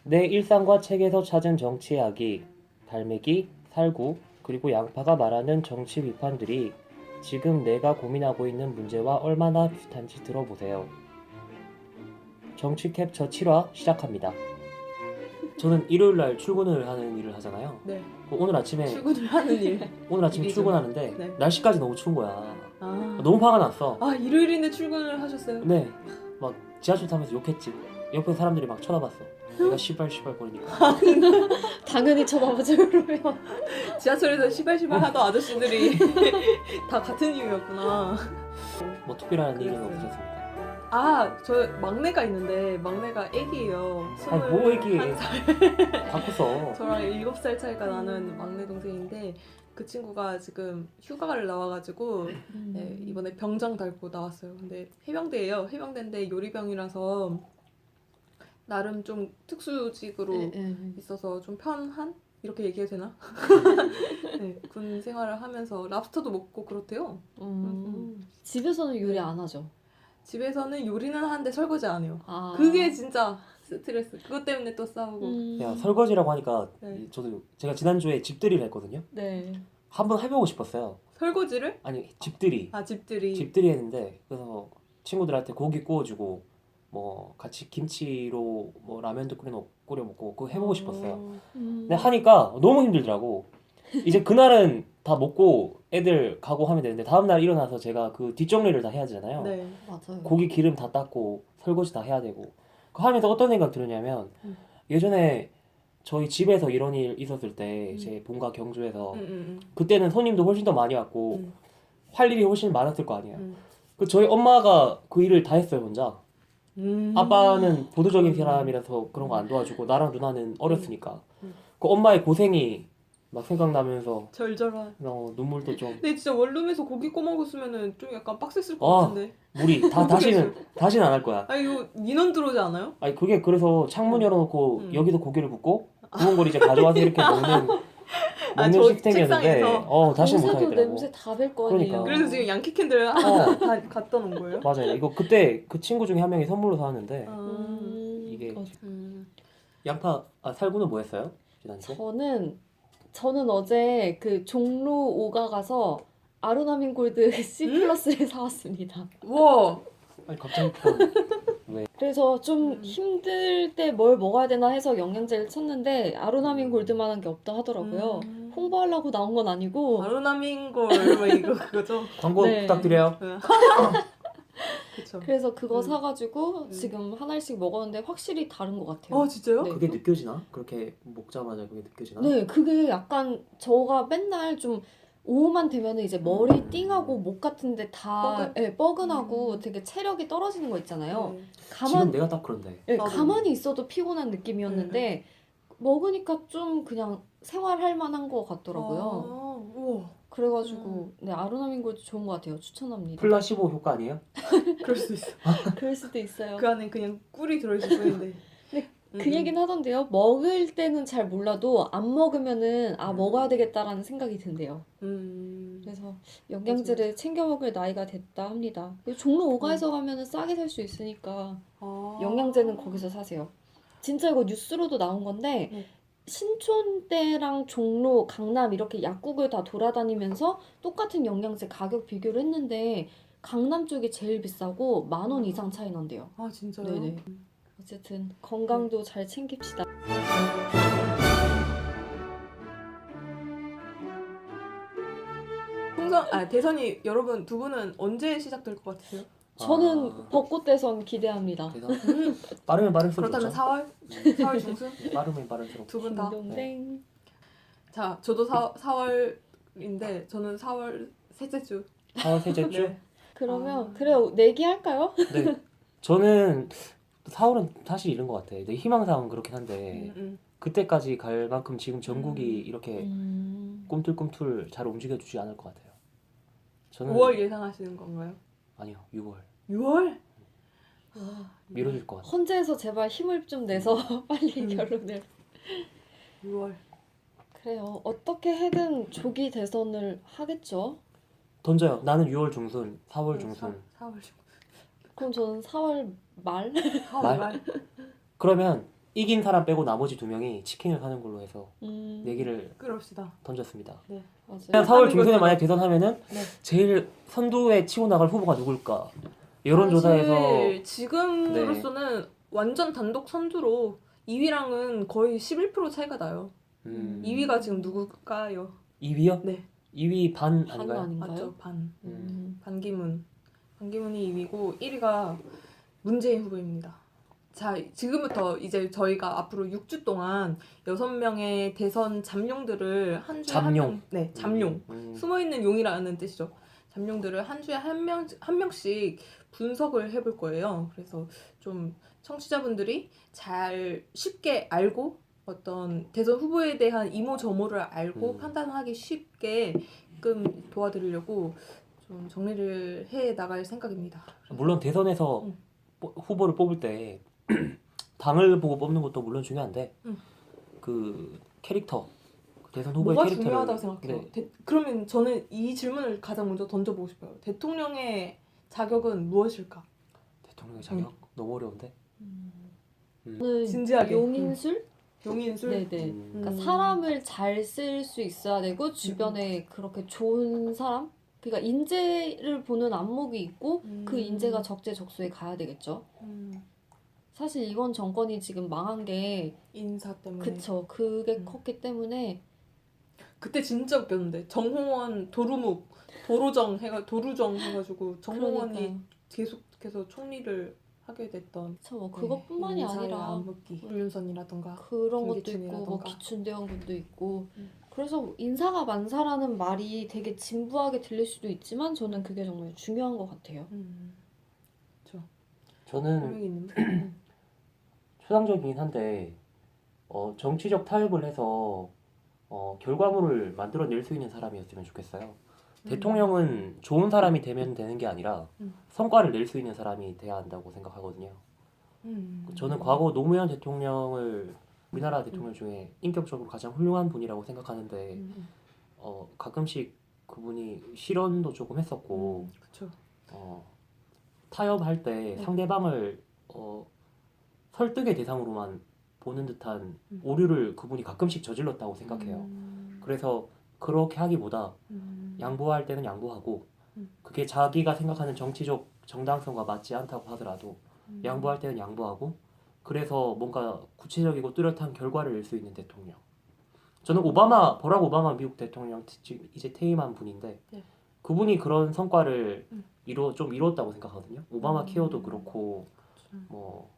내 일상과 책에서 찾은 정치 이야기, 달매기, 살구, 그리고 양파가 말하는 정치 비판들이 지금 내가 고민하고 있는 문제와 얼마나 비슷한지 들어보세요. 정치 캡처 7화 시작합니다. 저는 일요일 날 출근을 하는 일을 하잖아요. 네. 오늘 아침에 출근을 하는 일. 일이죠. 출근하는데 네. 날씨까지 너무 추운 거야. 아. 너무 화가 났어. 아, 일요일인데 출근을 하셨어요? 네. 막 지하철 타면서 욕했지. 옆에 사람들이 막 쳐다봤어. 내가 시발 거리니까. 당연히 쳐다보죠 그러면. 지하철에서 시발시발 하던 아저씨들이 다 같은 이유였구나. 뭐 특별한 일은 그랬어요. 없으셨습니까? 아, 저 막내가 있는데 막내가 애기예요. 아니 뭐 애기해. 21살. 바꿨어. 저랑 7살 차이가 나는 막내 동생인데 그 친구가 지금 휴가를 나와가지고 네, 이번에 병장 달고 나왔어요. 근데 해병대예요. 해병대인데 요리병이라서 나름 좀 특수직으로 있어서 좀 편한? 이렇게 얘기해도 되나? 네, 군 생활을 하면서 랍스터도 먹고 그렇대요. 집에서는 요리 안 하죠. 집에서는 요리는 하는데 설거지 안 해요. 아. 그게 진짜 스트레스. 그것 때문에 또 싸우고. 야 설거지라고 하니까 네. 저도 제가 지난주에 집들이를 했거든요. 네. 한번 해보고 싶었어요. 설거지를? 아니 집들이. 아, 집들이. 집들이 했는데 그래서 친구들한테 고기 구워주고 뭐 같이 김치로 뭐 라면도 끓여 먹고 그거 해보고 싶었어요. 근데 하니까 너무 힘들더라고. 이제 그날은 다 먹고 애들 가고 하면 되는데 다음날 일어나서 제가 그 뒷정리를 다 해야 되잖아요. 네. 맞아요. 고기 기름 다 닦고 설거지 다 해야 되고 그거 하면서 어떤 생각 들었냐면 음. 예전에 저희 집에서 이런 일 있었을 때 음. 제 본가 경주에서 음. 그때는 손님도 훨씬 더 많이 왔고 음. 할 일이 훨씬 많았을 거 아니에요. 음. 그 저희 엄마가 그 일을 다 했어요 혼자. 아빠는 보수적인 음. 사람이라서 그런 거 안 도와주고 나랑 누나는 어렸으니까 음. 그 엄마의 고생이 막 생각나면서 절절한. 눈물도 좀 근데 진짜 원룸에서 고기 꺼 먹었으면은 좀 약간 빡셌을 것 아. 같은데. 우리 다 다시는 안 할 거야. 아, 이거 민원 들어오지 않아요? 아니 그게 그래서 창문 열어놓고 음. 여기서 고기를 굽고 구운 걸 이제 가져와서 이렇게 먹는 저 시스템이었는데 책상에서. 다시는 못 옷에도 하겠더라고. 냄새 다 뵐 거 아니에요. 그러니까. 그래서 지금 양키 캔들 하나 다 갖다 놓은 거예요? 맞아요. 이거 그때 그 친구 중에 한 명이 선물로 사왔는데 아. 이게 맞아. 양파 살구는 뭐 했어요? 지난주에? 저는 어제 그 종로 5가 가서 아로나민 골드 C 플러스를 사왔습니다. 우와. 아니 갑자기 왜? 그래서 좀 힘들 때 뭘 먹어야 되나 해서 영양제를 찾는데 아로나민 골드만한 게 없다 하더라고요. 홍보하려고 나온 건 아니고 아로나민골 뭐 이거 그거죠? 광고 네. 부탁드려요. 그쵸. 그래서 그거 음. 사가지고 음. 지금 한 알씩 먹었는데 확실히 다른 것 같아요. 진짜요? 네. 그게 느껴지나? 그렇게 먹자마자 그게 느껴지나? 네, 그게 약간 저가 맨날 좀 오후만 되면은 이제 머리 띵하고 목 같은데 다 뻐근하고 되게 체력이 떨어지는 거 있잖아요. 네. 지금 내가 딱 그런데. 네, 나도. 가만히 있어도 피곤한 느낌이었는데 먹으니까 좀 그냥 생활할 만한 것 같더라고요. 우와. 그래가지고 네, 아로나민 골드 좋은 것 같아요. 추천합니다. 플라시보 효과 아니에요? 그럴 수도 있어. 그럴 수도 있어요. 그 안에 그냥 꿀이 들어있을 뿐인데. 그 얘기는 하던데요. 먹을 때는 잘 몰라도 안 먹으면은 먹어야 되겠다라는 생각이 든대요. 그래서 영양제를 챙겨 먹을 나이가 됐다 합니다. 그리고 종로 5가에서 가면은 싸게 살 수 있으니까 영양제는 거기서 사세요. 진짜 이거 뉴스로도 나온 건데 네. 신촌대랑 종로, 강남 이렇게 약국을 다 돌아다니면서 똑같은 영양제 가격 비교를 했는데 강남 쪽이 제일 비싸고 10,000원 이상 차이 난대요. 아, 진짜요? 네네. 어쨌든 건강도 잘 챙깁시다. 대선이 여러분 두 분은 언제 시작될 것 같으세요? 저는 벚꽃 대선 기대합니다. 대단. 빠르면 빠를수록 그렇다면 좋죠. 4월? 4월 중순? 빠르면 빠를수록. 두 분 다? 딩동댕. 자, 저도 4월인데 저는 4월 셋째 주. 4월 셋째 주? 네. 그러면 그래요. 내기할까요? 네. 저는 4월은 사실 이른 것 같아. 내 희망사항은 그렇긴 한데 그때까지 갈 만큼 지금 전국이 이렇게 꿈틀꿈틀 잘 움직여주지 않을 것 같아요. 저는 5월 예상하시는 건가요? 아니요 6월 6월? 미뤄질 것 같아요. 헌재에서 제발 힘을 좀 내서 빨리 결론을. 6월. 그래요. 어떻게 해든 조기 대선을 하겠죠. 던져요. 나는 6월 중순, 4월 중순. 4월 중순. 그럼 저는 4월 말? 4월 말. 그러면 이긴 사람 빼고 나머지 2명이 치킨을 사는 걸로 해서 내기를 그럽시다. 던졌습니다. 맞아요. 그냥 4월 하는 중순에 거죠. 만약 대선하면은 네. 제일 선두에 치고 나갈 후보가 누굴까? 여론조사에서 사실 지금으로서는 완전 단독 선두로 2위랑은 거의 11% 차이가 나요. 2위가 지금 누굴까요? 2위요? 네. 2위 반 반 아닌가요? 아닌가요? 맞죠, 반. 음. 반기문이 2위고 1위가 문재인 후보입니다. 자, 지금부터 이제 저희가 앞으로 6주 동안 6명의 대선 잠룡들을 한 주에 잠룡. 한 명, 네, 잠룡. 숨어있는 용이라는 뜻이죠. 잠룡들을 한 주에 한 명씩 분석을 해볼 거예요. 그래서 좀 청취자분들이 잘 쉽게 알고 어떤 대선 후보에 대한 이모저모를 알고 판단하기 쉽게끔 도와드리려고 좀 정리를 해 나갈 생각입니다. 물론 대선에서 후보를 뽑을 때 당을 보고 뽑는 것도 물론 중요한데 그 캐릭터 대선 후보의 뭐가 캐릭터를 중요하다고 생각해요? 네. 그러면 저는 이 질문을 가장 먼저 던져보고 싶어요. 대통령의 자격은 무엇일까? 대통령의 자격 너무 어려운데. 저는 진지하게. 용인술? 용인술? 네네. 그러니까 사람을 잘 쓸 수 있어야 되고 주변에 그렇게 좋은 사람? 그러니까 인재를 보는 안목이 있고 그 인재가 적재적소에 가야 되겠죠. 사실 이번 정권이 지금 망한 게 인사 때문에. 그쵸. 그게 컸기 때문에 그때 진짜 웃겼는데 정홍원 도루정 해가지고 정홍원이 그러니까요. 계속해서 총리를 하게 됐던 그쵸. 뭐 그것뿐만이 인사의 아니라 안묶기 윤선이라던가 그런 것도 있고 뭐 김기춘이라던가. 기춘대원군도 있고 그래서 인사가 많사라는 말이 되게 진부하게 들릴 수도 있지만 저는 그게 정말 중요한 것 같아요. 저는 분명히 있는데. 추상적이긴 한데 정치적 타협을 해서 결과물을 만들어낼 수 있는 사람이었으면 좋겠어요. 대통령은 좋은 사람이 되면 되는 게 아니라 성과를 낼 수 있는 사람이 돼야 한다고 생각하거든요. 저는 과거 노무현 대통령을 우리나라 대통령 중에 인격적으로 가장 훌륭한 분이라고 생각하는데 가끔씩 그분이 실언도 조금 했었고 그렇죠. 타협할 때 상대방을 설득의 대상으로만 보는 듯한 오류를 그분이 가끔씩 저질렀다고 생각해요. 그래서 그렇게 하기보다 양보할 때는 양보하고 그게 자기가 생각하는 정치적 정당성과 맞지 않다고 하더라도 양보할 때는 양보하고 그래서 뭔가 구체적이고 뚜렷한 결과를 낼 수 있는 대통령. 저는 버락 오바마 미국 대통령 지금 이제 퇴임한 분인데 그분이 그런 성과를 좀 이뤘다고 생각하거든요. 오바마 케어도 그렇고 뭐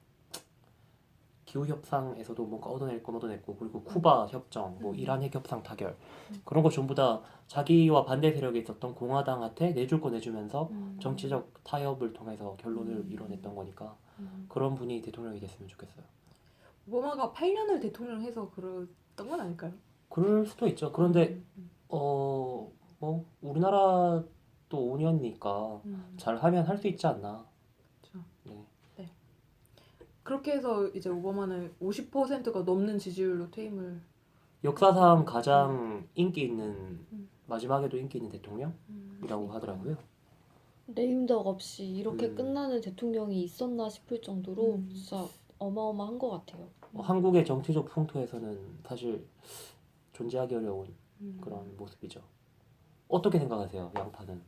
기후 협상에서도 뭔가 얻어낼 건 얻어냈고 그리고 쿠바 협정, 뭐 이란 핵 협상 타결 그런 거 전부 다 자기와 반대 세력에 있었던 공화당한테 내줄 거 내주면서 정치적 타협을 통해서 결론을 이뤄냈던 거니까 그런 분이 대통령이 됐으면 좋겠어요. 오바마가 8년을 대통령 해서 그랬던 건 아닐까요? 그럴 수도 있죠. 그런데 뭐 우리나라 또 5년이니까 잘하면 할 수 있지 않나. 그렇죠. 네. 그렇게 해서 이제 오바마는 50%가 넘는 지지율로 퇴임을. 역사상 가장 인기 있는 마지막에도 인기 있는 대통령이라고 하더라고요. 레임덕 없이 이렇게 끝나는 대통령이 있었나 싶을 정도로 진짜 어마어마한 것 같아요. 한국의 정치적 풍토에서는 사실 존재하기 어려운 그런 모습이죠. 어떻게 생각하세요, 양파는?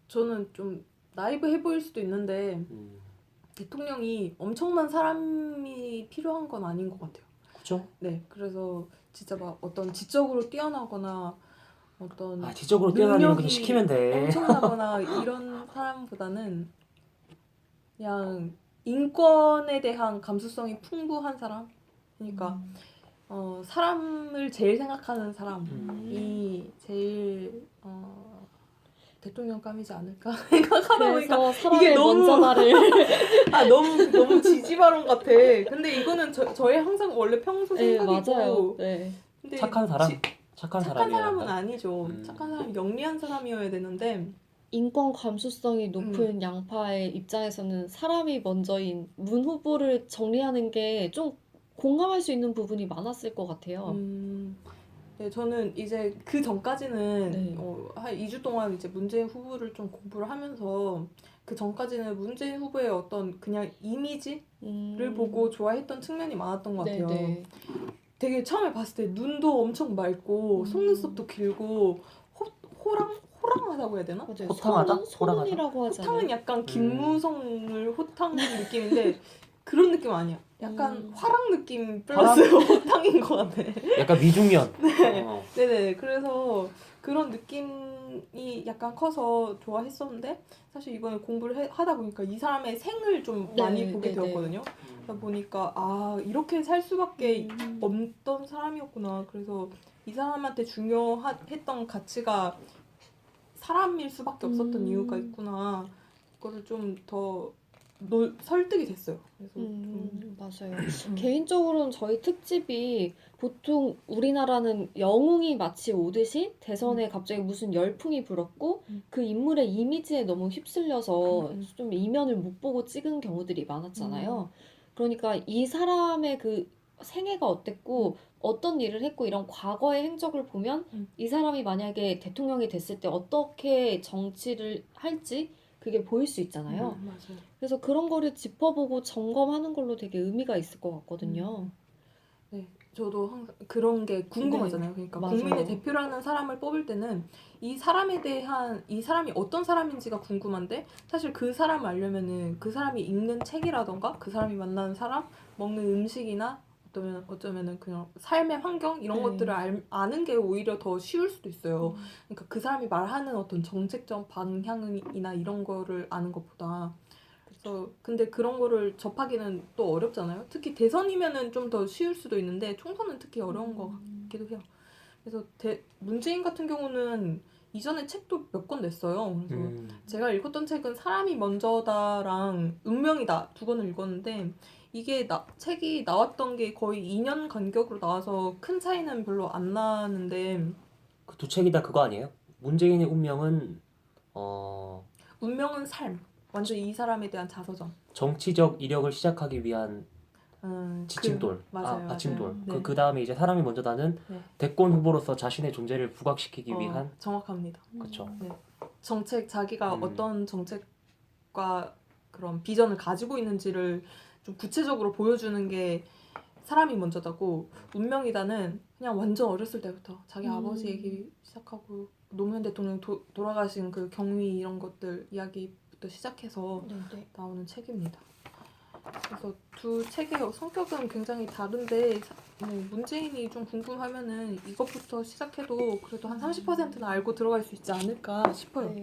저는 좀 나이브해 보일 수도 있는데 대통령이 엄청난 사람이 필요한 건 아닌 것 같아요. 그렇죠? 네, 그래서 진짜 막 어떤 지적으로 뛰어나거나 어떤 지적으로 뛰어나는 건 그냥 능력이 시키면 돼. 엄청나거나 이런 사람보다는 그냥 인권에 대한 감수성이 풍부한 사람. 그러니까 사람을 제일 생각하는 사람이 제일 대통령감이지 않을까 생각하다 보니까 그래서 사람의 이게 너무- 먼저 나를 너무 지지발언 같아. 근데 이거는 저의 항상 원래 평소 네, 생각이고. 맞아요. 네. 근데 착한 사람? 착한 착한 사람이어야 사람은 한다. 아니죠. 착한 사람, 영리한 사람이어야 되는데. 인권 감수성이 높은 양파의 입장에서는 사람이 먼저인 문 후보를 정리하는 게 좀 공감할 수 있는 부분이 많았을 것 같아요. 네, 저는 이제 그 전까지는 네. 한 2주 동안 이제 문재인 후보를 좀 공부를 하면서 그 전까지는 문재인 후보의 어떤 그냥 이미지를 보고 좋아했던 측면이 많았던 것 같아요. 네네. 되게 처음에 봤을 때 눈도 엄청 맑고 속눈썹도 길고 호랑하다고 해야 되나? 맞아요. 호탕하다? 소문이라고 하잖아요. 호탕은 약간 김무성을 호탕 느낌인데 그런 느낌 아니야. 약간 화랑 느낌 플러스 호탕인 것 같아. 약간 미중년. 어. 네네. 그래서 그런 느낌이 약간 커서 좋아했었는데 사실 이번에 공부를 하다 보니까 이 사람의 생을 좀 네, 많이 보게 네, 되었거든요. 그러다 보니까 아 이렇게 살 수밖에 음. 없던 사람이었구나. 그래서 이 사람한테 중요했던 가치가 사람일 수밖에 없었던 이유가 있구나. 그거를 좀 더 설득이 됐어요. 그래서 좀 맞아요. 개인적으로는 저희 특집이 보통 우리나라는 영웅이 마치 오듯이 대선에 갑자기 무슨 열풍이 불었고 그 인물의 이미지에 너무 휩쓸려서 좀 이면을 못 보고 찍은 경우들이 많았잖아요. 그러니까 이 사람의 그 생애가 어땠고 어떤 일을 했고 이런 과거의 행적을 보면 이 사람이 만약에 대통령이 됐을 때 어떻게 정치를 할지 그게 보일 수 있잖아요. 맞아요. 그래서 그런 거를 짚어보고 점검하는 걸로 되게 의미가 있을 것 같거든요. 네, 저도 항상 그런 게 궁금하잖아요. 그러니까 맞아요. 국민의 대표라는 사람을 뽑을 때는 이 사람에 대한 이 사람이 어떤 사람인지가 궁금한데 사실 그 사람을 알려면은 그 사람이 읽는 책이라던가 그 사람이 만나는 사람, 먹는 음식이나 어쩌면은 그냥 삶의 환경 이런 네. 것들을 아는 게 오히려 더 쉬울 수도 있어요. 그러니까 그 사람이 말하는 어떤 정책적 방향이나 이런 거를 아는 것보다. 그래서 근데 그런 거를 접하기는 또 어렵잖아요. 특히 대선이면은 좀 더 쉬울 수도 있는데 총선은 특히 어려운 것 같기도 해요. 그래서 문재인 같은 경우는 이전에 책도 몇 권 냈어요. 그래서 제가 읽었던 책은 사람이 먼저다랑 운명이다 두 권을 읽었는데 이게 책이 나왔던 게 거의 2년 간격으로 나와서 큰 차이는 별로 안 나는데 그 두 책이 다 그거 아니에요? 문재인의 운명은 운명은 삶. 완전 이 사람에 대한 자서전. 정치적 이력을 시작하기 위한 지침돌. 맞아요. 받침돌. 네. 그 다음에 이제 사람이 먼저다는 네. 대권 후보로서 자신의 존재를 부각시키기 위한. 정확합니다. 그렇죠. 정책 자기가 어떤 정책과 그런 비전을 가지고 있는지를 좀 구체적으로 보여주는 게 사람이 먼저다고 운명이다는 그냥 완전 어렸을 때부터 자기 아버지 얘기 시작하고 노무현 대통령 돌아가신 그 경위 이런 것들 이야기부터 시작해서 나오는 책입니다. 그래서 두 책의 성격은 굉장히 다른데 문재인이 좀 궁금하면은 이것부터 시작해도 그래도 한 30%는 알고 들어갈 수 있지 않을까 싶어요.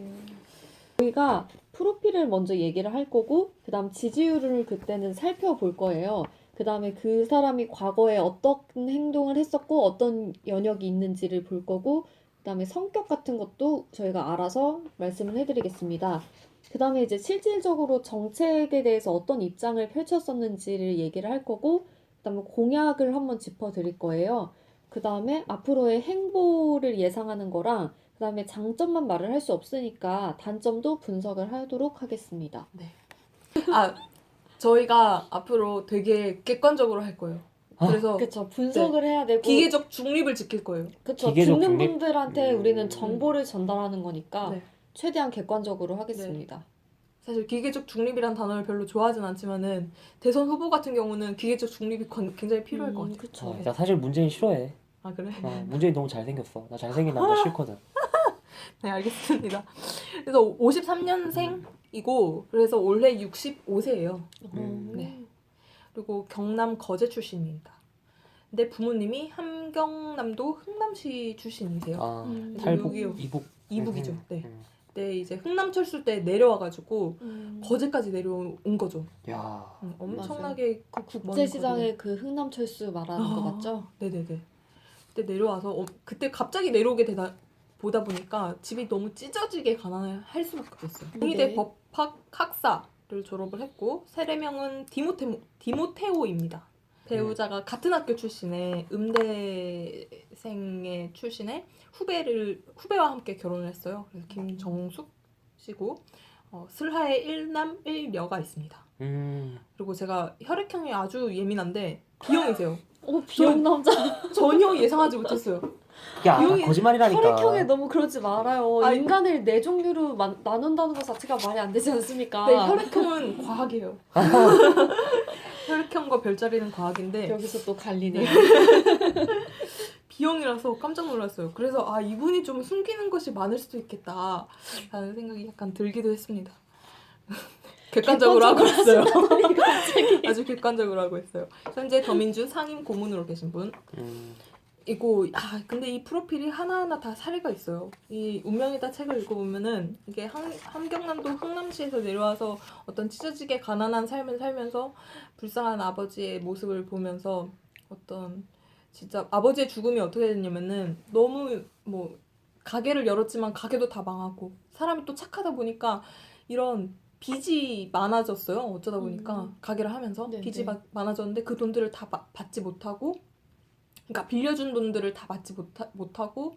저희가 프로필을 먼저 얘기를 할 거고 그 다음 지지율을 그때는 살펴볼 거예요. 그 다음에 그 사람이 과거에 어떤 행동을 했었고 어떤 연역이 있는지를 볼 거고 그 다음에 성격 같은 것도 저희가 알아서 말씀을 해드리겠습니다. 그 다음에 이제 실질적으로 정책에 대해서 어떤 입장을 펼쳤었는지를 얘기를 할 거고 그 다음에 공약을 한번 짚어드릴 거예요. 그 다음에 앞으로의 행보를 예상하는 거랑 그 다음에 장점만 말을 할 수 없으니까 단점도 분석을 하도록 하겠습니다. 저희가 앞으로 되게 객관적으로 할 거예요. 그래서 그쵸, 분석을 해야 되고 기계적 중립을 지킬 거예요. 그쵸, 기계적 듣는 중립? 분들한테 우리는 정보를 전달하는 거니까 네. 최대한 객관적으로 하겠습니다. 사실 기계적 중립이란 단어를 별로 좋아하진 않지만은 대선 후보 같은 경우는 기계적 중립이 굉장히 필요할 것 같아요. 그쵸. 나 사실 문재인 싫어해. 아 그래? 문재인 너무 잘생겼어. 나 잘생긴 남자 싫거든. 네 알겠습니다. 그래서 53년생이고 그래서 올해 65세예요. 네. 그리고 경남 거제 출신입니다. 근데 부모님이 함경남도 흥남시 출신이세요. 탈북, 여기요. 이북이죠. 네. 음. 그때 이제 흥남철수 때 내려와가지고 거제까지 내려온 거죠. 야. 엄청나게 그 국제시장의 그 흥남철수 말하는 거 맞죠? 네네네. 그때 내려와서 그때 갑자기 내려오게 보다 보니까 집이 너무 찢어지게 가난할 수밖에 없었어요. 국립대 법학 학사를 졸업을 했고 세례명은 디모테오입니다. 배우자가 같은 학교 출신의 음대생의 출신의 후배와 함께 결혼을 했어요. 그래서 김정숙 씨고 슬하에 1남 1여가 있습니다. 그리고 제가 혈액형이 아주 예민한데 B형이세요. B형 남자. 전혀 예상하지 못했어요. 그게 비용이 거짓말이라니까. 혈액형에 너무 그러지 말아요. 아니, 인간을 네 종류로 나눈다는 것 자체가 말이 안 되지 않습니까? 네, 혈액형은 과학이에요. 혈액형과 별자리는 과학인데 여기서 또 갈리네요. B형이라서 깜짝 놀랐어요. 그래서 아 이분이 좀 숨기는 것이 많을 수도 있겠다라는 생각이 약간 들기도 했습니다. 객관적으로 하고 있어요. 아주 객관적으로 하고 있어요. 현재 더민주 상임 고문으로 계신 분. 이거 근데 이 프로필이 하나하나 다 사례가 있어요. 이 운명이다 책을 읽어보면은 이게 함경남도 흥남시에서 내려와서 어떤 찢어지게 가난한 삶을 살면서 불쌍한 아버지의 모습을 보면서 어떤 진짜 아버지의 죽음이 어떻게 됐냐면은 너무 뭐 가게를 열었지만 가게도 다 망하고 사람이 또 착하다 보니까 이런 빚이 많아졌어요. 어쩌다 보니까 가게를 하면서 네네. 빚이 많아졌는데 그 돈들을 다 받지 못하고 그러니까 빌려준 돈들을 다 받지 못하고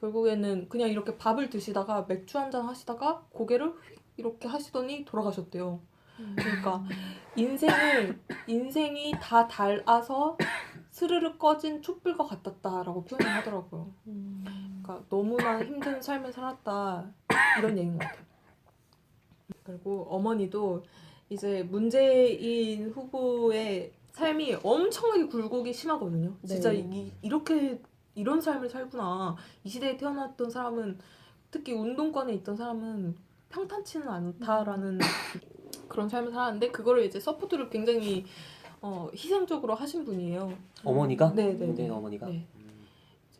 결국에는 그냥 이렇게 밥을 드시다가 맥주 한잔 하시다가 고개를 휙 이렇게 하시더니 돌아가셨대요. 그러니까 인생이 다 닳아서 스르르 꺼진 촛불과 같았다라고 표현을 하더라고요. 그러니까 너무나 힘든 삶을 살았다 이런 얘기인 것 같아요. 그리고 어머니도 이제 문재인 후보의 삶이 엄청나게 굴곡이 심하거든요. 네. 진짜 이렇게 이런 삶을 살구나. 이 시대에 태어났던 사람은 특히 운동권에 있던 사람은 평탄치는 않다라는 그런 삶을 살았는데 그거를 이제 서포트를 굉장히 희생적으로 하신 분이에요. 어머니가? 네네. 네, 어머니가. 네.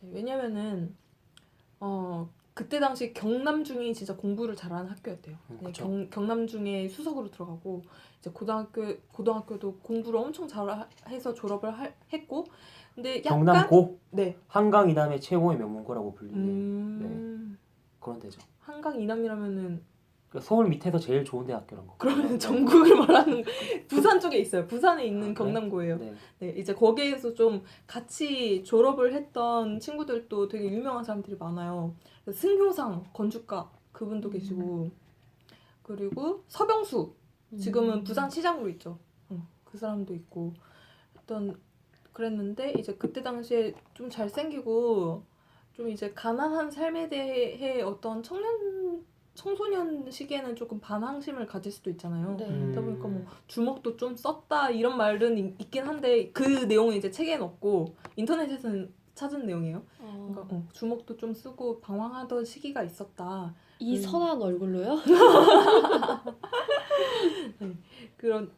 왜냐면은 그때 당시 경남중이 진짜 공부를 잘하는 학교였대요. 그쵸. 경남중에 수석으로 들어가고 이제 고등학교도 공부를 엄청 잘해서 졸업을 했고 근데 약간 경남고 네. 한강 이남의 최고의 명문고라고 불리는 네, 그런 데죠. 한강 이남이라면은 그러니까 서울 밑에서 제일 좋은 대학교란 거. 그러면 전국을 말하는 부산 쪽에 있어요. 부산에 있는 아, 경남고예요. 네. 네, 이제 거기에서 좀 같이 졸업을 했던 친구들도 되게 유명한 사람들이 많아요. 승효상 건축가 그분도 계시고 그리고 서병수 지금은 부산시장으로 있죠. 그 사람도 있고 그랬는데 이제 그때 당시에 좀 잘생기고 좀 이제 가난한 삶에 대해 어떤 청소년 시기에는 조금 반항심을 가질 수도 있잖아요. 네. 그러다 보니까 뭐 주먹도 좀 썼다 이런 말은 있긴 한데 그 내용은 이제 책에는 없고 인터넷에서는 찾은 내용이에요. 그러니까 주먹도 좀 쓰고 방황하던 시기가 있었다. 이 선한 얼굴로요? 네.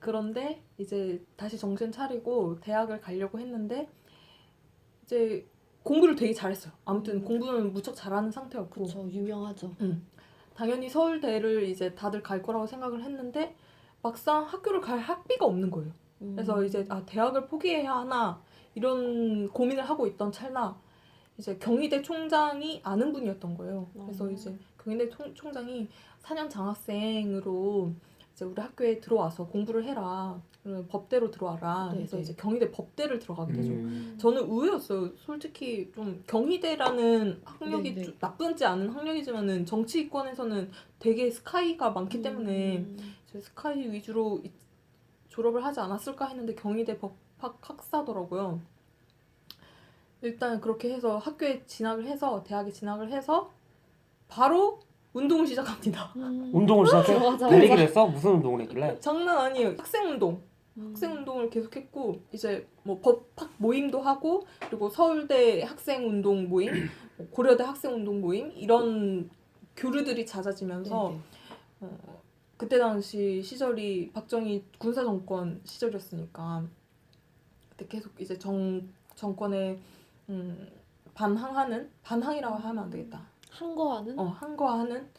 그런데 이제 다시 정신 차리고 대학을 가려고 했는데 이제 공부를 되게 잘했어요. 아무튼 공부는 무척 잘하는 상태였고 그렇죠. 유명하죠. 당연히 서울대를 이제 다들 갈 거라고 생각을 했는데 막상 학교를 갈 학비가 없는 거예요. 그래서 이제 대학을 포기해야 하나 이런 고민을 하고 있던 찰나 이제 경희대 총장이 아는 분이었던 거예요. 그래서 이제 경희대 총장이 4년 장학생으로 이제 우리 학교에 들어와서 공부를 해라. 법대로 들어와라. 네네. 그래서 이제 경희대 법대를 들어가게 되죠. 음. 저는 의외였어요. 솔직히 좀 경희대라는 학력이 네네. 좀 나쁘지 않은 학력이지만은 정치권에서는 되게 스카이가 많기 때문에 이제 스카이 위주로 졸업을 하지 않았을까 했는데 경희대 법학 학사더라고요. 일단 그렇게 해서 학교에 진학을 해서 대학에 진학을 해서 바로 운동을 시작합니다. 운동을 시작해? 맞아, 달리기를 맞아. 했어? 무슨 운동을 했길래? 장난 아니에요. 학생운동. 학생운동을 계속했고 이제 뭐 법학 모임도 하고 그리고 서울대 학생운동 모임, 고려대 학생운동 모임 이런 교류들이 잦아지면서 그때 당시 시절이 박정희 군사정권 시절이었으니까 그때 계속 이제 정권에 반항이라고 하면 안 되겠다. 항거하는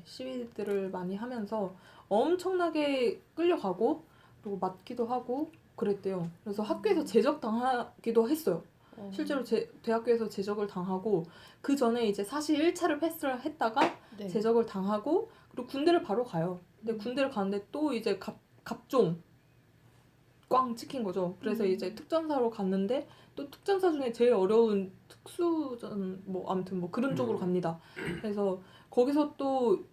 시위들을 많이 하면서 엄청나게 끌려가고 그리고 맞기도 하고 그랬대요. 그래서 학교에서 제적당하기도 했어요. 실제로 대학교에서 제적을 당하고 그 전에 이제 사실 1차를 패스를 했다가 네. 제적을 당하고 그리고 군대를 바로 가요. 근데 군대를 가는데 또 이제 갑종 꽝 찍힌 거죠. 그래서 이제 특전사로 갔는데 또 특전사 중에 제일 어려운 특수전 뭐 아무튼 뭐 그런 쪽으로 갑니다. 그래서 거기서 또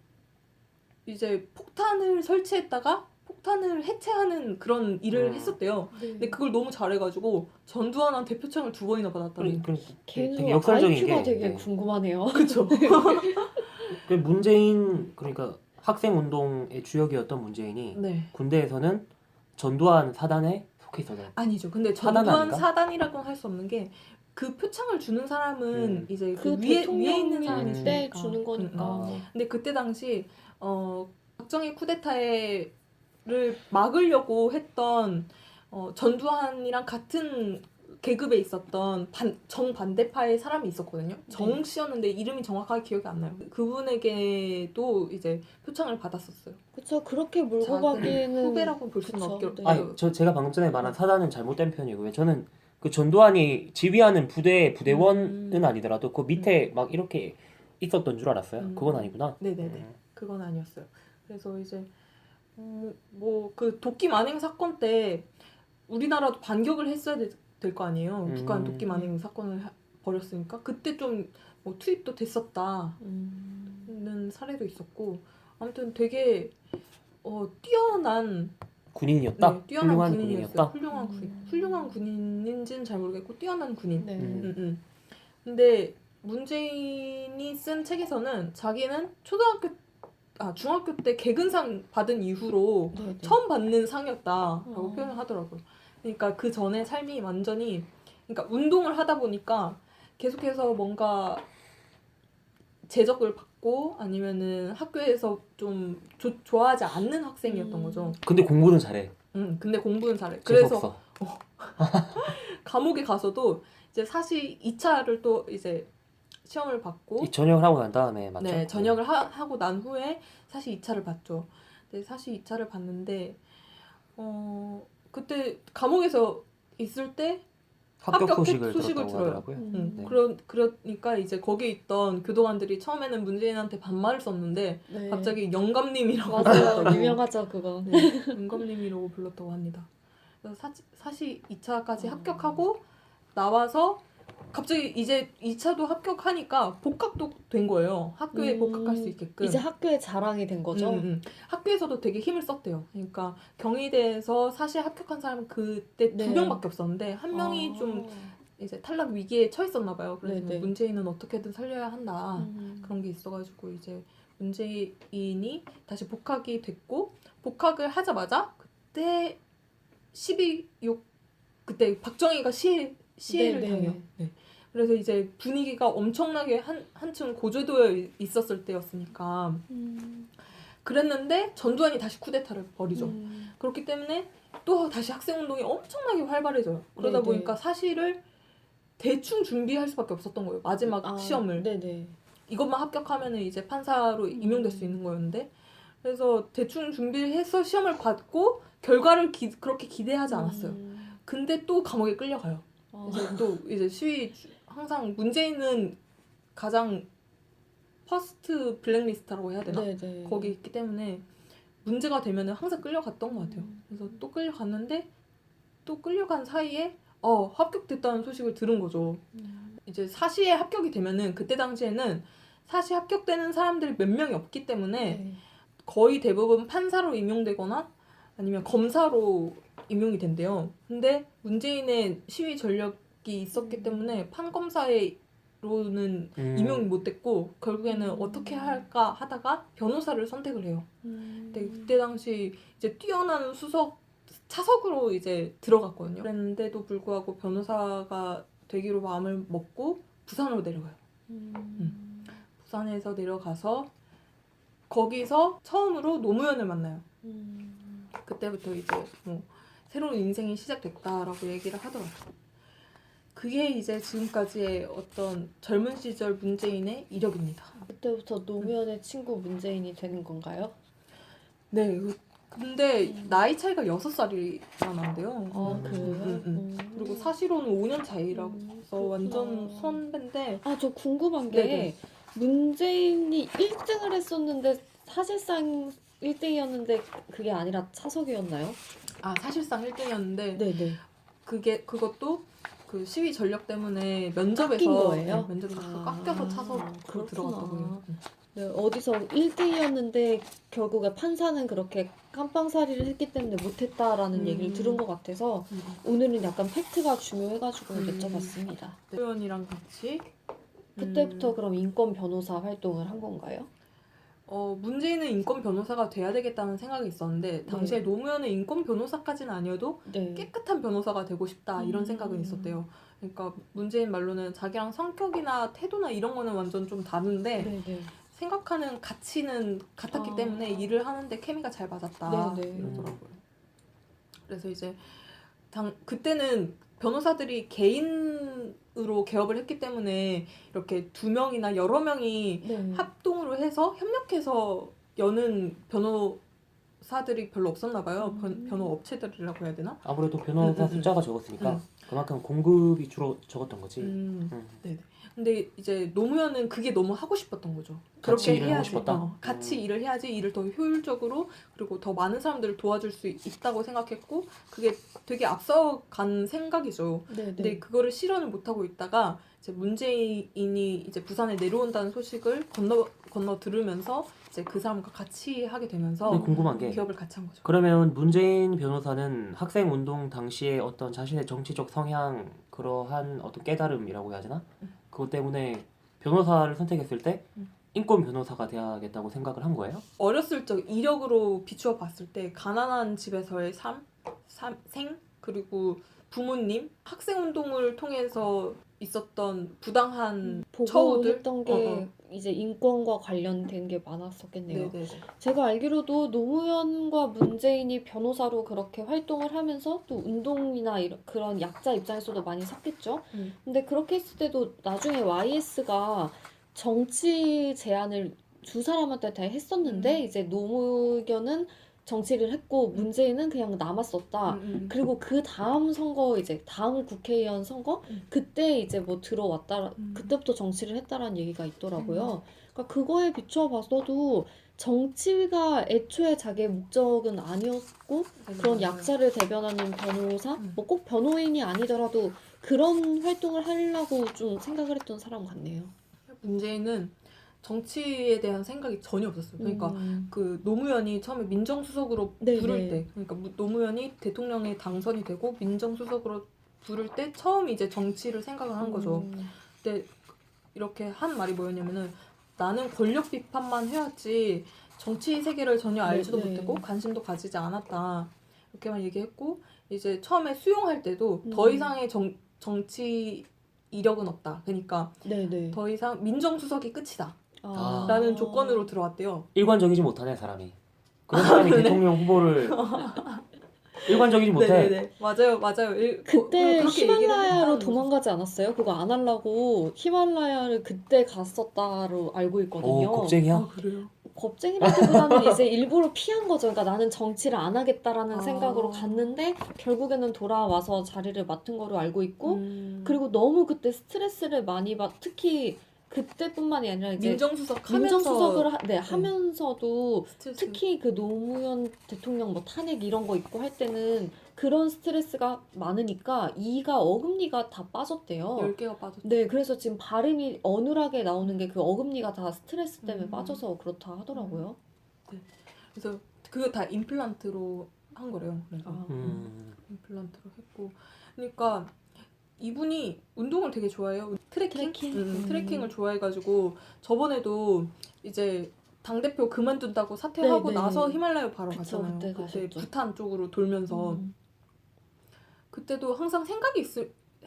이제 폭탄을 설치했다가 폭탄을 해체하는 그런 일을 했었대요. 네. 근데 그걸 너무 잘해가지고 전두환한테 표창을 2번이나 받았다는. 되게 걔는 역설적인 IQ가 게 되게 네. 궁금하네요. 그쵸. 그 문재인 그러니까 학생 운동의 주역이었던 문재인이 네. 군대에서는 전두환 사단에 속해 있었어요. 아니죠. 근데 사단 전두환 아닌가? 사단이라고는 할 수 없는 게 그 표창을 주는 사람은 이제 그 위에 있는 사람이 대통령일 때 주니까. 주는 거니까. 근데 그때 당시 박정희 쿠데타를 막으려고 했던 전두환이랑 같은 계급에 있었던 정반대파의 사람이 있었거든요. 정 씨였는데 이름이 정확하게 기억이 안 나요. 그분에게도 이제 표창을 받았었어요. 그쵸. 그렇게 몰고 작은 가기에는 후배라고 볼 수는 그쵸, 없겠고. 네. 아니, 제가 방금 전에 말한 사단은 잘못된 편이고요. 저는 그 전두환이 지휘하는 부대원은 아니더라도 그 밑에 막 이렇게 있었던 줄 알았어요. 그건 아니구나. 네네네. 그건 아니었어요. 그래서 이제 뭐 그 도끼 만행 사건 때 우리나라도 반격을 했어야 될 거 아니에요. 북한 도끼 만행 사건을 벌였으니까 그때 좀 뭐 투입도 됐었다는 사례도 있었고 아무튼 되게 뛰어난 군인이었다. 네, 뛰어난 훌륭한 군인이었어요. 군인이었다. 훌륭한 군인인지는 잘 모르겠고 뛰어난 군인. 네. 근데 문재인이 쓴 책에서는 자기는 중학교 때 개근상 받은 이후로 네. 처음 받는 상이었다라고 어. 표현을 하더라고요. 그러니까 그 전에 삶이 완전히 그러니까 운동을 하다 보니까 계속해서 뭔가 제적을 받고 아니면은 학교에서 좀 좋아하지 않는 학생이었던 거죠. 근데 공부는 잘해. 근데 공부는 잘해. 재수없어. 그래서 감옥에 가서도 이제 사실 2차를 또 이제 시험을 받고 이 전역을 하고 난 다음에 맞죠? 네, 전역을 하고 난 후에 사실 2차를 봤죠. 근데 사실 2차를 봤는데 그때 감옥에서 있을 때 합격 소식을 소식을 들어요. 하더라고요. 네. 그러니까 이제 거기에 있던 교도관들이 처음에는 문재인한테 반말을 썼는데 네. 갑자기 영감님이라고 맞아요. 불렀다고. 유명하죠 그거. 네, 영감님이라고 불렀다고 합니다. 그래서 사실 2차까지 합격하고 나와서 갑자기 이제 2차도 합격하니까 복학도 된 거예요. 학교에 복학할 수 있게끔. 이제 학교의 자랑이 된 거죠. 학교에서도 되게 힘을 썼대요. 그러니까 경희대에서 사실 합격한 사람은 그때 네. 2명밖에 없었는데 한 명이 좀 이제 탈락 위기에 처했었나 봐요. 그래서 네네. 문재인은 어떻게든 살려야 한다. 그런 게 있어가지고 이제 문재인이 다시 복학이 됐고 복학을 하자마자 그때 12.6 그때 박정희가 시해를 네네. 당해요. 네. 그래서 이제 분위기가 엄청나게 한층 고조되어 있었을 때였으니까 그랬는데 전두환이 다시 쿠데타를 벌이죠. 그렇기 때문에 또 다시 학생운동이 엄청나게 활발해져요. 그러다 네네. 보니까 사실을 대충 준비할 수밖에 없었던 거예요. 마지막 시험을. 네네. 이것만 합격하면 이제 판사로 임용될 수 있는 거였는데 그래서 대충 준비해서 시험을 받고 결과를 그렇게 기대하지 않았어요. 근데 또 감옥에 끌려가요. 이제 또 이제 시위 항상 문재인은 가장 퍼스트 블랙리스트라고 해야 되나? 네네. 거기 있기 때문에 문제가 되면은 항상 끌려갔던 것 같아요. 그래서 또 끌려갔는데 또 끌려간 사이에 합격됐다는 소식을 들은 거죠. 이제 사시에 합격이 되면은 그때 당시에는 사시 합격되는 사람들이 몇 명이 없기 때문에 네. 거의 대부분 판사로 임용되거나 아니면 검사로 임용이 된대요. 근데 문재인의 시위 전력이 있었기 때문에 판검사로는 임용이 못 됐고 결국에는 어떻게 할까 하다가 변호사를 선택을 해요. 근데 그때 당시 이제 뛰어난 차석으로 이제 들어갔거든요. 그랬는데도 불구하고 변호사가 되기로 마음을 먹고 부산으로 내려가요. 부산에서 내려가서 거기서 처음으로 노무현을 만나요. 그때부터 이제 뭐 새로운 인생이 시작됐다라고 얘기를 하더라고요. 그게 이제 지금까지의 어떤 젊은 시절 문재인의 이력입니다. 그때부터 노무현의 친구 문재인이 되는 건가요? 네. 근데 나이 차이가 6살이나 난대요. 그래요? 그리고 사실로는 5년 차이라서 그렇구나. 완전 선배인데 저 궁금한 게 네네. 문재인이 1등을 했었는데 사실상 1등이었는데 그게 아니라 차석이었나요? 사실상 1등이었는데 네네. 그것도 그 시위 전력 때문에 깎인 면접에서 거예요? 면접에서 깎여서 차석으로 그렇구나. 들어갔다고 해요. 네, 어디서 1등이었는데 결국에 판사는 그렇게 깜빵살이를 했기 때문에 못했다라는 얘기를 들은 것 같아서 오늘은 약간 팩트가 중요해가지고 여쭤봤습니다. 노무현이랑 같이 그때부터 그럼 인권 변호사 활동을 한 건가요? 문재인은 인권 변호사가 돼야 되겠다는 생각이 있었는데 당시에 노무현은 인권 변호사까지는 아니어도 네. 깨끗한 변호사가 되고 싶다 이런 생각은 있었대요. 그러니까 문재인 말로는 자기랑 성격이나 태도나 이런 거는 완전 좀 다른데 네네. 생각하는 가치는 같았기 때문에 일을 하는데 케미가 잘 맞았다 네네. 이러더라고요. 그래서 이제 그때는 변호사들이 개인으로 개업을 했기 때문에 이렇게 2명이나 여러 명이 네. 합동으로 해서 협력해서 여는 변호사들이 별로 없었나 봐요. 변호 업체들이라고 해야 되나? 아무래도 변호사 숫자가 적었으니까 그만큼 공급이 주로 적었던 거지. 네네. 근데 이제 노무현은 그게 너무 하고 싶었던 거죠. 같이 그렇게 일을 하고 해야지. 싶었다? 같이 일을 해야지 일을 더 효율적으로 그리고 더 많은 사람들을 도와줄 수 있다고 생각했고 그게 되게 앞서간 생각이죠. 네네. 근데 그거를 실현을 못하고 있다가 이제 문재인이 이제 부산에 내려온다는 소식을 건너 들으면서 이제 그 사람과 같이 하게 되면서 근데 궁금한 게 기업을 같이 한 거죠. 그러면 문재인 변호사는 학생 운동 당시에 어떤 자신의 정치적 성향 그러한 어떤 깨달음이라고 해야 되나? 그것 때문에 변호사를 선택했을 때 인권 변호사가 돼야겠다고 생각을 한 거예요? 어렸을 적 이력으로 비추어 봤을 때 가난한 집에서의 생 그리고 부모님 학생 운동을 통해서 있었던 부당한 처우들 보고했던 게 이제 인권과 관련된 게 많았었겠네요. 네네네. 제가 알기로도 노무현과 문재인이 변호사로 그렇게 활동을 하면서 또 운동이나 그런 약자 입장에서도 많이 섰겠죠. 근데 그렇게 했을 때도 나중에 YS가 정치 제안을 두 사람한테 다 했었는데 이제 노무현은 정치를 했고 문재인은 그냥 남았었다. 그리고 그 다음 선거 이제 다음 국회의원 선거 그때 이제 뭐 들어왔다. 그때부터 정치를 했다라는 얘기가 있더라고요. 그러니까 그거에 비추어 봐서도 정치가 애초에 자기의 목적은 아니었고 그런 약자를 대변하는 변호사, 뭐 꼭 변호인이 아니더라도 그런 활동을 하려고 좀 생각을 했던 사람 같네요. 문재인은 정치에 대한 생각이 전혀 없었어요. 그러니까 그 노무현이 처음에 민정수석으로 네네. 부를 때, 그러니까 노무현이 대통령에 당선이 되고 민정수석으로 부를 때 처음 이제 정치를 생각을 한 거죠. 근데 이렇게 한 말이 뭐였냐면은 나는 권력 비판만 해왔지 정치 세계를 전혀 알지도 네. 못했고 관심도 가지지 않았다. 이렇게만 얘기했고 이제 처음에 수용할 때도 더 이상의 정치 이력은 없다. 그러니까 네네. 더 이상 민정수석이 끝이다. 아. 라는 조건으로 들어왔대요. 일관적이지 못하네 사람이. 그런 사람이 대통령 후보를 일관적이지 못해. 네네네. 맞아요. 그때 그렇게 얘기를 히말라야로 했다는 도망가지 않았어요? 그거 안 하려고 히말라야를 그때 갔었다로 알고 있거든요. 겁쟁이야? 아, 그래요? 겁쟁이라기보다는 이제 일부러 피한 거죠. 그러니까 나는 정치를 안 하겠다라는 아. 생각으로 갔는데 결국에는 돌아와서 자리를 맡은 거로 알고 있고 그리고 그리고 너무 그때 스트레스를 많이 특히 그때뿐만이 아니라 이제 민정수석을 하면서도 스트레스. 특히 그 노무현 대통령 뭐 탄핵 이런 거 있고 할 때는 그런 스트레스가 많으니까 이가 어금니가 다 빠졌대요. 10개가 빠졌죠. 네, 그래서 지금 발음이 어눌하게 나오는 게 그 어금니가 다 스트레스 때문에 빠져서 그렇다 하더라고요. 그래서 그거 다 임플란트로 한 거래요. 그래서 임플란트로 했고, 그러니까 이분이 운동을 되게 좋아해요. 트레킹? 트레킹을 좋아해가지고 저번에도 이제 당대표 그만둔다고 사퇴하고 네네. 나서 히말라야 바로 그쵸, 갔잖아요. 그때 그때 가셨죠. 부탄 쪽으로 돌면서 그때도 항상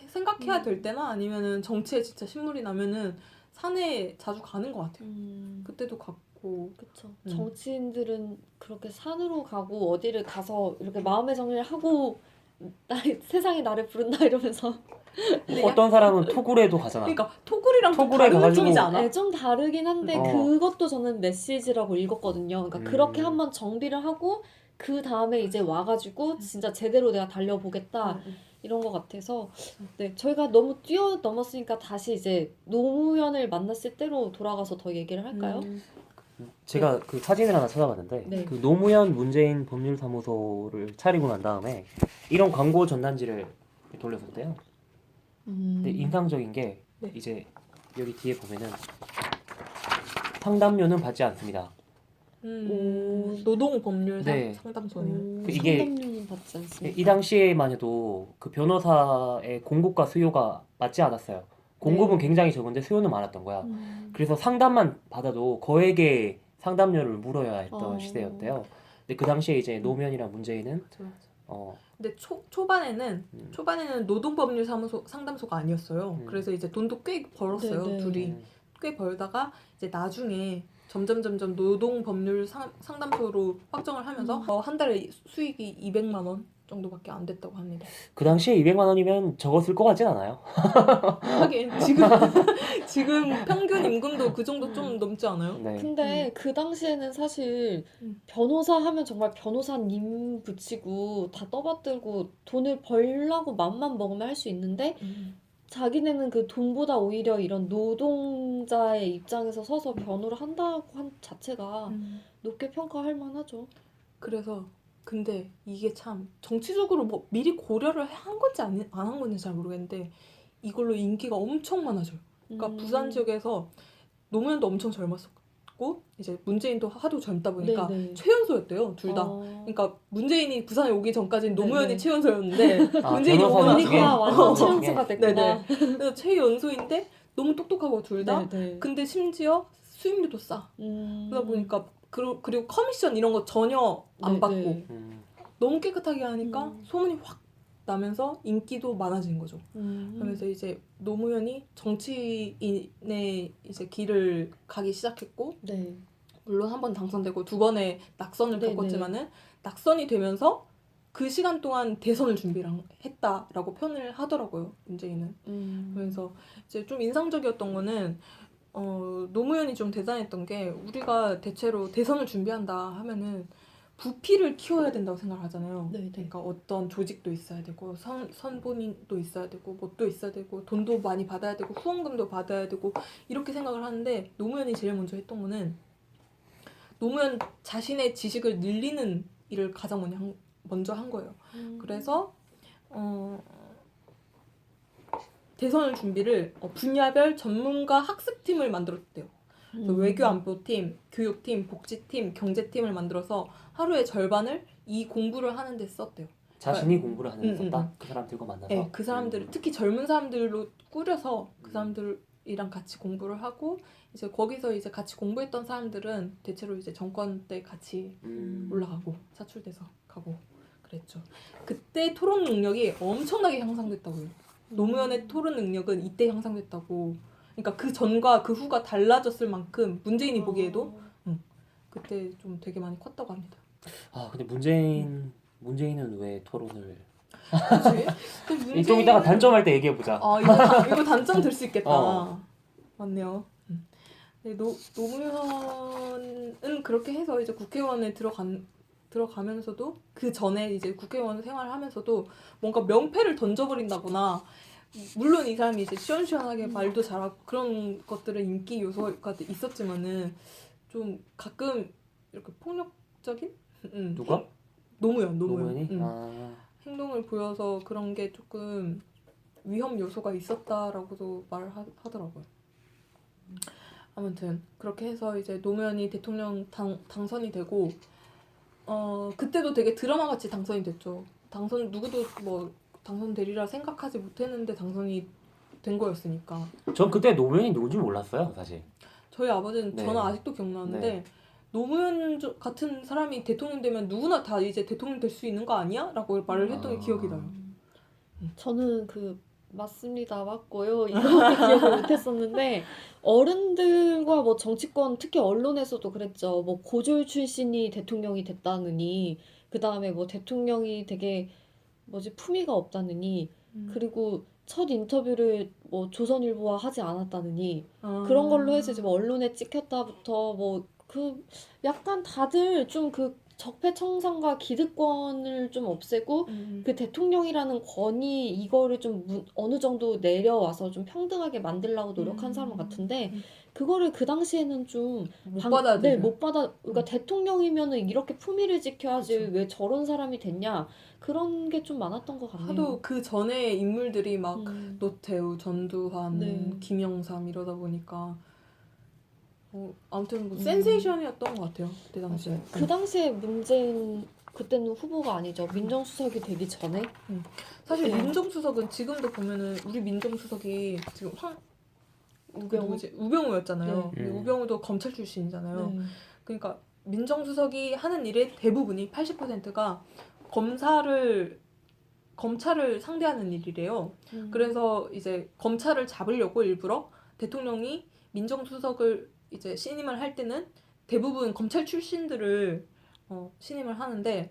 생각해야 될 때나 아니면은 정치에 진짜 신물이 나면은 산에 자주 가는 것 같아요. 그때도 갔고. 그쵸. 정치인들은 그렇게 산으로 가고 어디를 가서 이렇게 마음의 정리를 하고 세상이 나를 부른다 이러면서 어떤 사람은 토굴에도 가잖아. 그러니까 토굴이랑 좀 토굴에 다른 가가지고- 느낌이지 않아? 네, 좀 다르긴 한데 그것도 저는 메시지라고 읽었거든요. 그러니까 그렇게 한번 정비를 하고 그 다음에 이제 와가지고 진짜 제대로 내가 달려보겠다 이런 것 같아서 네, 저희가 너무 뛰어넘었으니까 다시 이제 노무현을 만났을 때로 돌아가서 더 얘기를 할까요? 제가 그 사진을 하나 찾아봤는데 네. 그 노무현 문재인 법률사무소를 차리고 난 다음에 이런 광고 전단지를 돌렸었대요. 근데 인상적인 게 네. 이제 여기 뒤에 보면은 상담료는 받지 않습니다. 노동 법률 네. 상담소네요. 이게- 상담료는 받지 않습니다. 이 당시에만 해도 그 변호사의 공급과 수요가 맞지 않았어요. 공급은 네. 굉장히 적은데 수요는 많았던 거야. 음. 그래서 상담만 받아도 거액의 상담료를 물어야 했던 어. 시대였대요. 근데 그 당시에 이제 노무현이랑 문재인은 근데 초반에는 음. 노동법률 상담소가 아니었어요. 음. 그래서 이제 돈도 꽤 벌었어요. 네, 네. 둘이 꽤 벌다가 이제 나중에 점점 노동법률 상담소로 확정을 하면서 한 달에 수익이 200만 원 정도밖에 안 됐다고 합니다. 그 당시에 200만 원이면 적었을 것 같진 않아요. 하긴 지금 평균 임금도 그 정도 좀 넘지 않아요? 네. 근데 그 당시에는 사실 음. 변호사 하면 정말 변호사님 붙이고 다 떠받들고 돈을 벌라고 맘만 먹으면 할 수 있는데 자기네는 그 돈보다 오히려 이런 노동자의 입장에서 서서 변호를 한다고 한 자체가 높게 평가할 만하죠. 그래서 근데 이게 참 정치적으로 뭐 미리 고려를 한 건지 안 한 건지 잘 모르겠는데 이걸로 인기가 엄청 많아져요. 그러니까 부산 지역에서 노무현도 엄청 젊었었고 이제 문재인도 하도 젊다 보니까 네네. 최연소였대요, 둘 다. 어. 그러니까 문재인이 부산에 오기 전까지는 네네. 노무현이 최연소였는데 아, 문재인이 오고 변호사 나니까 중에? 언니가 완전 어. 최연소가 됐구나. 네네. 그래서 최연소인데 너무 똑똑하고 둘 다. 네네. 근데 심지어 수임료도 싸. 그러다 보니까 그리고 커미션 이런 거 전혀 안 네네. 받고 음. 너무 깨끗하게 하니까 음. 소문이 확 나면서 인기도 많아진 거죠. 그러면서 이제 노무현이 정치인의 이제 길을 가기 시작했고 네. 물론 한 번 당선되고 두 번의 낙선을 네네. 겪었지만은 낙선이 되면서 그 시간 동안 대선을 준비를 했다라고 표현을 하더라고요, 문재인은. 그래서 이제 좀 인상적이었던 거는 노무현이 좀 대단했던 게 우리가 대체로 대선을 준비한다 하면은 부피를 키워야 된다고 생각을 하잖아요. 네네. 그러니까 어떤 조직도 있어야 되고 선본인도 있어야 되고 뭣도 있어야 되고 돈도 많이 받아야 되고 후원금도 받아야 되고 이렇게 생각을 하는데 노무현이 제일 먼저 했던 거는 노무현 자신의 지식을 늘리는 일을 가장 먼저 한 거예요. 그래서 대선을 준비를 분야별 전문가 학습팀을 만들었대요. 그래서 외교안보팀, 교육팀, 복지팀, 경제팀을 만들어서 하루의 절반을 이 공부를 하는 데 썼대요. 자신이 공부를 하는 데 썼다? 그 사람들과 만나서? 네, 그 사람들 특히 젊은 사람들로 꾸려서 그 사람들이랑 같이 공부를 하고 이제 거기서 이제 같이 공부했던 사람들은 대체로 이제 정권 때 같이 올라가고 차출돼서 가고 그랬죠. 그때 토론 능력이 엄청나게 향상됐다고요. 노무현의 토론 능력은 이때 향상됐다고. 그러니까 그 전과 그 후가 달라졌을 만큼 문재인이 보기에도 그때 좀 되게 많이 컸다고 합니다. 아 근데 문재인은 왜 토론을? 그치? 좀 이따가 단점할 때 얘기해보자. 이거 단점 될 수 있겠다. 어. 맞네요. 네, 노무현은 그렇게 해서 이제 국회의원에 들어가면서도 그 전에 이제 국회의원 생활을 하면서도 뭔가 명패를 던져버린다거나 물론 이 사람이 이제 시원시원하게 말도 잘하고 그런 것들은 인기 요소가 있었지만은 좀 가끔 이렇게 폭력적인 누가? 노무현이 행동을 보여서 그런 게 조금 위험 요소가 있었다라고도 말하더라고요. 아무튼 그렇게 해서 이제 노무현이 대통령 당선이 되고 그때도 되게 드라마같이 당선이 됐죠. 누구도 뭐 당선되리라 생각하지 못했는데 당선이 된 거였으니까. 전 그때 노무현이 누군지 몰랐어요, 사실. 저희 아버지는 네. 저는 아직도 기억나는데 네. 노무현 같은 사람이 대통령 되면 누구나 다 이제 대통령 될 수 있는 거 아니야? 라고 말을 했던 게 기억이 나요. 저는 맞습니다, 맞고요. 이거밖에 기억을 못했었는데 어른들과 뭐 정치권 특히 언론에서도 그랬죠. 뭐 고졸 출신이 대통령이 됐다느니 그 다음에 뭐 대통령이 되게 품위가 없다느니 그리고 첫 인터뷰를 뭐 조선일보와 하지 않았다느니 그런 걸로 해서 이제 뭐 언론에 찍혔다부터 약간 다들 좀 적폐청산과 기득권을 좀 없애고 그 대통령이라는 권위 이거를 좀 어느 정도 내려와서 좀 평등하게 만들려고 노력한 사람 같은데 그거를 그 당시에는 좀 못 받아들여요. 못 받아. 그러니까 대통령이면은 이렇게 품위를 지켜야지 그쵸. 왜 저런 사람이 됐냐 그런 게 좀 많았던 것 같네요. 하도 그 전에 인물들이 막 노태우, 전두환, 네. 김영삼 이러다 보니까 아무튼 뭐 센세이션이었던 것 같아요. 그때 당시에. 그 당시에 문재인 그때는 후보가 아니죠. 민정수석이 되기 전에. 사실 네. 민정수석은 지금도 보면은 우리 민정수석이 지금 우병우? 우병우였잖아요. 네. 근데 우병우도 검찰 출신이잖아요. 네. 그러니까 민정수석이 하는 일의 대부분이 80%가 검찰을 상대하는 일이래요. 그래서 이제 검찰을 잡으려고 일부러 대통령이 민정수석을 이제 신임을 할 때는 대부분 검찰 출신들을 신임을 하는데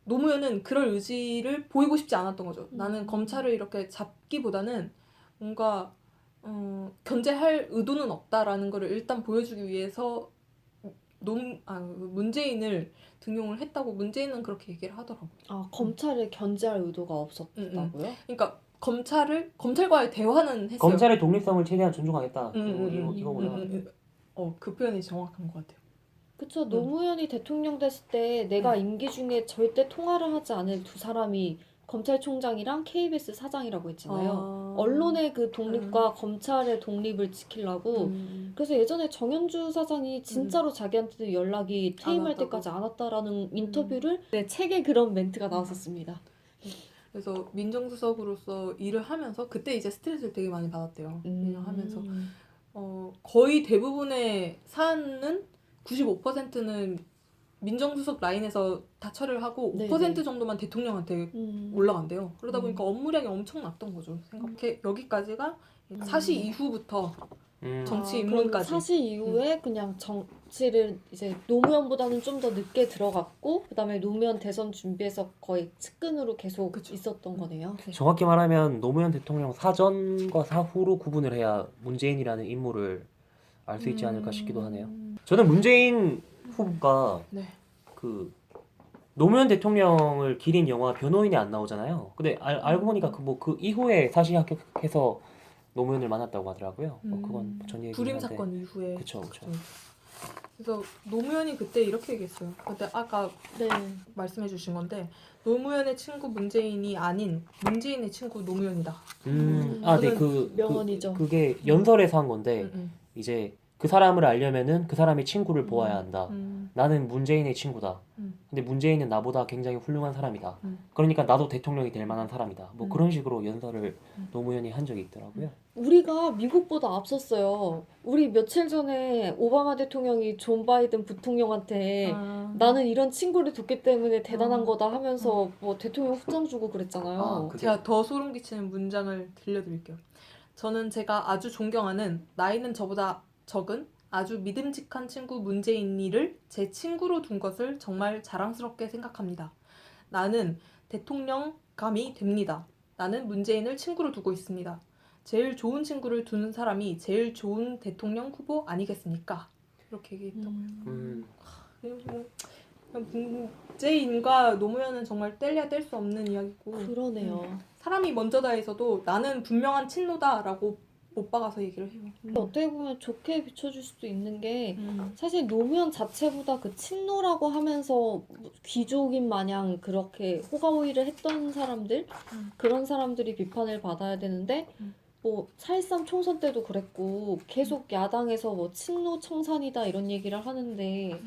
노무현은 그럴 의지를 보이고 싶지 않았던 거죠. 나는 검찰을 이렇게 잡기보다는 뭔가 견제할 의도는 없다라는 거를 일단 보여주기 위해서 문재인을 등용을 했다고 문재인은 그렇게 얘기를 하더라고요. 아, 검찰을 견제할 의도가 없었다고요? 그러니까 검찰과의 대화는 했어요. 검찰의 독립성을 최대한 존중하겠다. 이거구나. 그 표현이 정확한 것 같아요. 그쵸. 노무현이 대통령 됐을 때 내가 임기 중에 절대 통화를 하지 않을 두 사람이 검찰총장이랑 KBS 사장이라고 했잖아요. 언론의 그 독립과 검찰의 독립을 지키려고. 그래서 예전에 정현주 사장이 진짜로 자기한테 연락이 퇴임할 왔다고. 때까지 안 왔다라는 인터뷰를 네, 책에 그런 멘트가 나왔었습니다. 그래서 민정수석으로서 일을 하면서 그때 이제 스트레스를 되게 많이 받았대요. 일을 하면서 거의 대부분의 사안은 95%는 민정수석 라인에서 다 처리를 하고 네네. 5% 정도만 대통령한테 올라간대요. 그러다 보니까 업무량이 엄청났던 거죠. 생각해 여기까지가 사시 이후부터 정치 그럼 입문까지. 사실 이후에 그냥 정치를 이제 노무현보다는 좀 더 늦게 들어갔고 그다음에 노무현 대선 준비해서 거의 측근으로 계속 그쵸. 있었던 거네요. 정확히 말하면 노무현 대통령 사전과 사후로 구분을 해야 문재인이라는 인물을 알 수 있지 않을까 싶기도 하네요. 저는 문재인 후보가 네. 그 노무현 대통령을 기린 영화 변호인이 안 나오잖아요. 근데 알고 보니까 그 이후에 사실 합격해서 노무현을 만났다고 하더라고요. 그건 전 얘기긴 불임 한데. 사건 이후에. 그쵸. 그래서 노무현이 그때 이렇게 얘기했어요. 근데 아까 네. 말씀해주신 건데 노무현의 친구 문재인이 아닌 문재인의 친구 노무현이다. 네, 명언이죠. 그게 연설에서 한 건데 이제 그 사람을 알려면은 그 사람의 친구를 보아야 한다. 나는 문재인의 친구다. 근데 문재인은 나보다 굉장히 훌륭한 사람이다. 그러니까 나도 대통령이 될 만한 사람이다. 뭐 그런 식으로 연설을 노무현이 한 적이 있더라고요. 우리가 미국보다 앞섰어요. 우리 며칠 전에 오바마 대통령이 존 바이든 부통령한테 나는 이런 친구를 뒀기 때문에 대단한 거다 하면서 뭐 대통령 후장 주고 그랬잖아요. 제가 더 소름 끼치는 문장을 들려드릴게요. 저는 제가 아주 존경하는 나이는 저보다 적은 아주 믿음직한 친구 문재인이를 제 친구로 둔 것을 정말 자랑스럽게 생각합니다. 나는 대통령감이 됩니다. 나는 문재인을 친구로 두고 있습니다. 제일 좋은 친구를 두는 사람이 제일 좋은 대통령 후보 아니겠습니까? 이렇게 얘기했다고요. 문재인과 노무현은 정말 뗄래야 뗄 수 없는 이야기고 그러네요. 사람이 먼저다에서도 나는 분명한 친노다라고 못 박아서 얘기를 해요. 어떻게 보면 좋게 비춰줄 수도 있는 게 사실 노무현 자체보다 그 친노라고 하면서 귀족인 마냥 그렇게 호가호위를 했던 사람들 그런 사람들이 비판을 받아야 되는데 뭐 4.13 총선 때도 그랬고 계속 야당에서 뭐 친노 청산이다 이런 얘기를 하는데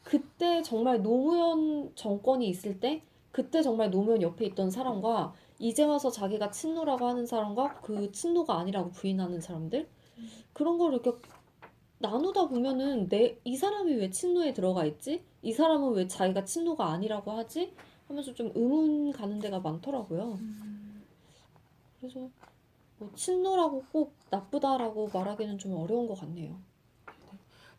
그때 정말 노무현 정권이 있을 때 그때 정말 노무현 옆에 있던 사람과 이제 와서 자기가 친노라고 하는 사람과 그 친노가 아니라고 부인하는 사람들 그런 걸 이렇게 나누다 보면은 이 사람이 왜 친노에 들어가 있지? 이 사람은 왜 자기가 친노가 아니라고 하지? 하면서 좀 의문 가는 데가 많더라고요. 그래서 뭐 친노라고 꼭 나쁘다라고 말하기는 좀 어려운 것 같네요.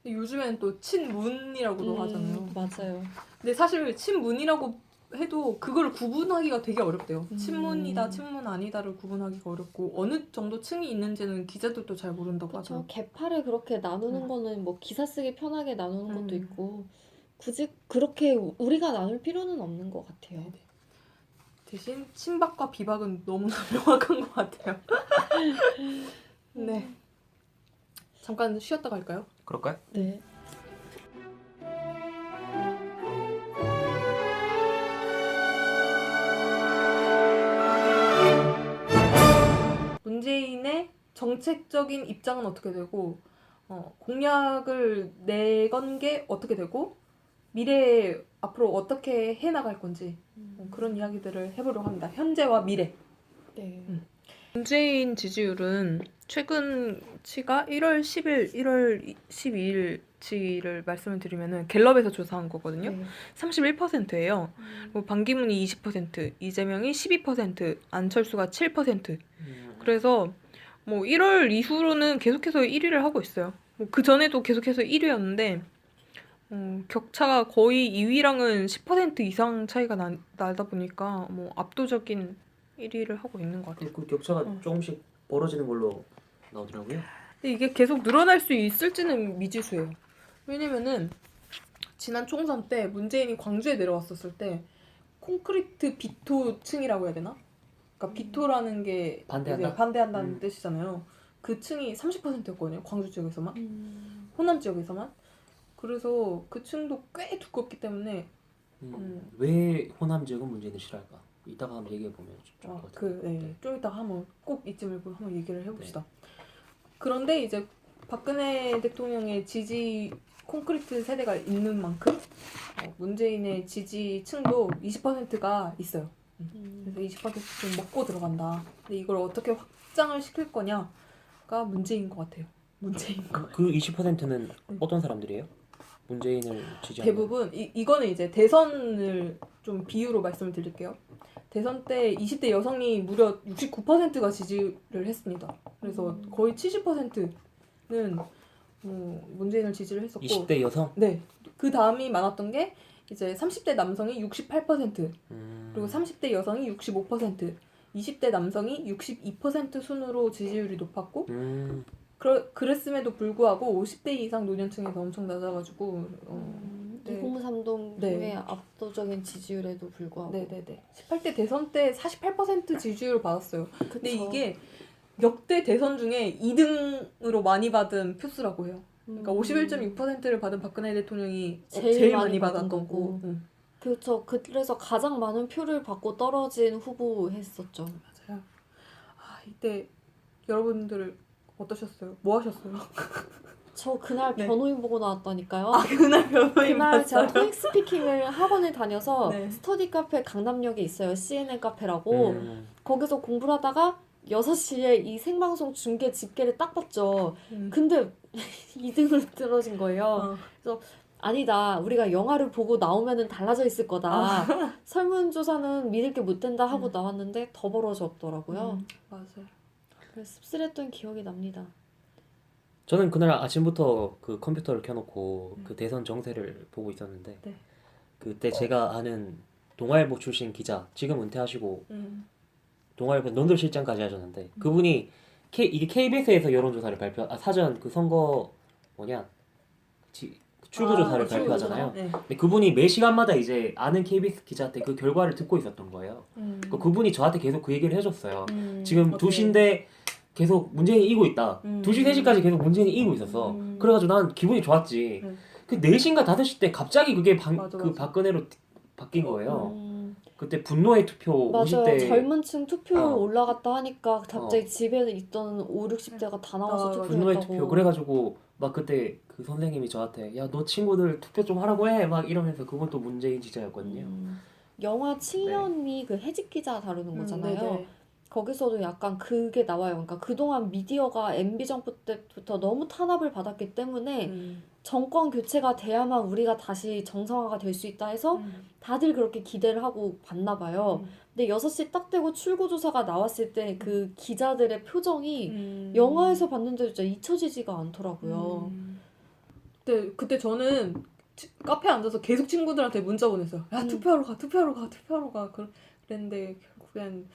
근데 요즘에는 또 친문이라고도 하잖아요. 맞아요. 근데 사실 친문이라고 해도 그걸 구분하기가 되게 어렵대요. 친문이다, 친문 아니다를 구분하기가 어렵고 어느 정도 층이 있는지는 기자들도 잘 모른다고 그렇죠. 하죠. 계파를 그렇게 나누는 거는 뭐 기사 쓰기 편하게 나누는 것도 있고 굳이 그렇게 우리가 나눌 필요는 없는 것 같아요. 네네. 대신 친박과 비박은 너무나 명확한 것 같아요. 네. 잠깐 쉬었다 갈까요? 그럴까요? 네. 문재인의 정책적인 입장은 어떻게 되고 공약을 내건 게 어떻게 되고 미래에 앞으로 어떻게 해나갈 건지 그런 이야기들을 해보려고 합니다. 현재와 미래. 네. 문재인 지지율은 최근치가 1월 10일, 1월 12일치를 말씀을 드리면은 갤럽에서 조사한 거거든요. 네. 31%예요. 반기문이 20%, 이재명이 12%, 안철수가 7%. 그래서 뭐 1월 이후로는 계속해서 1위를 하고 있어요. 그 전에도 계속해서 1위였는데 격차가 거의 2위랑은 10% 이상 차이가 나다 보니까 뭐 압도적인 1위를 하고 있는 것 같아요. 그 격차가 조금씩 벌어지는 걸로 나오더라고요. 근데 이게 계속 늘어날 수 있을지는 미지수예요. 왜냐면은 지난 총선 때 문재인이 광주에 내려왔었을 때 콘크리트 비토층이라고 해야 되나? 그러니까 비토라는 게 반대한다? 이제 반대한다는 뜻이잖아요. 그 층이 30%였거든요. 광주 지역에서만. 호남 지역에서만. 그래서 그 층도 꽤 두껍기 때문에 왜 호남 지역은 문재인을 싫어할까? 이따가 한번 얘기해 보면 좋을 것 같아요. 좀 이따가 한번 꼭 이쯤을 한번 얘기를 해봅시다. 그런데 이제 박근혜 대통령의 지지 콘크리트 세대가 있는 만큼 문재인의 지지층도 20%가 있어요. 그래서 20%좀 먹고 들어간다. 근데 이걸 어떻게 확장을 시킬 거냐가 문제인 것 같아요. 문제인 거. 그 20%는 어떤 사람들이에요? 문재인을 지지하는 대부분 이거는 이제 대선을 좀 비유로 말씀을 드릴게요. 대선 때 20대 여성이 무려 69%가 지지를 했습니다. 그래서 거의 70%는 문재인을 지지를 했었고 20대 여성? 네. 그 다음이 많았던 게 이제 30대 남성이 68%, 그리고 30대 여성이 65%, 20대 남성이 62% 순으로 지지율이 높았고 그랬음에도 불구하고 50대 이상 노년층에서 엄청 낮아가지고 2030 네. 중에 압도적인 지지율에도 불구하고 네네네 18대 대선 때 48% 지지율을 받았어요. 그쵸. 근데 이게 역대 대선 중에 2등으로 많이 받은 표수라고 해요. 그러니까 51.6%를 받은 박근혜 대통령이 제일 많이 받았던 거고. 그렇죠. 그래서 가장 많은 표를 받고 떨어진 후보 했었죠. 맞아요. 이때 여러분들 어떠셨어요? 뭐 하셨어요? 저 그날 네. 변호인 보고 나왔다니까요. 그날 변호인 그날 제가 봤어요? 토익 스피킹을 학원에 다녀서 네. 스터디 카페 강남역에 있어요. CNN 카페라고. 거기서 공부를 하다가 6시에 이 생방송 중계 집계를 딱 봤죠. 근데 2등으로 떨어진 거예요. 그래서 아니다. 우리가 영화를 보고 나오면은 달라져 있을 거다. 설문조사는 믿을 게 못 된다 하고 나왔는데 더 벌어졌더라고요. 맞아요. 그래서 씁쓸했던 기억이 납니다. 저는 그날 아침부터 그 컴퓨터를 켜놓고 그 대선 정세를 보고 있었는데 네. 그때 제가 아는 동아일보 출신 기자, 지금 은퇴하시고 동아일보 논설실장까지 하셨는데 그분이 이게 KBS에서 여론조사를 사전 그 선거 출구조사를 발표하잖아요. 네. 근데 그분이 매 시간마다 이제 아는 KBS 기자한테 그 결과를 듣고 있었던 거예요. 그분이 저한테 계속 그 얘기를 해줬어요. 지금 2시인데 계속 문재인이 이기고 있다. 2시, 3시까지 계속 문재인이 이기고 있었어. 그래가지고 난 기분이 좋았지. 그 4시인가 5시 때 갑자기 그게 맞아. 박근혜로 바뀐 거예요. 그때 분노의 투표 맞아요. 50대 젊은 층 투표 올라갔다 하니까 갑자기 집에 있던 5, 60대가 다 나와서 맞아. 분노의 투표했다고. 투표 그래가지고 막 그때 그 선생님이 저한테 야 너 친구들 투표 좀 하라고 해 막 이러면서 그건 또 문재인 지지였거든요. 영화 칭연이 그 해직 기자 다루는 거잖아요. 네네. 거기서도 약간 그게 나와요. 그러니까 그동안 미디어가 MB 정부 때부터 너무 탄압을 받았기 때문에 정권 교체가 돼야만 우리가 다시 정상화가 될 수 있다 해서 다들 그렇게 기대를 하고 봤나 봐요. 근데 6시 딱 되고 출구조사가 나왔을 때 그 기자들의 표정이 영화에서 봤는데도 진짜 잊혀지지가 않더라고요. 그때 저는 카페에 앉아서 계속 친구들한테 문자 보냈어요. 야 투표하러 가. 그랬는데 결국엔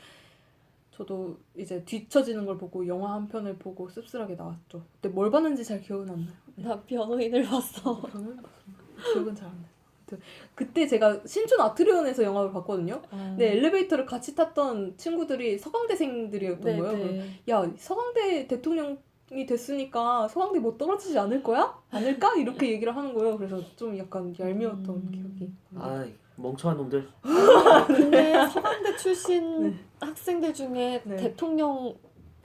저도 이제 뒤처지는 걸 보고 영화 한 편을 보고 씁쓸하게 나왔죠. 그때 뭘 봤는지 잘 기억은 안 나요. 나 변호인을 봤어. 저는 기억은 잘 안 나요. 그때 제가 신촌 아트리온에서 영화를 봤거든요. 근데 엘리베이터를 같이 탔던 친구들이 서강대생들이었던 거예요. 야, 서강대 대통령이 됐으니까 서강대 뭐 떨어지지 않을 거야? 않을까? 이렇게 얘기를 하는 거예요. 그래서 좀 약간 얄미웠던 기억이. 아 멍청한 놈들. 근데 서강대 출신 학생들 중에 네. 대통령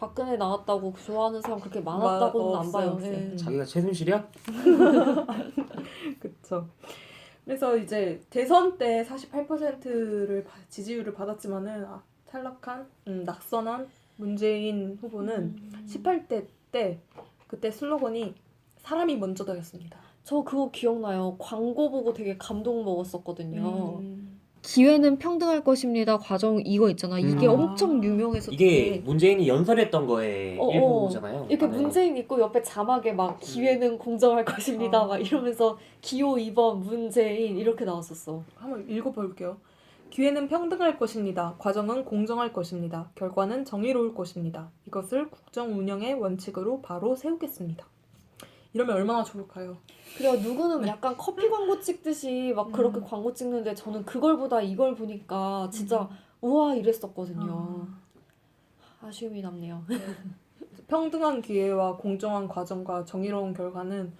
박근혜 나왔다고 좋아하는 사람 그렇게 많았다고는 안 봐요. 없어요. 네. 자기가 최순실이야? 그쵸. 그래서 이제 대선 때 48%를 지지율을 받았지만은 탈락한 낙선한 문재인 후보는 18대 때 그때 슬로건이 사람이 먼저다였습니다. 저 그거 기억나요. 광고 보고 되게 감동 먹었었거든요. 음. 기회는 평등할 것입니다. 과정 이거 있잖아. 이게 음. 엄청 유명해서 이게 되게 문재인이 연설했던 거에 일부잖아요. 이렇게 네. 문재인 있고 옆에 자막에 막 기회는 공정할 것입니다. 막 이러면서 기호 2번 문재인 이렇게 나왔었어. 한번 읽어볼게요. 기회는 평등할 것입니다. 과정은 공정할 것입니다. 결과는 정의로울 것입니다. 이것을 국정 운영의 원칙으로 바로 세우겠습니다. 이러면 얼마나 좋을까요? 그래요. 누구는 약간 커피 광고 찍듯이 막 그렇게 광고 찍는데 저는 그걸보다 이걸 보니까 진짜 우와 이랬었거든요. 아쉬움이 남네요. 평등한 기회와 공정한 과정과 정의로운 결과는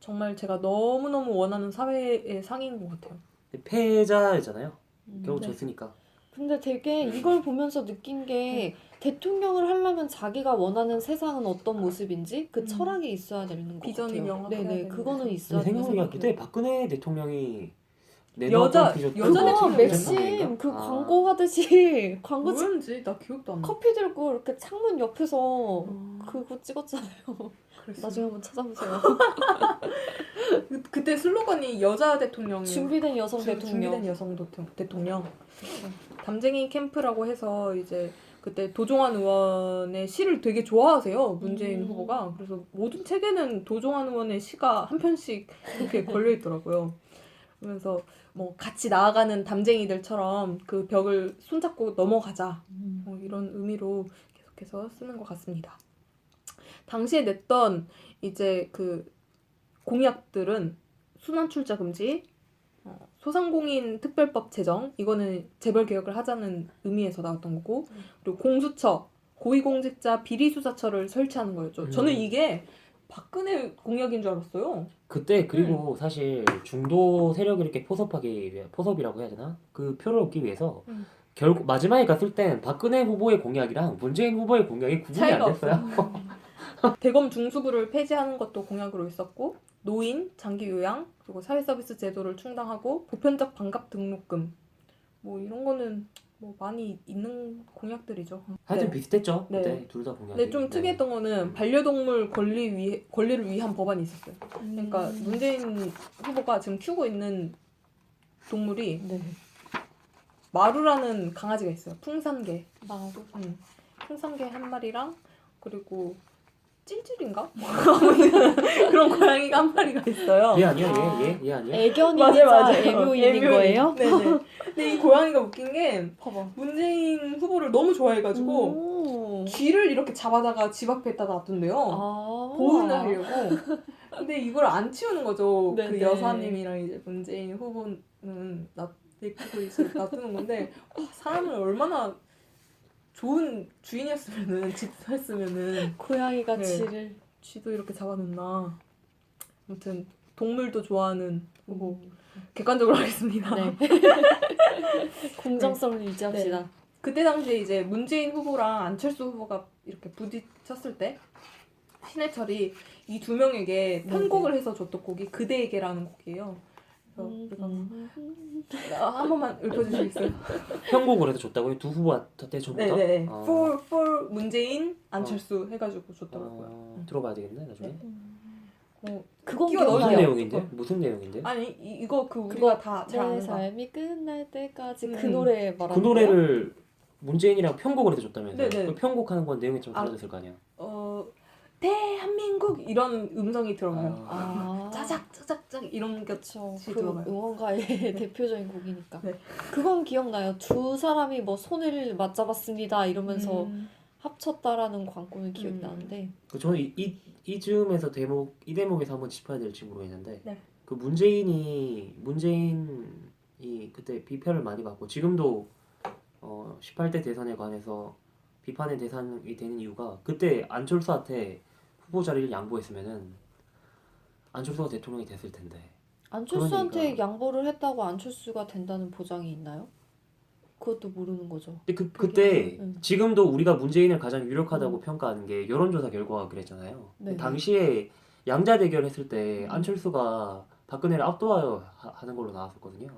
정말 제가 너무너무 원하는 사회의 상인 것 같아요. 패자잖아요. 겨우 네. 졌으니까. 근데 되게 이걸 보면서 느낀 게 대통령을 하려면 자기가 원하는 세상은 어떤 모습인지 그 철학이 있어야 되는 것 비전이 같아요. 명확해야 네네, 되는 그거는 거죠. 있어야 근데 된다고 생각해보니까 생각해요. 그때 박근혜 대통령이 여자 그거 대통령인가? 맥심 그 광고 하듯이 광고 찍 뭐였는지 나 기억도 안 나. 커피 들고 이렇게 창문 옆에서 음. 그거 찍었잖아요. 그랬어요. 나중에 한번 찾아보세요. 그때 슬로건이 여자 대통령이 준비된 여성 대통령. 준비된 여성 대통령. 담쟁이 캠프라고 해서 이제 그때 도종환 의원의 시를 되게 좋아하세요. 문재인 후보가. 그래서 모든 책에는 도종환 의원의 시가 한 편씩 이렇게 걸려 있더라고요. 그래서 뭐 같이 나아가는 담쟁이들처럼 그 벽을 손잡고 넘어가자. 뭐 이런 의미로 계속해서 쓰는 것 같습니다. 당시에 냈던 이제 그 공약들은 순환 출자 금지, 소상공인 특별법 제정, 이거는 재벌 개혁을 하자는 의미에서 나왔던 거고, 그리고 공수처, 고위공직자 비리수사처를 설치하는 거였죠. 저는 이게 박근혜 공약인 줄 알았어요. 그때 그리고 사실 중도 세력을 이렇게 포섭하기 위해 포섭이라고 해야 되나? 그 표를 얻기 위해서 결국 마지막에 갔을 땐 박근혜 후보의 공약이랑 문재인 후보의 공약이 구분이 차이가 안 됐어요. 대검 중수부를 폐지하는 것도 공약으로 있었고, 노인, 장기 요양, 그리고 사회서비스 제도를 충당하고 보편적 반값 등록금, 뭐 이런 거는 뭐 많이 있는 공약들이죠. 하여튼 네. 비슷했죠. 네. 그때 둘 다 공약이. 근데 좀 특이했던 거는 반려동물 권리를 위한 법안이 있었어요. 그러니까 문재인 후보가 지금 키우고 있는 동물이 네. 마루라는 강아지가 있어요. 풍산개. 마루. 풍산개 한 마리랑 그리고 찔찔인가? 그런 고양이가 한 마리가 있어요. 얘 아니야? 얘 아니야? 애견인이자 애묘인인 거예요? 네네. 근데 이 고양이가 웃긴 게 봐봐. 문재인 후보를 너무 좋아해가지고 쥐를 이렇게 잡아다가 집 앞에다 놔둔대요. 보훈을 하려고. 근데 이걸 안 치우는 거죠. 그 네네. 여사님이랑 이제 문재인 후보는 내키고 이제 놔두는 건데 사람을 얼마나 좋은 주인이었으면은 집사했으면은 고양이가 네. 쥐를. 쥐도 이렇게 잡아놓나. 아무튼 동물도 좋아하는 후보 객관적으로 하겠습니다. 네. 공정성을 유지합시다. 그때 당시에 이제 문재인 후보랑 안철수 후보가 이렇게 부딪혔을 때 신해철이 이 두 명에게 편곡을 해서 줬던 곡이 그대에게라는 곡이에요. 그래서 한 번만 읊어주시겠어요? 편곡을 해서 줬다고요? 두 후보한테 전부터? 네네. 아. for 문재인 안철수 해가지고 줬더라고요. 들어봐야 되겠네 나중에. 그건 끼워 넣어주세요. 무슨 기억나요. 내용인데? 무슨 내용인데? 아니 이거 그 우리가 다 잘 내 아는 거. 삶이 끝날 때까지 그 노래 말하는 그 노래를 문재인이랑 편곡을 해서 줬다면서요? 네네. 그 편곡하는 건 내용이 좀 달라졌을 거 아니야? 대한민국 이런 음성이 들어가요. 아. 짜작짜작짝 이런 게 그쵸. 같이 그 들어가요. 응원가의 대표적인 곡이니까. 네. 그건 기억나요. 두 사람이 뭐 손을 맞잡았습니다 이러면서 합쳤다라는 광고는 기억이 나는데. 저는 이 즈음에서 이 대목에서 한번 짚어야 될지 모르겠는데 네. 그 문재인이 그때 비판을 많이 받고 지금도 18대 대선에 관해서 비판의 대상이 되는 이유가 그때 안철수한테 후보 자리를 양보했으면은 안철수가 대통령이 됐을 텐데. 안철수한테 그러니까. 양보를 했다고 안철수가 된다는 보장이 있나요? 그것도 모르는 거죠. 근데 그때 응. 지금도 우리가 문재인을 가장 유력하다고 평가하는 게 여론조사 결과가 그랬잖아요. 네네. 당시에 양자 대결했을 때 음. 안철수가 박근혜를 압도하여 하는 걸로 나왔었거든요.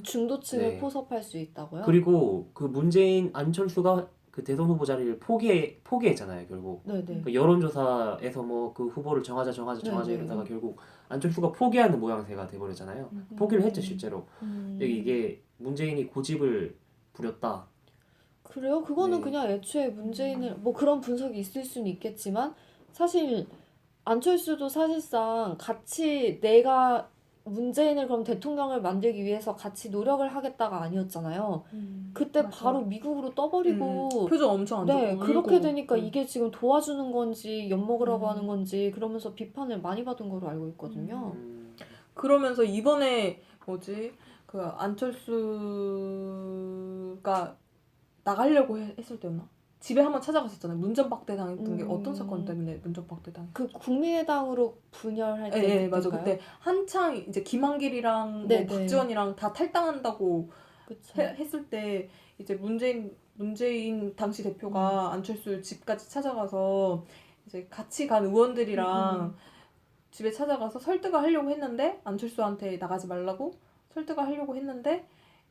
중도층을 네. 포섭할 수 있다고요? 그리고 그 문재인 안철수가 그 대선 후보 자리를 포기했잖아요, 결국. 네네. 그 여론조사에서 뭐 그 후보를 정하자 네네. 이러다가 결국 안철수가 포기하는 모양새가 돼버렸잖아요. 포기를 했죠, 실제로. 근데 이게 문재인이 고집을 부렸다. 그래요? 그거는 네. 그냥 애초에 문재인을 뭐 그런 분석이 있을 수는 있겠지만 사실 안철수도 사실상 같이 내가 문재인을 그럼 대통령을 만들기 위해서 같이 노력을 하겠다가 아니었잖아요. 그때 맞아요. 바로 미국으로 떠버리고 표정 엄청 안 좋고 네, 울고. 그렇게 되니까 이게 지금 도와주는 건지 엿먹으라고 음. 하는 건지 그러면서 비판을 많이 받은 걸로 알고 있거든요. 그러면서 이번에 뭐지 그 안철수가 나가려고 했을 때였나? 집에 한번 찾아갔었잖아요. 문전박대 당했던 게 어떤 사건 때문에 문전박대 당했? 그 국민의당으로 분열할 때 네, 맞아. 그때인가요? 그때 한창 이제 김한길이랑 네, 뭐 네. 박지원이랑 다 탈당한다고 그쵸. 했을 때 이제 문재인 당시 대표가 안철수 집까지 찾아가서 이제 같이 간 의원들이랑 집에 찾아가서 설득을 하려고 했는데 안철수한테 나가지 말라고 설득을 하려고 했는데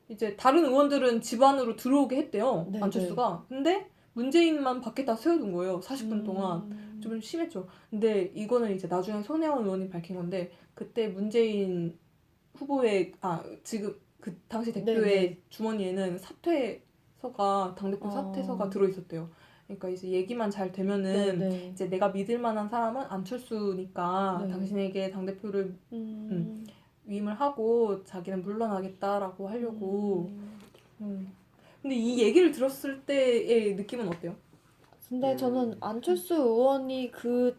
이제 다른 의원들은 집 안으로 들어오게 했대요. 네, 안철수가. 근데 문재인만 밖에다 세워둔 거예요. 40분 동안. 좀 심했죠. 근데 이거는 이제 나중에 손혜원 의원이 밝힌 건데 그때 문재인 후보의 지금 그 당시 대표의 네네. 주머니에는 사퇴서가 당대표 사퇴서가 들어있었대요. 그러니까 이제 얘기만 잘 되면은 네네. 이제 내가 믿을 만한 사람은 안철수니까 네. 당신에게 당대표를 위임을 하고 자기는 물러나겠다라고 하려고. 근데 이 얘기를 들었을 때의 느낌은 어때요? 근데 저는 안철수 의원이 그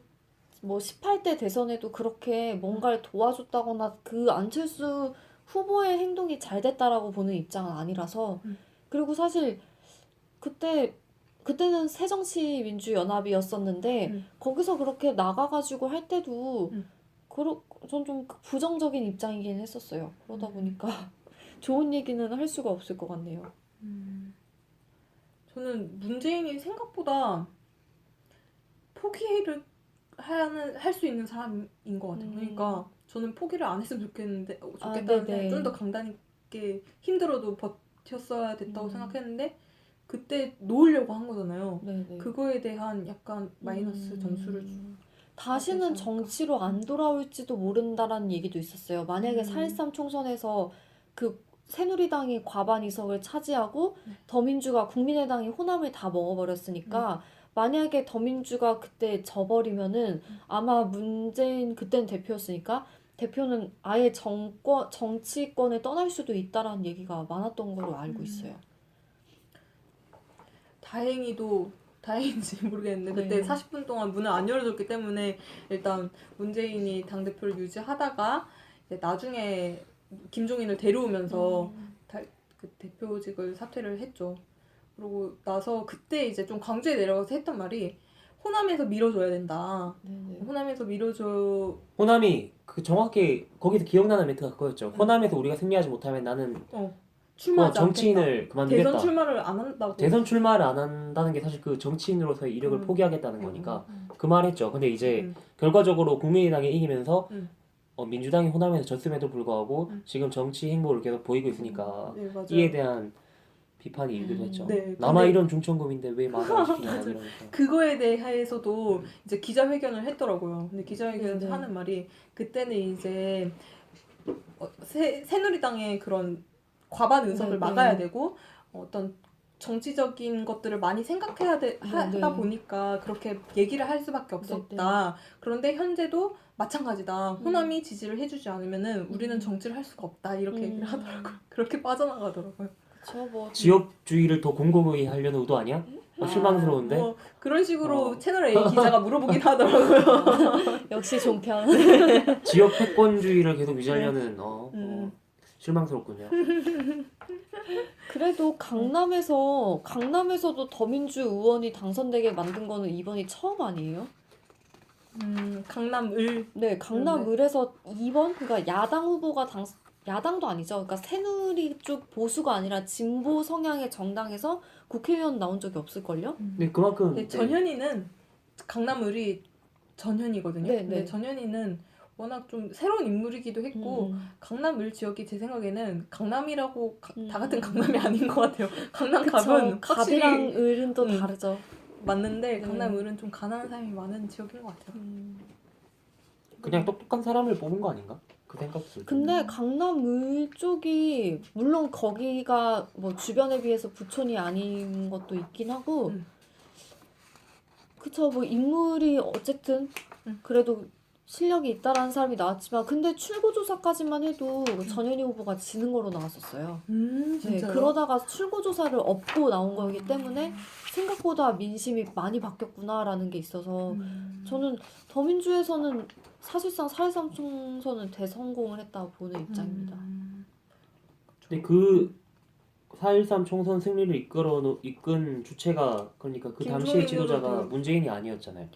뭐 18대 대선에도 그렇게 뭔가를 도와줬다거나 그 안철수 후보의 행동이 잘 됐다라고 보는 입장은 아니라서 그리고 사실 그때는 새정치민주연합이었었는데 거기서 그렇게 나가가지고 할 때도 전 좀 부정적인 입장이긴 했었어요. 그러다 보니까 좋은 얘기는 할 수가 없을 것 같네요. 저는 문재인이 생각보다 포기를 할 수 있는 사람인 것 같아요. 그러니까 저는 포기를 안 했으면 좋겠다는데 좀 더 강단 있게 힘들어도 버텼어야 됐다고 생각했는데 그때 놓으려고 한 거잖아요. 네네. 그거에 대한 약간 마이너스 점수를 다시는 정치로 안 돌아올지도 모른다라는 얘기도 있었어요. 만약에 4.13 총선에서 그 새누리당이 과반 이석을 차지하고 더민주가 국민의당이 호남을 다 먹어버렸으니까 만약에 더민주가 그때 져버리면은 아마 문재인 그때는 대표였으니까 대표는 아예 정치권을 떠날 수도 있다라는 얘기가 많았던 걸로 알고 있어요. 다행인지 모르겠는데 그때 네. 40분 동안 문을 안 열어줬기 때문에 일단 문재인이 당대표를 유지하다가 이제 나중에 김종인을 데려오면서 그 대표직을 사퇴를 했죠. 그러고 나서 그때 이제 좀 광주에 내려가서 했던 말이 호남에서 밀어줘야 된다. 네네. 호남에서 밀어줘. 호남이 그 정확히 거기서 기억나는 멘트가 그거였죠. 호남에서 우리가 승리하지 못하면 나는 출마하지 정치인을 않겠다. 그만두겠다. 대선 출마를 안 한다고. 대선 출마를 안 한다는 게 사실 그 정치인으로서의 이력을 포기하겠다는 거니까 그 말했죠. 근데 이제 결과적으로 국민의당이 이기면서 민주당이 호남에서 졌음에도 불구하고 지금 정치 행보를 계속 보이고 있으니까 네, 맞아요. 이에 대한 비판이 일기도 했죠. 네, 남아 근데 이런 중천금인데 왜 말을 안 시키냐 이러면서. 그거에 대해서도 이제 기자회견을 했더라고요. 근데 기자회견에서 네. 하는 말이 그때는 이제 새누리당의 그런 과반 의석을 네, 막아야 네. 되고 어떤 정치적인 것들을 많이 생각해야 하다 보니까 그렇게 얘기를 할 수밖에 없었다. 그런데 현재도 마찬가지다. 호남이 지지를 해주지 않으면은 우리는 정치를 할 수가 없다. 이렇게 얘기를 하더라고요. 그렇게 빠져나가더라고요. 그쵸, 뭐 지역주의를 더 공고히 하려는 의도 아니야? 실망스러운데. 뭐 그런 식으로 채널 A 기자가 물어보긴 하더라고요. 역시 종편. 지역 패권주의를 계속 유지하려는 실망스럽군요. 그래도 강남에서도 더민주 의원이 당선되게 만든 거는 이번이 처음 아니에요? 강남을. 네, 강남을에서 2번 그러니까 야당 후보가 야당도 아니죠. 그러니까 새누리 쪽 보수가 아니라 진보 성향의 정당에서 국회의원 나온 적이 없을걸요? 근데 그만큼 근데 전현희는 강남을이 전현이거든요. 네, 근데 네. 전현희는 워낙 좀 새로운 인물이기도 했고 강남을 지역이 제 생각에는 강남이라고 다 같은 강남이 아닌 것 같아요. 강남갑은 그쵸. 확실히 갑이랑 을은 또 음. 다르죠. 맞는데 강남을은 좀 가난한 사람이 많은 지역인 것 같아요. 그냥 똑똑한 사람을 뽑은 거 아닌가? 그 생각도 들죠. 근데 강남을 쪽이 물론 거기가 뭐 주변에 비해서 부촌이 아닌 것도 있긴 하고 그쵸 뭐 인물이 어쨌든 그래도 실력이 있다라는 사람이 나왔지만 근데 출구조사까지만 해도 전현희 후보가 지는 거로 나왔었어요. 네, 진짜요? 그러다가 출구조사를 업고 나온 거기 때문에 생각보다 민심이 많이 바뀌었구나라는 게 있어서 저는 더민주에서는 사실상 4.13 총선은 대성공을 했다고 보는 입장입니다. 근데 그 4.13 총선 승리를 이끈 주체가 그러니까 그 당시의 지도자가 문재인이 아니었잖아요.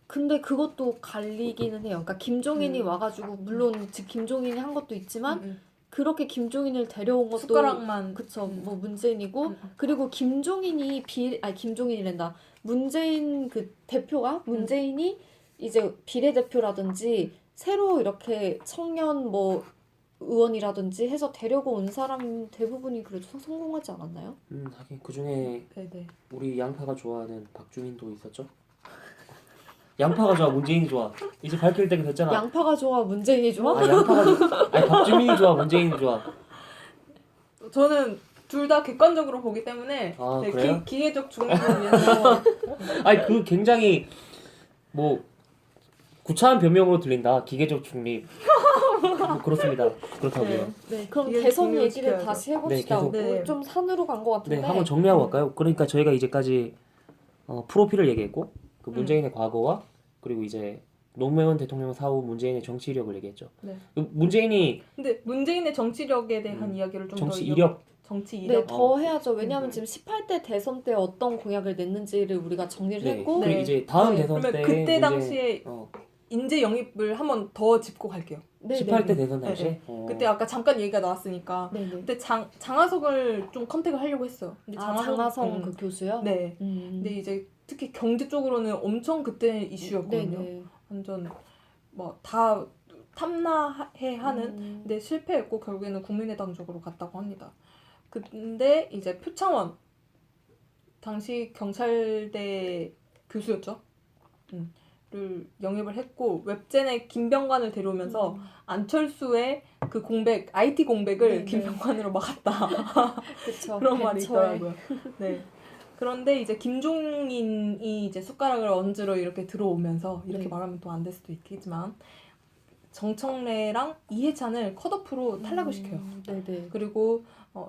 근데 그것도 갈리기는 해요. 그러니까 김종인이 와가지고 물론 김종인이 한 것도 있지만 그렇게 김종인을 데려온 것도 숟가락만 그쵸 뭐 문재인이고 그리고 김종인이란다 문재인 그 대표가 문재인이 이제 비례대표라든지 새로 이렇게 청년 뭐 의원이라든지 해서 데려고 온 사람 대부분이 그래도 성공하지 않았나요? 하긴 그 중에 네네. 우리 양파가 좋아하는 박주민도 있었죠. 양파가 좋아, 문재인이 좋아. 이제 밝힐 때가 됐잖아. 양파가 좋아 문재인이 좋아? 아, 양파가 좋아. 아니 박주민이 좋아, 문재인이 좋아. 저는 둘 다 객관적으로 보기 때문에 아, 네, 그래요? 기회적 중립을 위해서 아니 그 굉장히 뭐 구차한 변명으로 들린다. 기계적 중립. 뭐 그렇습니다. 그렇다고요. 네, 그럼 이게 대선 중요한 얘기를 지켜야죠. 다시 해봅시다. 네, 계속. 네. 좀 산으로 간 것 같은데. 네, 한번 정리하고 갈까요? 그러니까 저희가 이제까지 프로필을 얘기했고 그 문재인의 과거와 그리고 이제 노무현 대통령 사후 문재인의 정치 이력을 얘기했죠. 네. 문재인이 근데 문재인의 정치력에 대한 이야기를 좀 정치 더 이력 정치 네, 이력 더 해야죠. 왜냐하면 지금 18대 대선 때 어떤 공약을 냈는지를 우리가 정리를 네, 했고 그리고 이제 다음 네, 대선 그러면 때 그때 당시에 어, 인재 영입을 한번 더 짚고 갈게요. 네, 18대 네, 대선 당시에 네, 그때 아까 잠깐 얘기가 나왔으니까 네, 네. 그때 장하석을 좀 컨택을 하려고 했어요. 근데 장하성 그 교수요? 네. 근데 이제 특히 경제 쪽으로는 엄청 그때 이슈였거든요. 네, 네. 완전 뭐 다 탐나해 하는 근데 실패했고 결국에는 국민의당 쪽으로 갔다고 합니다. 근데 이제 표창원 당시 경찰대 교수였죠. 를 영입을 했고 웹젠에 김병관을 데려오면서 안철수의 그 공백 IT 공백을 네, 김병관으로 막았다. 그쵸. 그런 말이 벤처에. 있더라고요. 네. 그런데 이제 김종인이 이제 숟가락을 얹으러 이렇게 들어오면서 이렇게 네. 말하면 또 안 될 수도 있겠지만 정청래랑 이해찬을 컷오프로 탈락을 시켜요. 네네. 그리고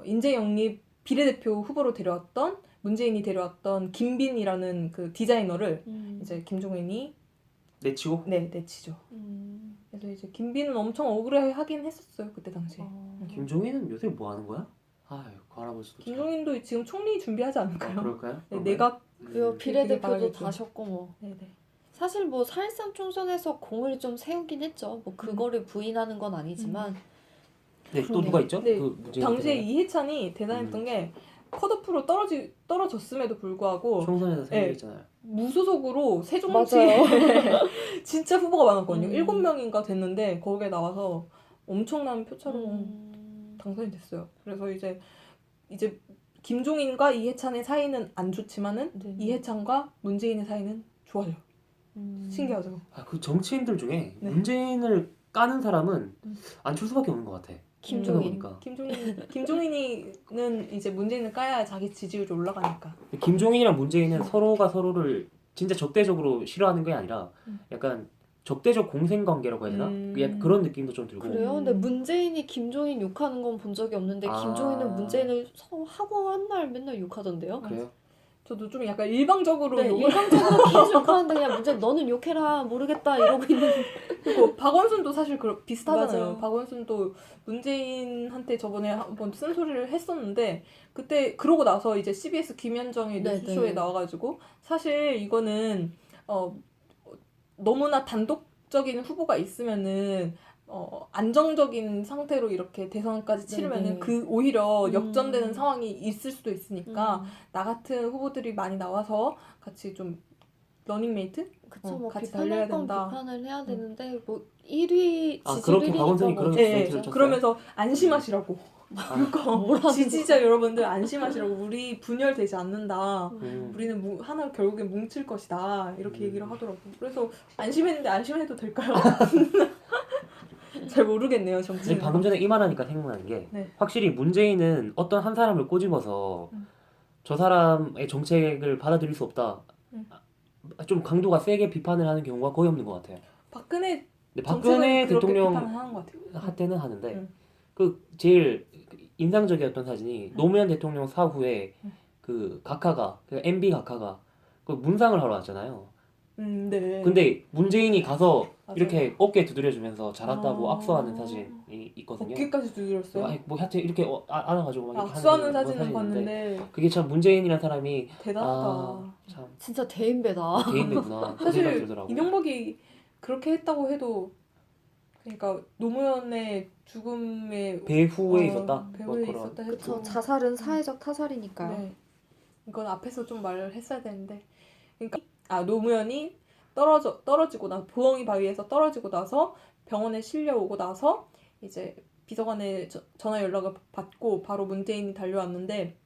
인재 영입 비례대표 후보로 데려왔던 문재인이 데려왔던 김빈이라는 그 디자이너를 이제 김종인이 내치고 내치죠. 그래서 이제 김빈은 엄청 억울해하긴 했었어요 그때 당시에. 김종인은 요새 뭐 하는 거야? 아유, 그 할아버지도 참. 김종인도 지금 총리 준비하지 않을까요? 그럴까요? 네, 내각 그리고 비례대표도 바라겠죠. 다셨고 뭐. 네네. 사실 뭐 4.13 총선에서 공을 좀 세우긴 했죠. 뭐 그거를 부인하는 건 아니지만 네, 또 그러네. 누가 있죠? 네, 그 문재인 당시에 때문에. 이해찬이 대단했던 게 컷오프로 떨어졌음에도 불구하고 총선에서 생각했잖아요. 무소속으로 새정치에 진짜 후보가 많았거든요. 7명인가 됐는데 거기에 나와서 엄청난 표차로 당선이 됐어요. 그래서 이제 김종인과 이해찬의 사이는 안 좋지만은 네. 이해찬과 문재인의 사이는 좋아요. 신기하죠. 아, 그 정치인들 중에 네. 문재인을 까는 사람은 안철수밖에 없는 것 같아. 김종인. 보니까. 김종인은 이제 문재인을 까야 자기 지지율이 올라가니까. 김종인이랑 문재인은 서로가 서로를 진짜 적대적으로 싫어하는 게 아니라 약간 적대적 공생 관계라고 해야 되나? 약간 그런 느낌도 좀 들고. 그래요? 근데 문재인이 김종인 욕하는 건 본 적이 없는데 아. 김종인은 문재인을 하고 한 날 맨날 욕하던데요? 그래요? 저도 좀 약간 일방적으로 네, 욕을 일방적으로 계속 욕하는데 그냥 문재인 너는 욕해라 모르겠다 이러고 있는 그리고 박원순도 사실 비슷하잖아요. 맞아요. 박원순도 문재인한테 저번에 한번 쓴소리를 했었는데 그때 그러고 나서 이제 CBS 김현정의 네, 뉴스쇼에 네. 나와가지고 사실 이거는 너무나 단독적인 후보가 있으면은 안정적인 상태로 이렇게 대선까지 치르면은 네네. 그 오히려 역전되는 상황이 있을 수도 있으니까 음. 나 같은 후보들이 많이 나와서 같이 좀 러닝메이트? 그쵸, 뭐 같이 비판할 달려야 건 된다. 비판을 해야 되는데 뭐 1위 아, 지지율 그렇게 1위니까 박원순이 뭐 그런 어쩔 수 멘트를 없죠. 쳤어요? 그러면서 안심하시라고. 아, 그러니까 지지자 여러분들 안심하시라고. 우리 분열되지 않는다. 우리는 하나 결국엔 뭉칠 것이다. 이렇게 얘기를 하더라고. 그래서 안심했는데 안심해도 될까요? 잘 모르겠네요, 근데 정치는. 방금 전에 이 말하니까 생각나는 게 네. 확실히 문재인은 어떤 한 사람을 꼬집어서 음. 저 사람의 정책을 받아들일 수 없다. 음. 좀 강도가 세게 비판을 하는 경우가 거의 없는 것 같아요. 박근혜 근데 정책은 박근혜 그렇게 대통령 비판을 하는 것 같아요. 한테는 하는데 음. 그 제일 인상적이었던 사진이 노무현 대통령 사후에 그 각하가 그 MB 각하가 그 문상을 하러 왔잖아요. 네. 근데 문재인이 가서 맞아요. 이렇게 어깨 두드려주면서 잘했다고 아. 악수하는 사진이 있거든요. 어깨까지 두드렸어요? 아니, 뭐 하여튼 이렇게 안아가지고 막 이렇게 악수하는 하는 사진은 사진이 있는데 봤는데 그게 참 문재인이라는 사람이 대단하다. 참 진짜 대인배다. 대인배구나 그 생각이 사실 들더라고. 이명박이 그렇게 했다고 해도 그러니까 노무현의 죽음에 배후에 있었다. 배후에 그런. 있었다 해도 그쵸, 자살은 사회적 타살이니까요. 네. 이건 앞에서 좀 말을 했어야 되는데 그러니까 노무현이 떨어지고 나서 부엉이 바위에서 떨어지고 나서 병원에 실려오고 나서 이제 비서관의 전화 연락을 받고 바로 문재인이 달려왔는데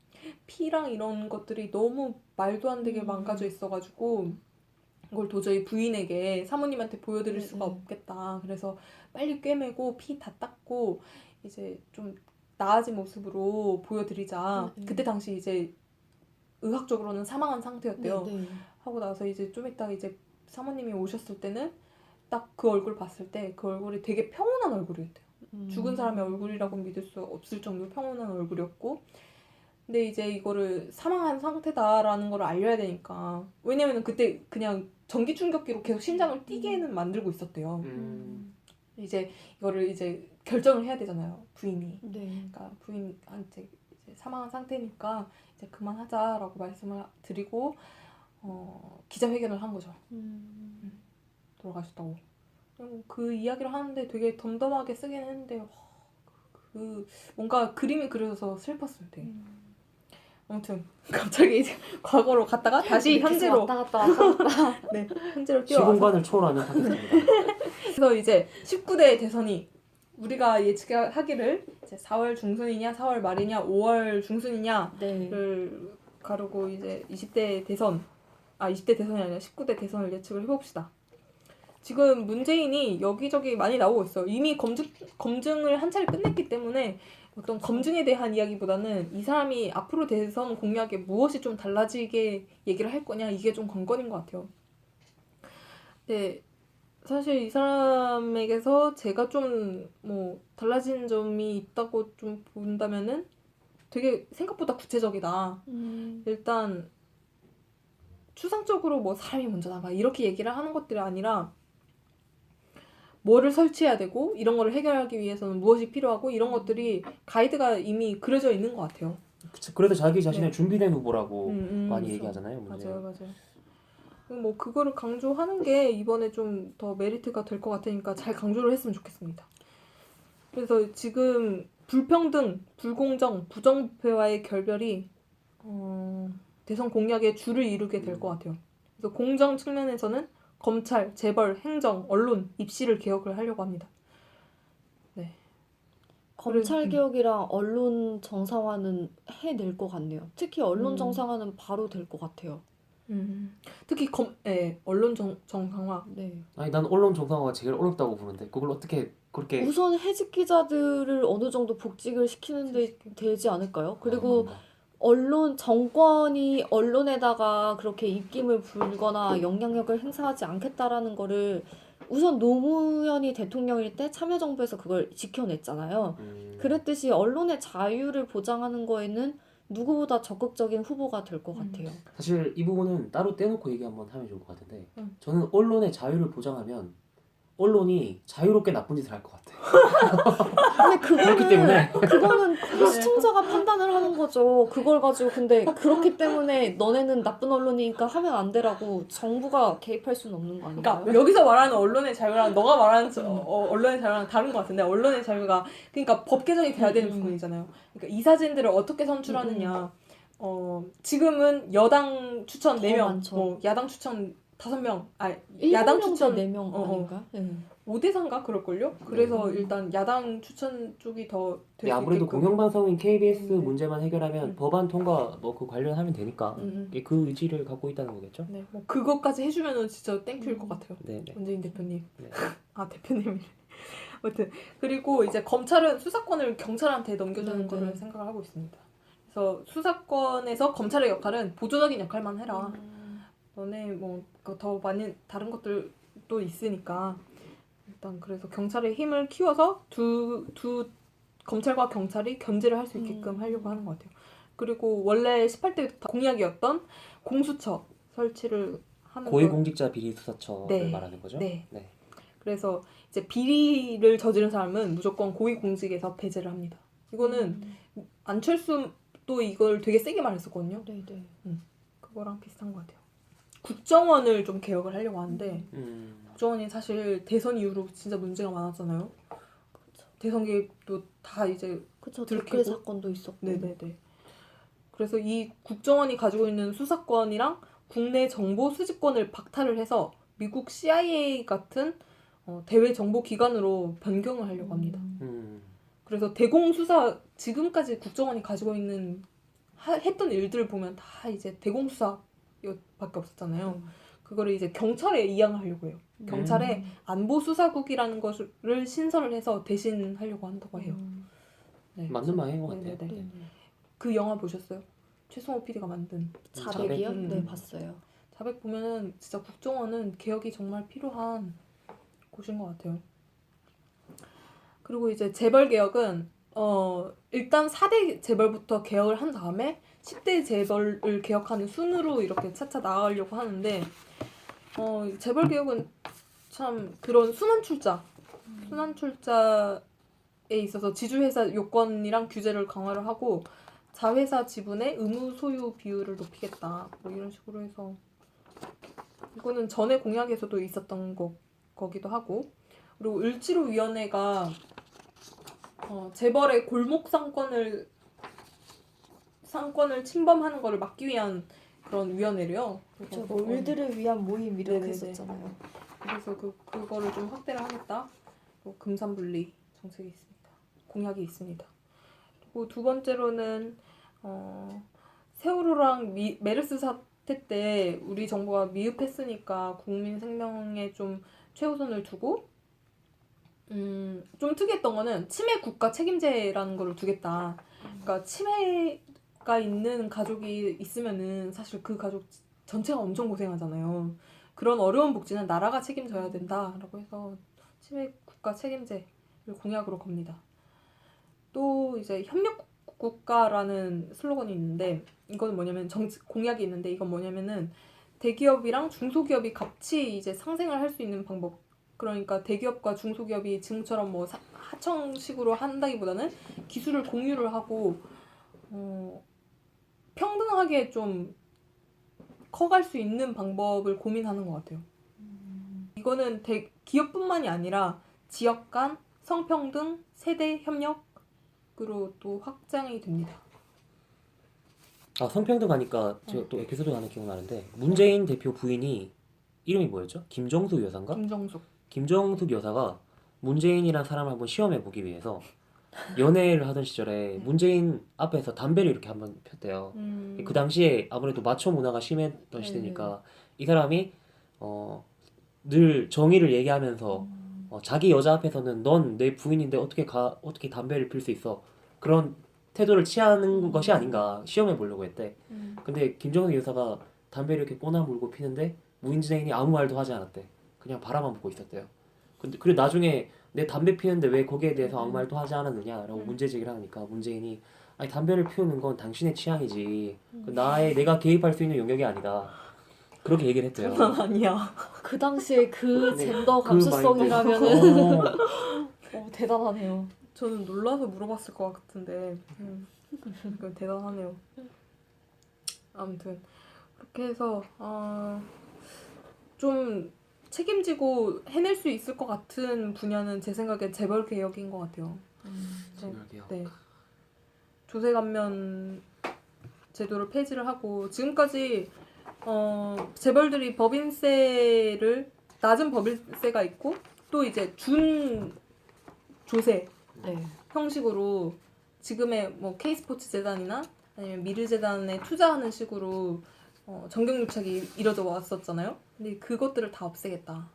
피랑 이런 것들이 너무 말도 안 되게 망가져 있어가지고 이걸 도저히 부인에게 사모님한테 보여드릴 수가 없겠다. 그래서 빨리 꿰매고 피 다 닦고 이제 좀 나아진 모습으로 보여드리자. 그때 당시 이제 의학적으로는 사망한 상태였대요. 하고 나서 이제 좀 이따 이제 사모님이 오셨을 때는 딱 그 얼굴 봤을 때 그 얼굴이 되게 평온한 얼굴이었대요. 죽은 사람의 얼굴이라고 믿을 수 없을 정도로 평온한 얼굴이었고 근데 이제 이거를 사망한 상태다라는 걸 알려야 되니까 왜냐면은 그때 그냥 전기 충격기로 계속 심장을 뛰게는 만들고 있었대요. 이제 이거를 이제 결정을 해야 되잖아요, 부인이. 그러니까 부인한테 이제 사망한 상태니까 이제 그만하자라고 말씀을 드리고 기자회견을 한 거죠. 돌아가셨다고. 그리고 그 이야기를 하는데 되게 덤덤하게 쓰긴 했는데 그 뭔가 그림이 그려져서 슬펐어요, 되게. 아무튼 갑자기 이제 과거로 갔다가 다시 현재로 왔다 갔다. 네, 현재로 뛰어와서 시공간을 초월하는 팟캐스트입니다. 그래서 이제 19대 대선이 우리가 예측하기를 이제 4월 중순이냐 4월 말이냐 5월 중순이냐를 가르고 이제 20대 대선이 아니라 19대 대선을 예측을 해봅시다. 지금 문재인이 여기저기 많이 나오고 있어요. 이미 검증을 한 차례 끝냈기 때문에 어떤 검증에 대한 이야기보다는 이 사람이 앞으로 대선 공약에 무엇이 좀 달라지게 얘기를 할 거냐 이게 좀 관건인 것 같아요. 네, 사실 이 사람에게서 제가 좀 뭐 달라진 점이 있다고 좀 본다면은 되게 생각보다 구체적이다. 일단 추상적으로 뭐 사람이 먼저 나가 이렇게 얘기를 하는 것들이 아니라 뭐를 설치해야 되고 이런 거를 해결하기 위해서는 무엇이 필요하고 이런 것들이 가이드가 이미 그려져 있는 것 같아요. 그래서 자기 자신을 준비된 후보라고 많이 그렇죠. 얘기하잖아요. 문제는. 맞아요. 뭐 그거를 강조하는 게 이번에 좀 더 메리트가 될 것 같으니까 잘 강조를 했으면 좋겠습니다. 그래서 지금 불평등, 불공정, 부정부패와의 결별이 대선 공약의 주를 이루게 될 것 같아요. 그래서 공정 측면에서는 검찰, 재벌, 행정, 언론, 입시를 개혁을 하려고 합니다. 네. 검찰 개혁이랑 언론 정상화는 해낼 것 같네요. 특히 언론 정상화는 바로 될 것 같아요. 특히 언론 정상화. 네. 아니 난 언론 정상화가 제일 어렵다고 보는데 그걸 어떻게 그렇게 우선 해직 기자들을 어느 정도 복직을 시키는데 되지 않을까요? 그리고 정권이 언론에다가 그렇게 입김을 불거나 영향력을 행사하지 않겠다라는 거를 우선 노무현이 대통령일 때 참여정부에서 그걸 지켜냈잖아요. 그랬듯이 언론의 자유를 보장하는 거에는 누구보다 적극적인 후보가 될 것 같아요. 사실 이 부분은 따로 떼놓고 얘기 한번 하면 좋을 것 같은데 저는 언론의 자유를 보장하면 언론이 자유롭게 나쁜 짓을 할 것 같아. 근데 그렇기 때문에 그거는 그 시청자가 판단을 하는 거죠. 그걸 가지고 근데 그렇기 때문에 너네는 나쁜 언론이니까 하면 안 되라고 정부가 개입할 수는 없는 거 아닌가요? 그러니까 여기서 말하는 언론의 자유랑 너가 말하는 언론의 자유랑 다른 것 같은데 언론의 자유가 그러니까 법 개정이 돼야 되는 부분이잖아요. 그러니까 이 사진들을 어떻게 선출하느냐. 지금은 여당 추천 4명, 많죠. 야당 추천 5명, 야당 추천 4명 아닌가? 5대3가 그럴걸요? 그래서 일단 야당 추천 쪽이 더 될 네, 수 아무래도 있게끔. 공영방송인 KBS 네. 문제만 해결하면 법안 통과 뭐 그 관련하면 되니까 그 의지를 갖고 있다는 거겠죠. 네, 뭐 그것까지 해주면은 진짜 땡큐일 것 같아요. 네, 네. 문재인 대표님. 네. 대표님이. 아무튼 그리고 이제 검찰은 수사권을 경찰한테 넘겨주는 네, 거를 네. 생각을 하고 있습니다. 그래서 수사권에서 검찰의 역할은 보조적인 역할만 해라. 너네 뭐 더 많은 다른 것들도 있으니까 일단 그래서 경찰의 힘을 키워서 두 검찰과 경찰이 견제를 할 수 있게끔 하려고 하는 것 같아요. 그리고 원래 18대부터 공약이었던 공수처 설치를 하는 고위공직자 비리수사처를 네. 말하는 거죠. 네. 네. 그래서 이제 비리를 저지른 사람은 무조건 고위공직에서 배제를 합니다. 이거는 안철수도 이걸 되게 세게 말했었거든요. 네네. 그거랑 비슷한 것 같아요. 국정원을 좀 개혁을 하려고 하는데 국정원이 사실 대선 이후로 진짜 문제가 많았잖아요. 그렇죠. 대선 개입도 다 이제 그렇죠. 들키고. 댓글 사건도 있었고. 네네네. 그래서 이 국정원이 가지고 있는 수사권이랑 국내 정보 수집권을 박탈을 해서 미국 CIA 같은 대외 정보 기관으로 변경을 하려고 합니다. 그래서 대공수사 지금까지 국정원이 가지고 있는 했던 일들을 보면 다 이제 대공수사밖에 없었잖아요. 그거를 이제 경찰에 이양하려고 해요. 경찰에 안보수사국이라는 것을 신설을 해서 대신 하려고 한다고 해요. 네. 맞는 말인 것 같아요. 네네네. 네네. 그 영화 보셨어요? 최승호 PD가 만든 자백이요? 자백? 네, 봤어요. 자백 보면은 진짜 국정원은 개혁이 정말 필요한 곳인 것 같아요. 그리고 이제 재벌 개혁은 일단 4대 재벌부터 개혁을 한 다음에 10대 재벌을 개혁하는 순으로 이렇게 차차 나아가려고 하는데 재벌 개혁은 참 그런 순환출자에 있어서 지주회사 요건이랑 규제를 강화를 하고 자회사 지분의 의무 소유 비율을 높이겠다 뭐 이런 식으로 해서 이거는 전에 공약에서도 있었던 거기도 하고 그리고 을지로위원회가 재벌의 골목 상권을 침범하는 거를 막기 위한 그런 위원회래요. 그렇죠. 뭐 을들을 위한 모임 이렇게 네네네. 했었잖아요. 그래서 그거를 좀 확대를 하겠다. 뭐 금산분리 정책이 있습니다. 공약이 있습니다. 그리고 두 번째로는 세월호랑 메르스 사태 때 우리 정부가 미흡했으니까 국민 생명에 좀 최우선을 두고 좀 특이했던 거는 치매 국가 책임제라는 거를 두겠다. 그러니까 치매가 있는 가족이 있으면은 사실 그 가족 전체가 엄청 고생하잖아요. 그런 어려운 복지는 나라가 책임져야 된다라고 해서 치매 국가 책임제를 공약으로 겁니다. 또 이제 협력 국가라는 슬로건이 있는데 이건 뭐냐면 공약이 있는데 이건 뭐냐면은 대기업이랑 중소기업이 같이 이제 상생을 할 수 있는 방법. 그러니까 대기업과 중소기업이 지금처럼 뭐 하청식으로 한다기보다는 기술을 공유를 하고 평등하게 좀 커갈 수 있는 방법을 고민하는 것 같아요. 이거는 기업뿐만이 아니라 지역 간 성평등, 세대 협력으로 또 확장이 됩니다. 성평등 하니까 제가 또 에피소드 하나 기억나는데 문재인 대표 부인이 이름이 뭐였죠? 김정숙 여사인가? 김정숙 여사가 문재인이란 사람을 한번 시험해 보기 위해서 연애를 하던 시절에 문재인 앞에서 담배를 이렇게 한번 폈대요. 그 당시에 아무래도 마초 문화가 심했던 시대니까 이 사람이 늘 정의를 얘기하면서 자기 여자 앞에서는 넌 내 부인인데 어떻게 담배를 필 수 있어? 그런 태도를 취하는 것이 아닌가 시험해 보려고 했대. 근데 김정숙 여사가 담배를 이렇게 꼬나 물고 피는데 문재인이 아무 말도 하지 않았대. 그냥 바라만 보고 있었대요. 그리고 나중에 내 담배 피우는데 왜 거기에 대해서 아무 말도 하지 않았느냐라고 문제제기를 하니까 문재인이 아니 담배를 피우는 건 당신의 취향이지 내가 개입할 수 있는 영역이 아니다. 그렇게 얘기를 했대요. 장난 아니야. 그 당시에 그 네, 젠더 그 감수성이라면은 마인드. 대단하네요. 저는 놀라서 물어봤을 것 같은데 그건 대단하네요. 아무튼 그렇게 해서 좀 책임지고 해낼 수 있을 것 같은 분야는 제 생각엔 재벌 개혁인 것 같아요. 재벌개혁. 네. 조세 감면 제도를 폐지를 하고 지금까지 재벌들이 법인세를 낮은 법인세가 있고 또 이제 준 조세 네. 형식으로 지금의 뭐 K스포츠 재단이나 아니면 미르 재단에 투자하는 식으로 정경유착이 이뤄져 왔었잖아요. 근데 그것들을 다 없애겠다.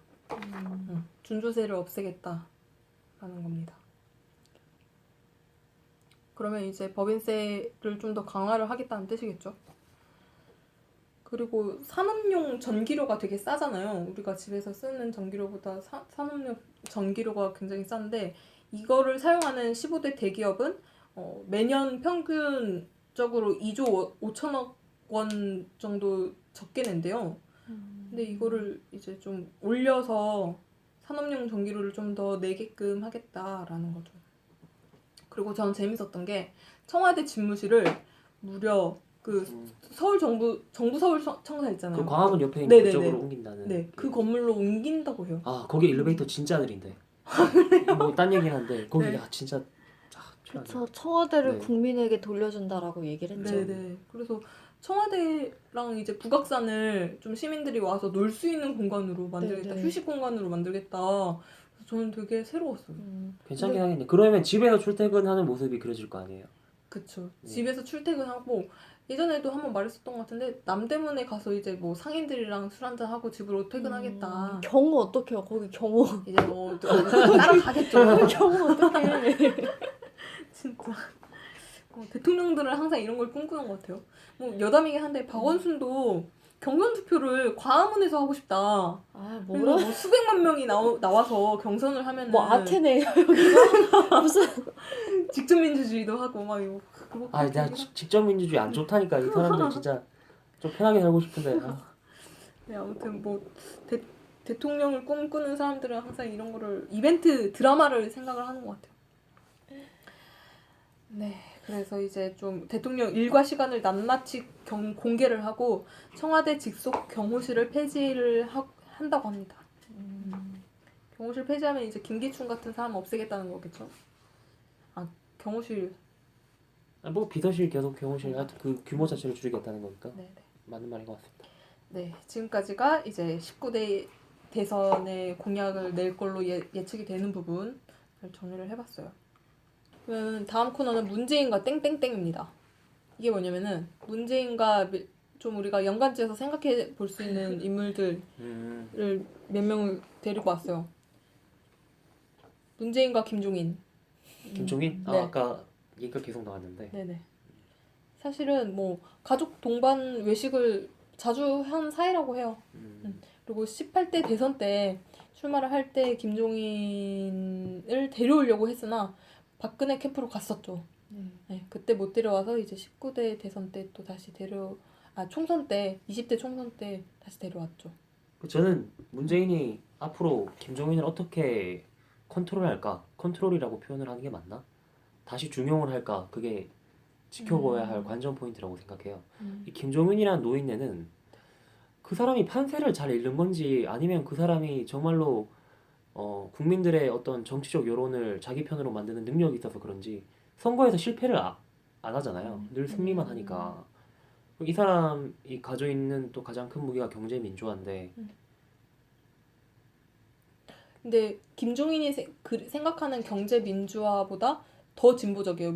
준조세를 없애겠다라는 겁니다. 그러면 이제 법인세를 좀 더 강화를 하겠다는 뜻이겠죠. 그리고 산업용 전기료가 되게 싸잖아요. 우리가 집에서 쓰는 전기료보다 산업용 전기료가 굉장히 싼데 이거를 사용하는 15대 대기업은 매년 평균적으로 2조 5천억 원 정도 적게 낸대요. 근데 이거를 이제 좀 올려서 산업용 전기료를 좀 더 내게끔 하겠다라는 거죠. 그리고 전 재밌었던 게 청와대 집무실을 무려 그 서울 정부 서울 청사 있잖아요. 그 광화문 옆에 있는 네네네. 그쪽으로 옮긴다는. 네, 그 건물로 옮긴다고 해요. 아 거기 엘리베이터 진짜 느린데. 뭐 딴 얘기긴 한데 거기 네. 야 진짜 그렇죠. 청와대를 네. 국민에게 돌려준다라고 얘기를 했죠. 네네. 그래서 청와대랑 이제 북악산을 좀 시민들이 와서 놀 수 있는 공간으로 만들겠다. 네네. 휴식 공간으로 만들겠다. 그래서 저는 되게 새로웠어요. 괜찮긴 근데- 하겠네. 그러면 집에서 출퇴근하는 모습이 그려질 거 아니에요? 그쵸. 네. 집에서 출퇴근하고 예전에도 한번 말했었던 것 같은데 남대문에 가서 이제 뭐 상인들이랑 술 한잔 하고 집으로 퇴근하겠다. 경우 어떡해요? 거기 경우. 이제 뭐 따라가겠죠. 경우 어떡해. 진짜. 대통령들은 항상 이런 걸 꿈꾸는 것 같아요. 뭐 여담이긴 한데 박원순도 경선 투표를 광화문에서 하고 싶다. 아, 그래서 뭐라? 뭐 수백만 명이 나와서 경선을 하면은 뭐 아테네예요, 여기가? 무슨 직접 민주주의도 하고 막 이거 그거 아, 나 되게 직접 민주주의 안 좋다니까. 이 사람들 진짜 좀 편하게 살고 싶은데. 네, 아무튼 뭐 대통령을 꿈꾸는 사람들은 항상 이런 거를 이벤트 드라마를 생각을 하는 것 같아요. 네, 그래서 이제 좀 대통령 일과 시간을 낱낱이 공개를 하고 청와대 직속 경호실을 폐지를 한다고 합니다. 경호실 폐지하면 이제 김기춘 같은 사람 없애겠다는 거겠죠? 아, 경호실. 뭐 비서실 계속 경호실 하여튼 그 규모 자체를 줄이겠다는 거니까 네, 네. 맞는 말인 것 같습니다. 네, 지금까지가 이제 19대 대선에 공약을 낼 걸로 예측이 되는 부분을 정리를 해봤어요. 그러면 다음 코너는 문재인과 땡땡땡입니다. 이게 뭐냐면은 문재인과 좀 우리가 연관지어서 생각해 볼 수 있는 인물들을 몇 명을 데리고 왔어요. 문재인과 김종인. 김종인? 네. 아까 얘기가 계속 나왔는데 네네. 사실은 뭐 가족 동반 외식을 자주 한 사이라고 해요. 그리고 18대 대선 때 출마를 할 때 김종인을 데려오려고 했으나 박근혜 캠프로 갔었죠. 네, 그때 못 데려와서 이제 19대 대선 때 또 다시 총선 때 20대 총선 때 다시 데려왔죠. 저는 문재인이 앞으로 김종인을 어떻게 컨트롤할까? 컨트롤이라고 표현을 하는 게 맞나? 다시 중용을 할까? 그게 지켜봐야 할 관전 포인트라고 생각해요. 이 김종인이라는 노인네는 그 사람이 판세를 잘 읽는 건지 아니면 그 사람이 정말로 국민들의 어떤 정치적 여론을 자기 편으로 만드는 능력이 있어서 그런지 선거에서 실패를 안 하잖아요. 늘 승리만 하니까. 이 사람이 가지고 있는 또 가장 큰 무기가 경제 민주화인데 근데 김종인이 생각하는 경제 민주화보다 더 진보적이에요.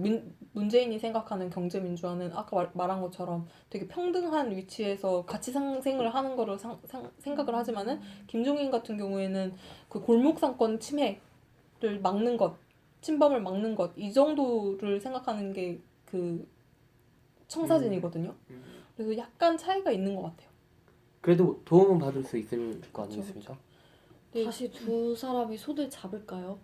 문재인이 생각하는 경제 민주화는 아까 말한 것처럼 되게 평등한 위치에서 같이 상생을 하는 거를 생각을 하지만은 김종인 같은 경우에는 그 골목 상권 침해를 막는 것, 침범을 막는 것 이 정도를 생각하는 게 그 청사진이거든요. 그래서 약간 차이가 있는 것 같아요. 그래도 도움은 받을 수 있을 거 그쵸, 아니겠습니까? 네. 다시 두 사람이 손을 잡을까요?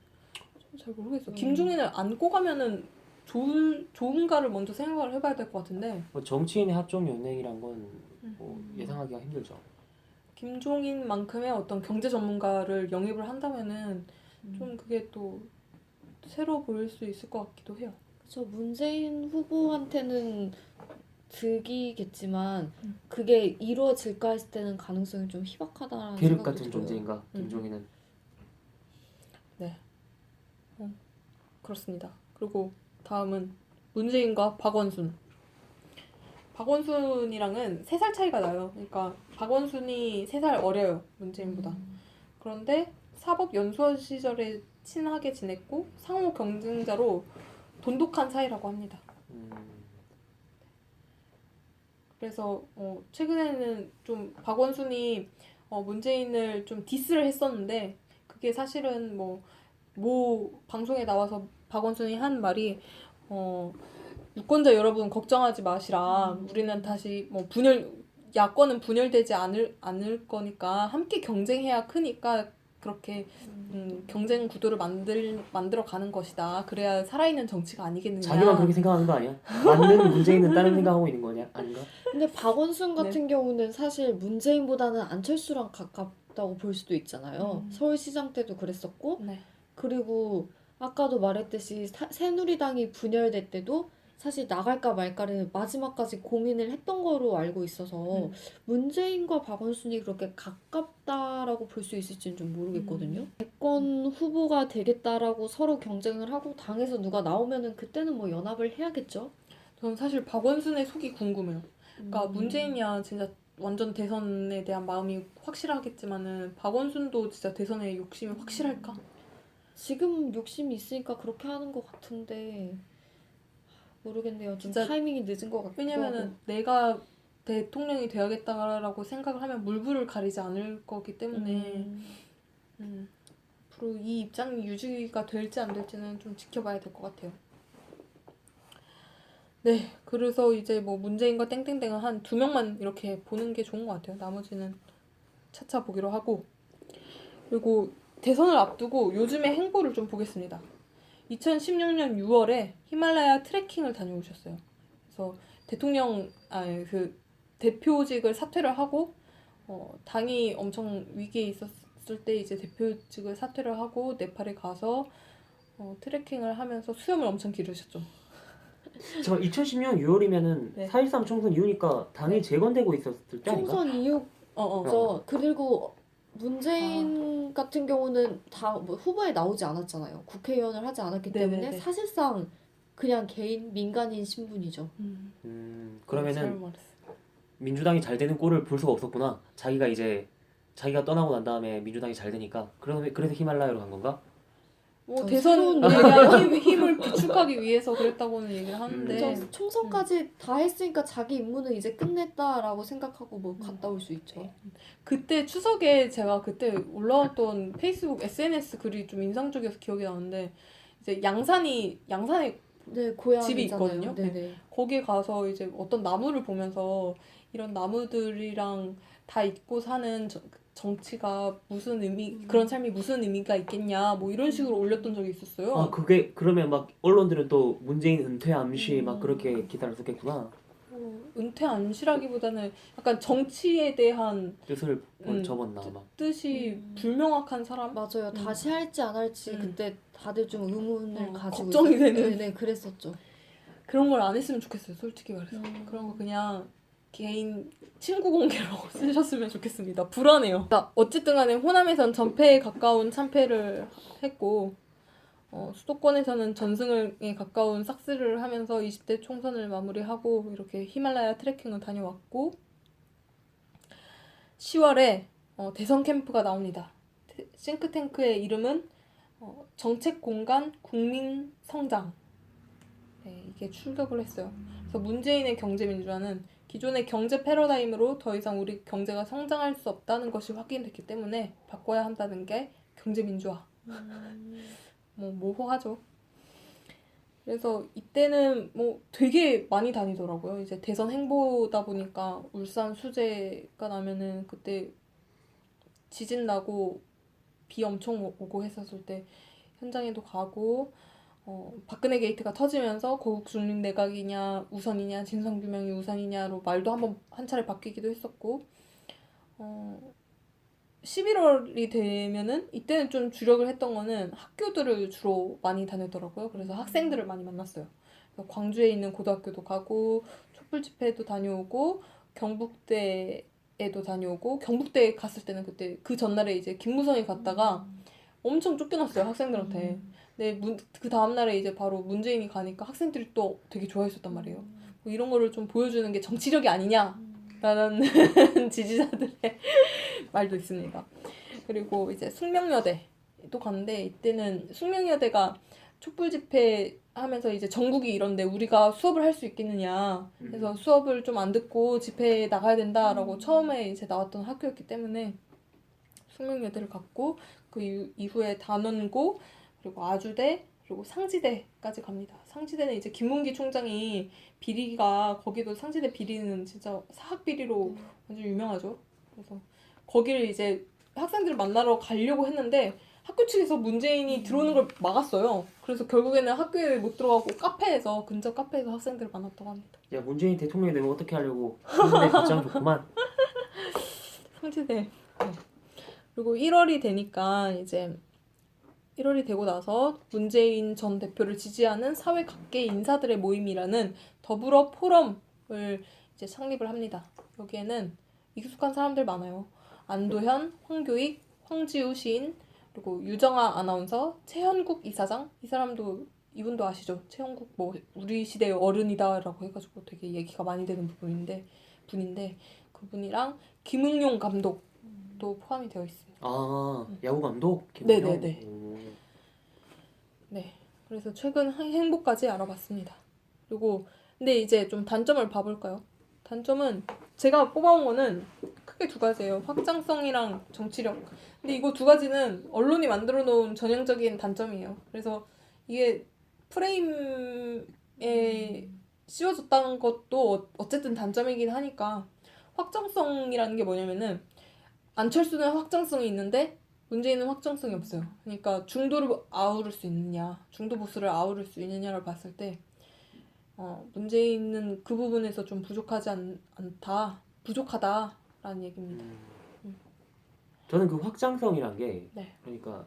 잘 모르겠어요. 김종인을 안고 가면은 좋은가를 먼저 생각을 해봐야 될 것 같은데 뭐 정치인의 합종 연행이란 건 뭐 예상하기가 힘들죠. 김종인만큼의 어떤 경제 전문가를 영입을 한다면은 좀 그게 또 새로 보일 수 있을 것 같기도 해요. 저 문재인 후보한테는 득이겠지만 그게 이루어질까 했을 때는 가능성이 좀 희박하다라는 계륵 생각도 같은 들어요. 존재인가 김종인은. 그렇습니다. 그리고 다음은 문재인과 박원순. 박원순이랑은 3살 차이가 나요. 그러니까 박원순이 3살 어려요. 문재인보다. 그런데 사법연수원 시절에 친하게 지냈고 상호 경쟁자로 돈독한 사이라고 합니다. 그래서 최근에는 좀 박원순이 문재인을 좀 디스를 했었는데 그게 사실은 모 방송에 나와서 박원순이 한 말이 유권자 여러분 걱정하지 마시라. 우리는 다시 야권은 분열되지 않을 거니까 함께 경쟁해야 크니까 그렇게 경쟁 구도를 만들어 가는 것이다. 그래야 살아있는 정치가 아니겠느냐. 자기만 그렇게 생각하는 거 아니야? 맞는 문재인은 다른 생각하고 있는 거냐? 아닌가? 근데 박원순 같은 경우는 사실 문재인보다는 안철수랑 가깝다고 볼 수도 있잖아요. 서울시장 때도 그랬었고 네. 그리고 아까도 말했듯이 새누리당이 분열될 때도 사실 나갈까 말까를 마지막까지 고민을 했던 거로 알고 있어서 문재인과 박원순이 그렇게 가깝다라고 볼 수 있을지는 좀 모르겠거든요. 대권 후보가 되겠다라고 서로 경쟁을 하고 당에서 누가 나오면은 그때는 뭐 연합을 해야겠죠. 저는 사실 박원순의 속이 궁금해요. 그러니까 문재인이야 진짜 완전 대선에 대한 마음이 확실하겠지만은 박원순도 진짜 대선에 욕심이 확실할까? 지금 욕심이 있으니까 그렇게 하는 것 같은데 모르겠네요. 좀 진짜 타이밍이 늦은 것 같기도 왜냐면은 하고. 내가 대통령이 되어야겠다라고 생각을 하면 물불을 가리지 않을 거기 때문에 앞으로 이 입장이 유지가 될지 안 될지는 좀 지켜봐야 될 것 같아요. 네, 그래서 이제 문재인과 땡땡땡은 한 2명만 이렇게 보는 게 좋은 것 같아요. 나머지는 차차 보기로 하고. 그리고 대선을 앞두고 요즘의 행보를 좀 보겠습니다. 2016년 6월에 히말라야 트레킹을 다녀오셨어요. 그래서 대표직을 사퇴를 하고 당이 엄청 위기에 있었을 때 이제 대표직을 사퇴를 하고 네팔에 가서 트레킹을 하면서 수염을 엄청 기르셨죠. 저 2010년 6월이면은 네. 4.13 총선 이후니까 당이 재건되고 있었을 때 아닌가? 총선 이후 어. 그리고 문재인 같은 경우는 다 후보에 나오지 않았잖아요. 국회의원을 하지 않았기 때문에 네네네. 사실상 그냥 개인 민간인 신분이죠. 잘못 그러면은 말했어. 민주당이 잘 되는 꼴을 볼 수가 없었구나. 자기가 떠나고 난 다음에 민주당이 잘 되니까. 그래서 히말라야로 간 건가? 대선 새로운 힘을 비축하기 위해서 그랬다고는 얘기를 하는데 저 총선까지 다 했으니까 자기 임무는 이제 끝냈다라고 생각하고 갔다 올 수 있죠. 그때 추석에 제가 그때 올라왔던 페이스북 SNS 글이 좀 인상적이어서 기억이 나는데 이제 양산에 네, 고향 집이 있잖아요. 있거든요. 네네. 거기에 가서 이제 어떤 나무를 보면서 이런 나무들이랑 다 있고 사는 정치가 무슨 그런 삶이 무슨 의미가 있겠냐 이런 식으로 올렸던 적이 있었어요. 아, 그러면 막 언론들은 또 문재인 은퇴 암시 막 그렇게 기사를 썼겠구나. 은퇴 암시라기보다는 약간 정치에 대한 뜻을 접었나 막. 뜻이 불명확한 사람? 맞아요. 다시 할지 안 할지 그때 다들 좀 의문을 가지고 걱정이 되는. 네, 그랬었죠. 그런 걸 안 했으면 좋겠어요, 솔직히 말해서. 그런 거 그냥 개인 친구 공개로 쓰셨으면 좋겠습니다. 불안해요. 어쨌든 간에 호남에선 전패에 가까운 참패를 했고 수도권에서는 전승에 가까운 싹쓸이를 하면서 20대 총선을 마무리하고 이렇게 히말라야 트레킹을 다녀왔고 10월에 대선 캠프가 나옵니다. 싱크탱크의 이름은 정책공간 국민성장. 네, 이게 출격을 했어요. 그래서 문재인의 경제민주화는 기존의 경제 패러다임으로 더 이상 우리 경제가 성장할 수 없다는 것이 확인됐기 때문에 바꿔야 한다는 게 경제민주화. 모호하죠. 그래서 이때는 되게 많이 다니더라고요. 이제 대선 행보다 보니까 울산 수재가 나면은 그때 지진 나고 비 엄청 오고 했었을 때 현장에도 가고 박근혜 게이트가 터지면서 거국 중립 내각이냐 우선이냐 진상규명이 우선이냐로 말도 한 차례 바뀌기도 했었고 11월이 되면은 이때는 좀 주력을 했던 거는 학교들을 주로 많이 다녔더라고요. 그래서 학생들을 많이 만났어요. 그래서 광주에 있는 고등학교도 가고 촛불 집회도 다녀오고 경북대에도 다녀오고 경북대에 갔을 때는 그때 그 전날에 이제 김무성이 갔다가 엄청 쫓겨났어요 학생들한테. 근데 그 다음날에 이제 바로 문재인이 가니까 학생들이 또 되게 좋아했었단 말이에요. 뭐 이런 거를 좀 보여주는 게 정치력이 아니냐라는 지지자들의 말도 있습니다. 그리고 이제 숙명여대도 갔는데 이때는 숙명여대가 촛불 집회 하면서 이제 전국이 이런데 우리가 수업을 할 수 있겠느냐. 그래서 수업을 좀 안 듣고 집회에 나가야 된다라고 처음에 이제 나왔던 학교였기 때문에 숙명여대를 갔고 그 이후에 단원고 그리고 아주대 그리고 상지대까지 갑니다. 상지대는 이제 김문기 총장이 비리가 거기도 상지대 비리는 진짜 사학 비리로 완전 유명하죠. 그래서 거기를 이제 학생들을 만나러 가려고 했는데 학교 측에서 문재인이 들어오는 걸 막았어요. 그래서 결국에는 학교에 못 들어가고 카페에서 근처 카페에서 학생들을 만났다고 합니다. 야 문재인 대통령이 되면 어떻게 하려고 근데 곧장 좋구만. 상지대. 네. 그리고 1월이 되니까 이제 1월이 되고 나서 문재인 전 대표를 지지하는 사회 각계 인사들의 모임이라는 더불어 포럼을 이제 창립을 합니다. 여기에는 익숙한 사람들 많아요. 안도현, 황교익, 황지우 시인, 그리고 유정아 아나운서, 최현국 이사장. 이 사람도 이분도 아시죠? 최현국 뭐 우리 시대의 어른이다라고 해가지고 되게 얘기가 많이 되는 분인데 그분이랑 김응용 감독도 포함이 되어 있습니다. 아 야구 감독? 네네네. 네. 그래서 최근 행보까지 알아봤습니다. 그리고 근데 이제 좀 단점을 봐볼까요? 단점은 제가 뽑아온 거는 크게 두 가지예요. 확장성이랑 정치력. 근데 이거 두 가지는 언론이 만들어 놓은 전형적인 단점이에요. 그래서 이게 프레임에 씌워졌다는 것도 어쨌든 단점이긴 하니까 확장성이라는 게 뭐냐면은 안철수는 확장성이 있는데 문재인은 확장성이 없어요. 그러니까 중도를 아우를 수 있느냐, 중도 보수를 아우를 수 있느냐를 봤을 때 문재인은 그 부분에서 좀 부족하다라는 얘기입니다. 저는 그 확장성이란 게 네. 그러니까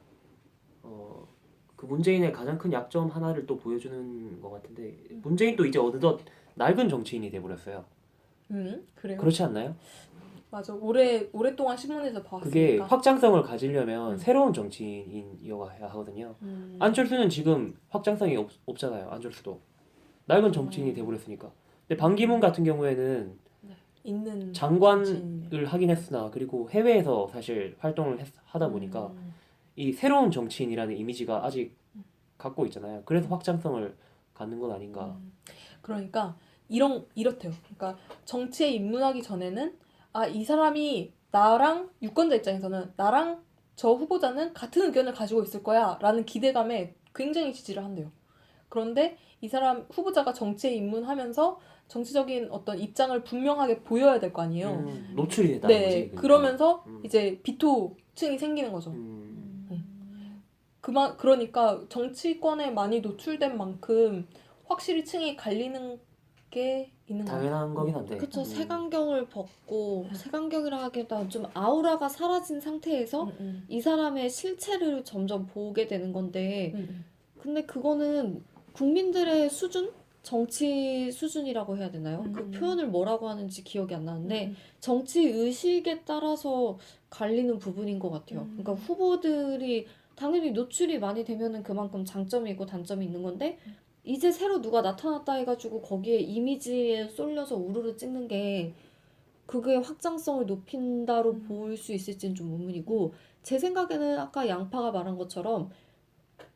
그 문재인의 가장 큰 약점 하나를 또 보여주는 것 같은데 문재인도 이제 어느덧 낡은 정치인이 돼버렸어요. 그래요? 그렇지 않나요? 맞아. 오랫동안 신문에서 그게 봐왔으니까. 확장성을 가지려면 새로운 정치인이어야 하거든요. 안철수는 지금 확장성이 없잖아요. 안철수도 낡은 정치인이 돼버렸으니까. 근데 반기문 같은 경우에는 있는 장관을 정치인이네요. 하긴 했으나 그리고 해외에서 사실 활동을 하다 보니까 이 새로운 정치인이라는 이미지가 아직 갖고 있잖아요. 그래서 확장성을 갖는 건 아닌가. 그러니까 이렇대요. 그러니까 정치에 입문하기 전에는 이 사람이 나랑 유권자 입장에서는 나랑 저 후보자는 같은 의견을 가지고 있을 거야 라는 기대감에 굉장히 지지를 한대요. 그런데 이 사람 후보자가 정치에 입문하면서 정치적인 어떤 입장을 분명하게 보여야 될 거 아니에요. 노출이 됐다는 거지. 네, 그러니까. 그러면서 이제 비토층이 생기는 거죠. 그러니까 정치권에 많이 노출된 만큼 확실히 층이 갈리는 게 있는 것 같아요. 당연한 거긴 한데. 그쵸. 색안경을 벗고 색안경이라 하기보다 좀 아우라가 사라진 상태에서 이 사람의 실체를 점점 보게 되는 건데 근데 그거는 국민들의 수준? 정치 수준이라고 해야 되나요? 그 표현을 뭐라고 하는지 기억이 안 나는데 정치 의식에 따라서 갈리는 부분인 것 같아요. 그러니까 후보들이 당연히 노출이 많이 되면은 그만큼 장점이 있고 단점이 있는 건데 이제 새로 누가 나타났다 해가지고 거기에 이미지에 쏠려서 우르르 찍는 게 그게 확장성을 높인다로 볼 수 있을지는 좀 의문이고 제 생각에는 아까 양파가 말한 것처럼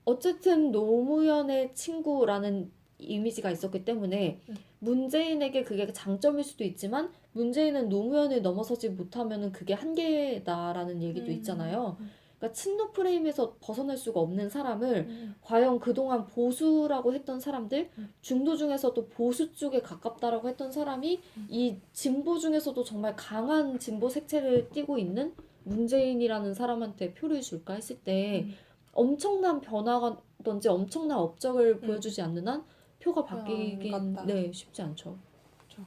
어쨌든 노무현의 친구라는 이미지가 있었기 때문에 문재인에게 그게 장점일 수도 있지만 문재인은 노무현을 넘어서지 못하면은 그게 한계다라는 얘기도 있잖아요. 그러니까 친노 프레임에서 벗어날 수가 없는 사람을 과연 그동안 보수라고 했던 사람들 중도 중에서도 보수 쪽에 가깝다라고 했던 사람이 이 진보 중에서도 정말 강한 진보 색채를 띠고 있는 문재인이라는 사람한테 표를 줄까 했을 때 엄청난 변화가든지 엄청난 업적을 보여주지 않는 한 표가 바뀌긴 쉽지 않죠. 그렇죠.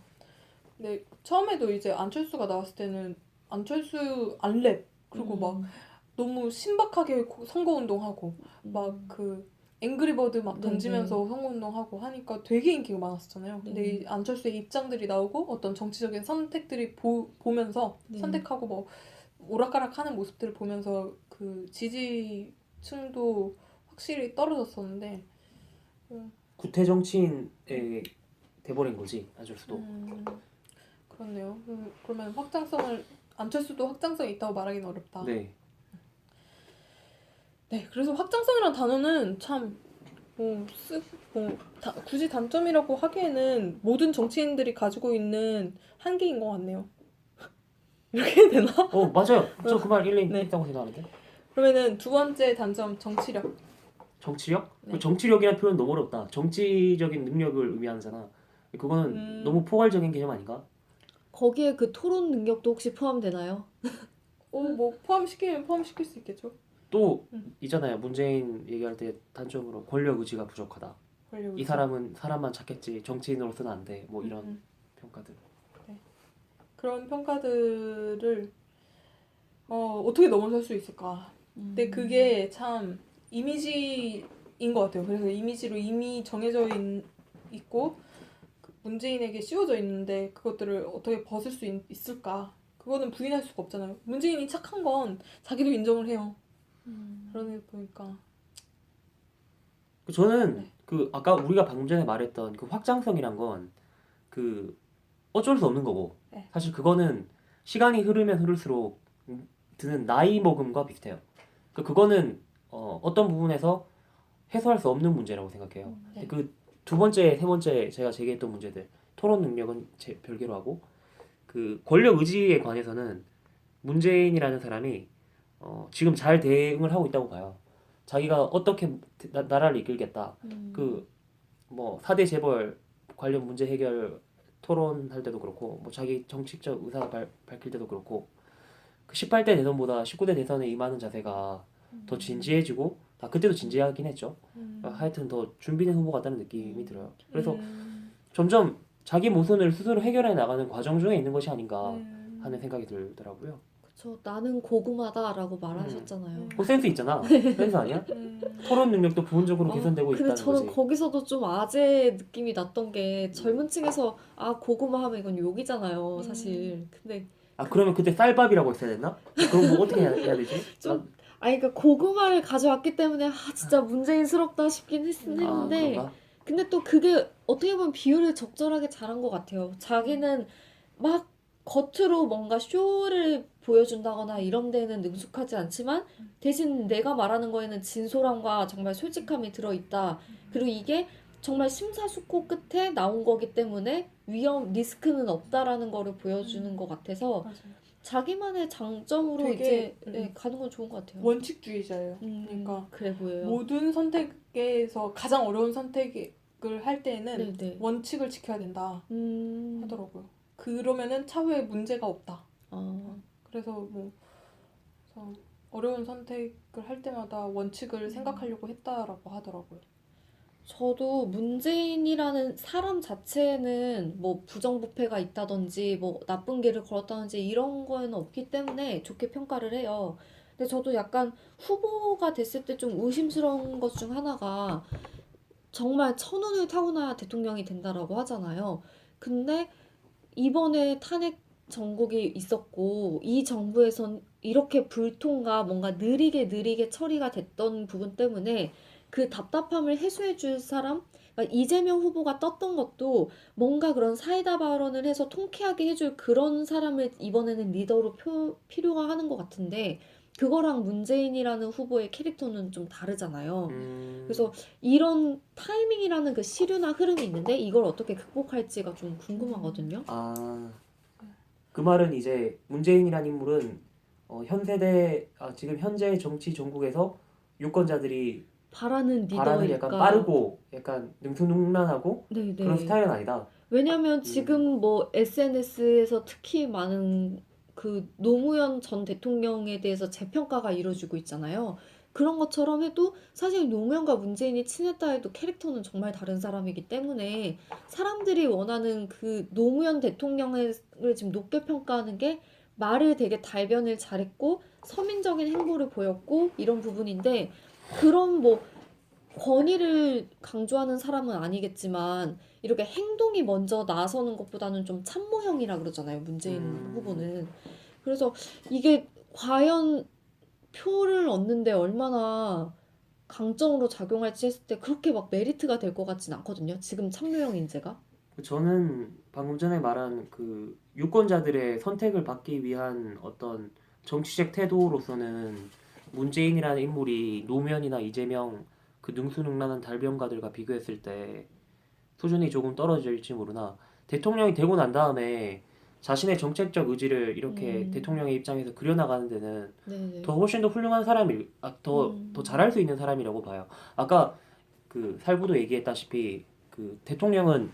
근데 처음에도 이제 안철수가 나왔을 때는 안철수 안랩 그리고 막 너무 신박하게 선거운동하고 막 그 앵그리버드 막 던지면서 선거운동하고 하니까 되게 인기가 많았었잖아요. 근데 이 안철수의 입장들이 나오고 어떤 정치적인 선택들이 보면서 선택하고 뭐 오락가락하는 모습들을 보면서 그 지지층도 확실히 떨어졌었는데 구태 정치인에 돼버린 거지 안철수도. 그렇네요. 그러면 안철수도 확장성이 있다고 말하기는 어렵다. 네. 네, 그래서 확장성이라는 단어는 참 굳이 단점이라고 하기에는 모든 정치인들이 가지고 있는 한계인 것 같네요. 이렇게 해야 되나? 맞아요. 저 그 말 일리 네. 있다고 생각하는데. 그러면은 두 번째 단점, 정치력. 정치력? 네. 그 정치력이라는 표현 너무 어렵다. 정치적인 능력을 의미하잖아. 그거는 너무 포괄적인 개념 아닌가? 거기에 그 토론 능력도 혹시 포함되나요? 뭐 포함시키면 포함시킬 수 있겠죠. 또 있잖아요. 문재인 얘기할 때 단점으로 권력 의지가 부족하다. 이 사람은 사람만 찾겠지 정치인으로서는 안 돼. 뭐 이런 평가들. 네. 그런 평가들을 어떻게 넘어설 수 있을까? 근데 그게 참 이미지인 것 같아요. 그래서 이미지로 이미 정해져 있고 문재인에게 씌워져 있는데 그것들을 어떻게 벗을 수 있을까? 그거는 부인할 수가 없잖아요. 문재인이 착한 건 자기도 인정을 해요. 그러는 거 보니까 저는 네. 그 아까 우리가 방금 전에 말했던 그 확장성이란 건 그 어쩔 수 없는 거고 네. 사실 그거는 시간이 흐르면 흐를수록 드는 나이 먹음과 비슷해요. 그거는 어떤 부분에서 해소할 수 없는 문제라고 생각해요. 네. 그 두 번째, 세 번째 제가 제기했던 문제들 토론 능력은 별개로 하고 그 권력 의지에 관해서는 문재인이라는 사람이 지금 잘 대응을 하고 있다고 봐요. 자기가 어떻게 나라를 이끌겠다. 그 뭐 4대 재벌 관련 문제 해결 토론할 때도 그렇고 뭐 자기 정치적 의사를 밝힐 때도 그렇고 그 18대 대선보다 19대 대선에 임하는 자세가 더 진지해지고 그때도 진지하긴 했죠. 하여튼 더 준비된 후보 같다는 느낌이 들어요. 그래서 점점 자기 모순을 스스로 해결해 나가는 과정 중에 있는 것이 아닌가 하는 생각이 들더라고요. 그쵸. 나는 고구마다라고 말하셨잖아요. 센스 있잖아. 센스 아니야? 토론 능력도 부분적으로 개선되고 근데 있다는 저는 거지. 거기서도 좀 아재 느낌이 났던 게 젊은 층에서 고구마 하면 이건 욕이잖아요, 사실. 근데 그러면 그때 쌀밥이라고 했어야 됐나? 그럼 뭐 어떻게 해야 되지? 그러니까 고구마를 가져왔기 때문에 진짜 문재인스럽다 싶긴 했는데 그런가? 근데 또 그게 어떻게 보면 비율을 적절하게 잘한 것 같아요. 자기는 막 겉으로 뭔가 쇼를 보여준다거나 이런 데는 능숙하지 않지만 대신 내가 말하는 거에는 진솔함과 정말 솔직함이 들어있다. 그리고 이게 정말 심사숙고 끝에 나온 거기 때문에 리스크는 없다라는 거를 보여주는 것 같아서 맞아요. 자기만의 장점으로 되게, 이제 가는 건 좋은 것 같아요. 원칙주의자예요. 그러니까 그래 보여요. 모든 선택에서 가장 어려운 선택을 할 때에는 네네. 원칙을 지켜야 된다 하더라고요. 그러면은 차후에 문제가 없다. 그래서 그래서 어려운 선택을 할 때마다 원칙을 생각하려고 했다라고 하더라고요. 저도 문재인이라는 사람 자체는 뭐 부정부패가 있다든지 뭐 나쁜 길을 걸었다든지 이런 거는 없기 때문에 좋게 평가를 해요. 근데 저도 약간 후보가 됐을 때 좀 의심스러운 것 중 하나가 정말 천운을 타고나야 대통령이 된다라고 하잖아요. 근데 이번에 탄핵 정국이 있었고 이 정부에선 이렇게 불통과 뭔가 느리게 처리가 됐던 부분 때문에 그 답답함을 해소해 줄 사람, 그러니까 이재명 후보가 떴던 것도 뭔가 그런 사이다 발언을 해서 통쾌하게 해줄 그런 사람을 이번에는 리더로 필요가 하는 것 같은데 그거랑 문재인이라는 후보의 캐릭터는 좀 다르잖아요. 그래서 이런 타이밍이라는 그 시류나 흐름이 있는데 이걸 어떻게 극복할지가 좀 궁금하거든요. 그 말은 이제 문재인이라는 인물은 현 세대 지금 현재 정치 전국에서 유권자들이 바라는 바라는 리더일까? 약간 빠르고 약간 능수능란하고 네네. 그런 스타일은 아니다. 왜냐면 지금 뭐 SNS에서 특히 많은 그 노무현 전 대통령에 대해서 재평가가 이루어지고 있잖아요. 그런 것처럼 해도 사실 노무현과 문재인이 친했다 해도 캐릭터는 정말 다른 사람이기 때문에 사람들이 원하는 그 노무현 대통령을 지금 높게 평가하는 게 말을 되게 달변을 잘했고 서민적인 행보를 보였고 이런 부분인데 그런 뭐 권위를 강조하는 사람은 아니겠지만 이렇게 행동이 먼저 나서는 것보다는 좀 참모형이라 그러잖아요. 문재인 후보는. 그래서 이게 과연 표를 얻는데 얼마나 강점으로 작용할지 했을 때 그렇게 막 메리트가 될 것 같진 않거든요. 지금 참모형 인재가. 저는 방금 전에 말한 그 유권자들의 선택을 받기 위한 어떤 정치적 태도로서는 문재인이라는 인물이 노무현이나 이재명 그 능수능란한 달변가들과 비교했을 때 수준이 조금 떨어질지 모르나 대통령이 되고 난 다음에 자신의 정책적 의지를 이렇게 대통령의 입장에서 그려나가는 데는 네네. 더 훨씬 더 훌륭한 더 잘할 수 있는 사람이라고 봐요. 아까 그 살구도 얘기했다시피 그 대통령은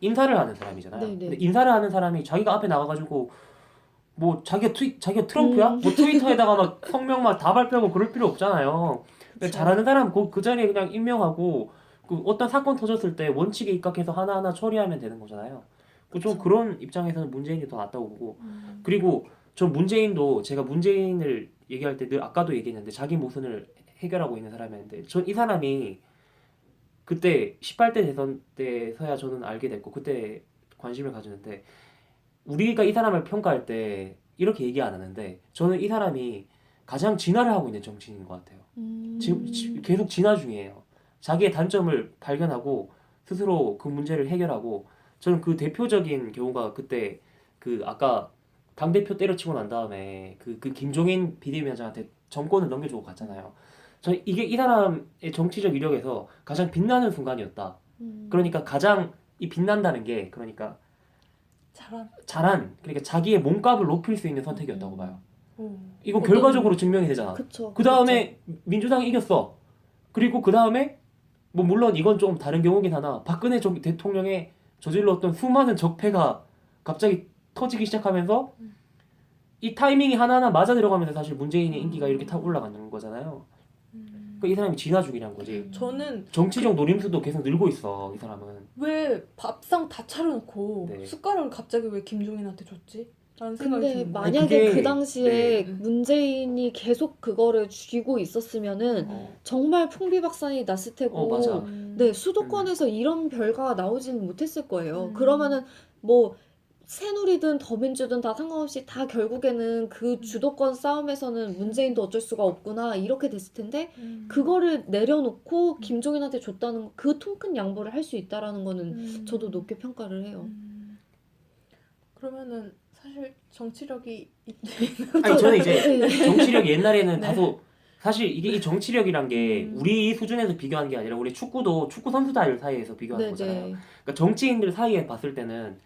인사를 하는 사람이잖아요. 네네. 근데 인사를 하는 사람이 자기가 앞에 나가가지고 뭐 자기가 트럼프야? 뭐 트위터에다가 막 성명 막 다 발표하고 그럴 필요 없잖아요. 그쵸. 잘하는 사람 그 자리에 그냥 임명하고 그 어떤 사건 터졌을 때 원칙에 입각해서 하나하나 처리하면 되는 거잖아요. 좀 그쵸. 그런 입장에서는 문재인이 더 낫다고 보고 그리고 저 문재인도 제가 문재인을 얘기할 때 늘 아까도 얘기했는데 자기 모순을 해결하고 있는 사람이었는데 전 이 사람이 그때 18대 대선 때서야 저는 알게 됐고 그때 관심을 가졌는데 우리가 이 사람을 평가할 때 이렇게 얘기 안 하는데 저는 이 사람이 가장 진화를 하고 있는 정치인인 것 같아요. 지금 계속 진화 중이에요. 자기의 단점을 발견하고 스스로 그 문제를 해결하고 저는 그 대표적인 경우가 그때 그 아까 당대표 때려치고 난 다음에 그 김종인 비대위원장한테 정권을 넘겨주고 갔잖아요. 저는 이게 이 사람의 정치적 이력에서 가장 빛나는 순간이었다. 그러니까 가장 이 빛난다는 게 그러니까 잘한 그러니까 자기의 몸값을 높일 수 있는 선택이었다고 봐요. 이거 어떤- 결과적으로 증명이 되잖아. 그쵸. 그 다음에 민주당이 이겼어. 그리고 그 다음에 뭐 물론 이건 좀 다른 경우긴 하나 박근혜 대통령의 저질렀던 수많은 적폐가 갑자기 터지기 시작하면서 이 타이밍이 하나하나 맞아 들어가면서 사실 문재인의 인기가 이렇게 탁 올라가는 거잖아요. 그러니까 이 사람이 진화 중이란 거지. 저는 정치적 노림수도 계속 늘고 있어 이 사람은. 왜 밥상 다 차려놓고 네. 숟가락을 갑자기 왜 김종인한테 줬지? 라는 생각이 근데 드는 만약에 그게- 그 당시에 네. 문재인이 계속 그거를 쥐고 있었으면은 정말 풍비박산이 났을 테고 맞아. 네, 수도권에서 이런 결과가 나오지는 못했을 거예요. 음. 그러면은 뭐 새누리든 더민주든 다 상관없이 다 결국에는 그 주도권 싸움에서는 문재인도 어쩔 수가 없구나 이렇게 됐을 텐데 그거를 내려놓고 김종인한테 줬다는 그 통 큰 양보를 할 수 있다라는 거는 저도 높게 평가를 해요. 그러면은 사실 정치력이 아니 저는 이제 네. 정치력 옛날에는 네. 다소 사실 이게 이 정치력이란 게 우리 수준에서 비교하는 게 아니라 우리 축구 선수들 사이에서 비교하는 거잖아요. 네네. 그러니까 정치인들 사이에 봤을 때는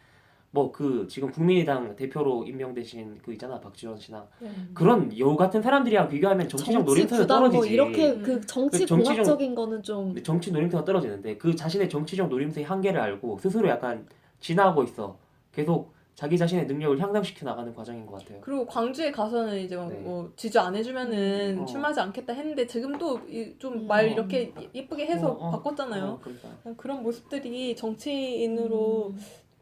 뭐 그 지금 국민의당 대표로 임명되신 그 있잖아 박지원 씨나 그런 여우 같은 사람들이랑 비교하면 정치적 정치 노림수는 부담 뭐 떨어지지. 이렇게 그 정치 그 정치적- 공학적인 거는 좀 근데 정치 노림수가 떨어지는데 그 자신의 정치적 노림수의 한계를 알고 스스로 약간 진화하고 있어. 계속 자기 자신의 능력을 향상시켜 나가는 과정인 것 같아요. 그리고 광주에 가서는 이제 네. 뭐 지주 안 해주면은 어. 출마하지 않겠다 했는데 지금도 좀 말 이렇게 예쁘게 해서 바꿨잖아요. 그러니까. 그런 모습들이 정치인으로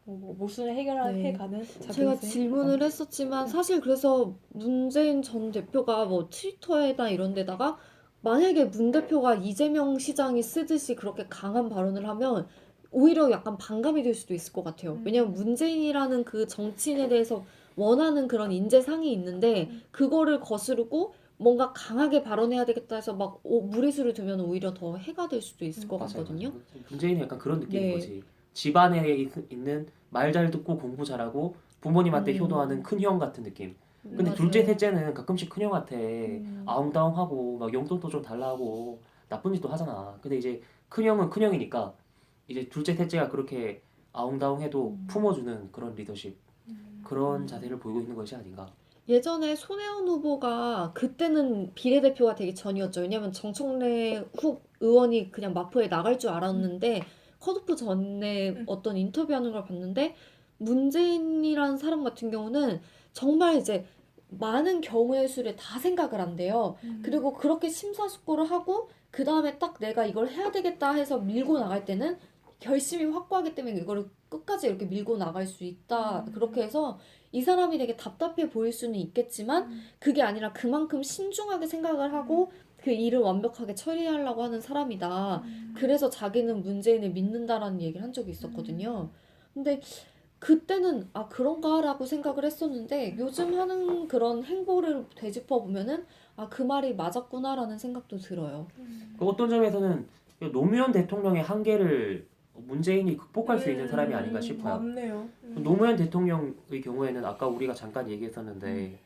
뭐 모순을 해결해가는 제가 질문을 했었지만 사실 그래서 문재인 전 대표가 뭐 트위터에다 이런 데다가 만약에 문 대표가 이재명 시장이 쓰듯이 그렇게 강한 발언을 하면 오히려 약간 반감이 될 수도 있을 것 같아요. 왜냐면 문재인이라는 그 정치인에 대해서 원하는 그런 인재상이 있는데 그거를 거스르고 뭔가 강하게 발언해야 되겠다 해서 막 무리수를 두면 오히려 더 해가 될 수도 있을 것 같거든요. 맞아요. 문재인은 약간 그런 느낌인 네. 거지. 집안에 있는 말 잘 듣고 공부 잘하고 부모님한테 효도하는 큰 형 같은 느낌. 근데 맞아요. 둘째, 셋째는 가끔씩 큰 형한테 아웅다웅하고 막 용돈도 좀 달라 하고 나쁜 짓도 하잖아. 근데 이제 큰 형은 큰 형이니까 이제 둘째, 셋째가 그렇게 아웅다웅해도 품어주는 그런 리더십, 그런 자세를 보이고 있는 것이 아닌가. 예전에 손혜원 후보가 그때는 비례대표가 되기 전이었죠. 왜냐면 정청래 의원이 그냥 마포에 나갈 줄 알았는데 컷오프 전에 어떤 인터뷰하는 걸 봤는데 문재인이라는 사람 같은 경우는 정말 이제 많은 경우의 수를 다 생각을 한대요. 그리고 그렇게 심사숙고를 하고 그 다음에 딱 내가 이걸 해야 되겠다 해서 밀고 나갈 때는 결심이 확고하기 때문에 이거를 끝까지 이렇게 밀고 나갈 수 있다. 그렇게 해서 이 사람이 되게 답답해 보일 수는 있겠지만 그게 아니라 그만큼 신중하게 생각을 하고 그 일을 완벽하게 처리하려고 하는 사람이다. 그래서 자기는 문재인을 믿는다라는 얘기를 한 적이 있었거든요. 근데 그때는 아 그런가라고 생각을 했었는데 요즘 하는 그런 행보를 되짚어 보면은 아 그 말이 맞았구나라는 생각도 들어요. 그 어떤 점에서는 노무현 대통령의 한계를 문재인이 극복할 수 있는 사람이 아닌가 싶어요. 맞네요. 노무현 대통령의 경우에는 아까 우리가 잠깐 얘기했었는데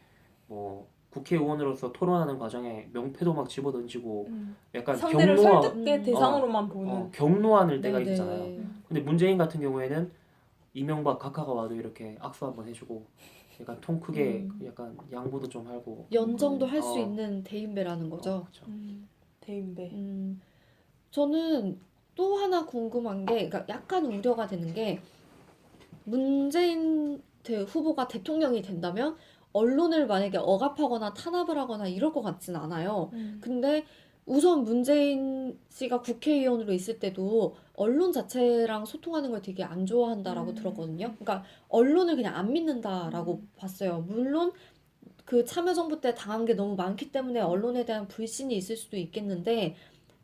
뭐 국회의원으로서 토론하는 과정에 명패도 막 집어던지고 약간 상대를 경로와 설득의 대상으로만 보는. 경로하는 때가 네네. 있잖아요. 근데 문재인 같은 경우에는 이명박 각하가 와도 이렇게 악수 한번 해주고 약간 통 크게 약간 양보도 좀 하고 연정도 할 수 어. 있는 대인배라는 거죠. 그렇죠. 대인배. 저는 또 하나 궁금한 게, 그러니까 약간 우려가 되는 게 문재인 후보가 대통령이 된다면 언론을 만약에 억압하거나 탄압을 하거나 이럴 것 같진 않아요. 근데 우선 문재인 씨가 국회의원으로 있을 때도 언론 자체랑 소통하는 걸 되게 안 좋아한다라고 들었거든요. 그러니까 언론을 그냥 안 믿는다라고 봤어요. 물론 그 참여정부 때 당한 게 너무 많기 때문에 언론에 대한 불신이 있을 수도 있겠는데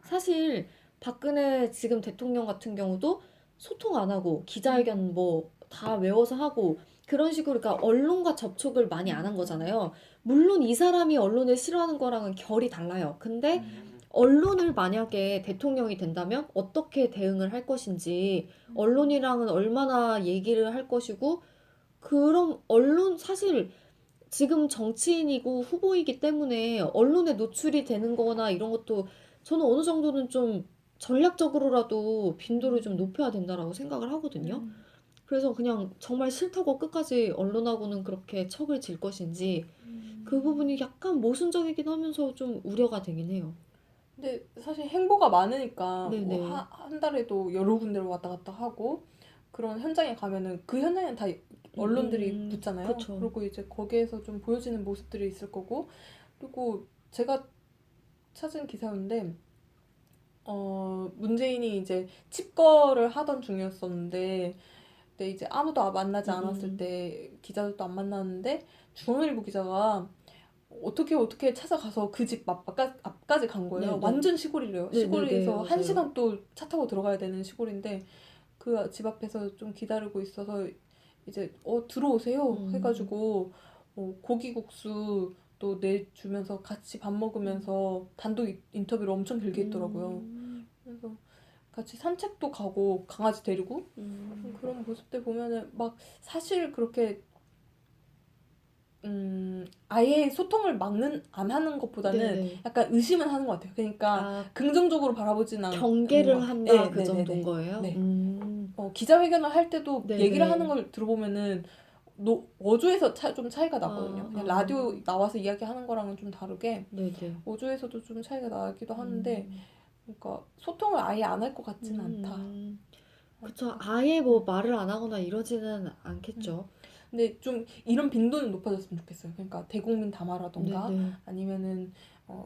사실 박근혜 지금 대통령 같은 경우도 소통 안 하고 기자회견 뭐 다 외워서 하고 그런 식으로 그러니까 언론과 접촉을 많이 안 한 거잖아요. 물론 이 사람이 언론을 싫어하는 거랑은 결이 달라요. 근데 언론을 만약에 대통령이 된다면 어떻게 대응을 할 것인지 언론이랑은 얼마나 얘기를 할 것이고 그럼 언론 사실 지금 정치인이고 후보이기 때문에 언론에 노출이 되는 거나 이런 것도 저는 어느 정도는 좀 전략적으로라도 빈도를 좀 높여야 된다라고 생각을 하거든요. 그래서 그냥 정말 싫다고 끝까지 언론하고는 그렇게 척을 질 것인지 그 부분이 약간 모순적이긴 하면서 좀 우려가 되긴 해요. 근데 사실 행보가 많으니까 네네. 뭐 한 달에도 여러 군데로 왔다 갔다 하고 그런 현장에 가면은 그 현장에는 다 언론들이 붙잖아요. 그쵸. 그리고 이제 거기에서 좀 보여지는 모습들이 있을 거고 그리고 제가 찾은 기사였는데 문재인이 이제 칩거를 하던 중이었었는데 근데 이제 아무도 만나지 않았을 때 기자들도 안 만났는데 중앙일보 기자가 어떻게 찾아가서 그 집 앞까지 간 거예요. 네네. 완전 시골이래요. 네네네, 시골에서 맞아요. 1시간 또 차 타고 들어가야 되는 시골인데 그 집 앞에서 좀 기다리고 있어서 이제 들어오세요 해가지고 고기국수 또 내주면서 같이 밥 먹으면서 단독 인터뷰를 엄청 길게 했더라고요. 그래서 같이 산책도 가고 강아지 데리고 그런 모습들 보면은 막 사실 그렇게 아예 소통을 안 하는 것보다는 네네. 약간 의심은 하는 것 같아요. 그러니까 아, 긍정적으로 바라보진 않는 경계를 것 같아요. 한다 네, 그 네, 정도인 네, 거예요? 네. 기자회견을 할 때도 네네. 얘기를 하는 걸 들어보면은 어조에서 좀 차이가 나거든요. 그냥 아. 라디오 나와서 이야기하는 거랑은 좀 다르게 네네. 어조에서도 좀 차이가 나기도 하는데 그러니까 소통을 아예 안 할 것 같지는 않다. 그쵸. 아예 뭐 말을 안 하거나 이러지는 않겠죠. 근데 좀 이런 빈도는 높아졌으면 좋겠어요. 그러니까 대국민 담화라던가 네네. 아니면은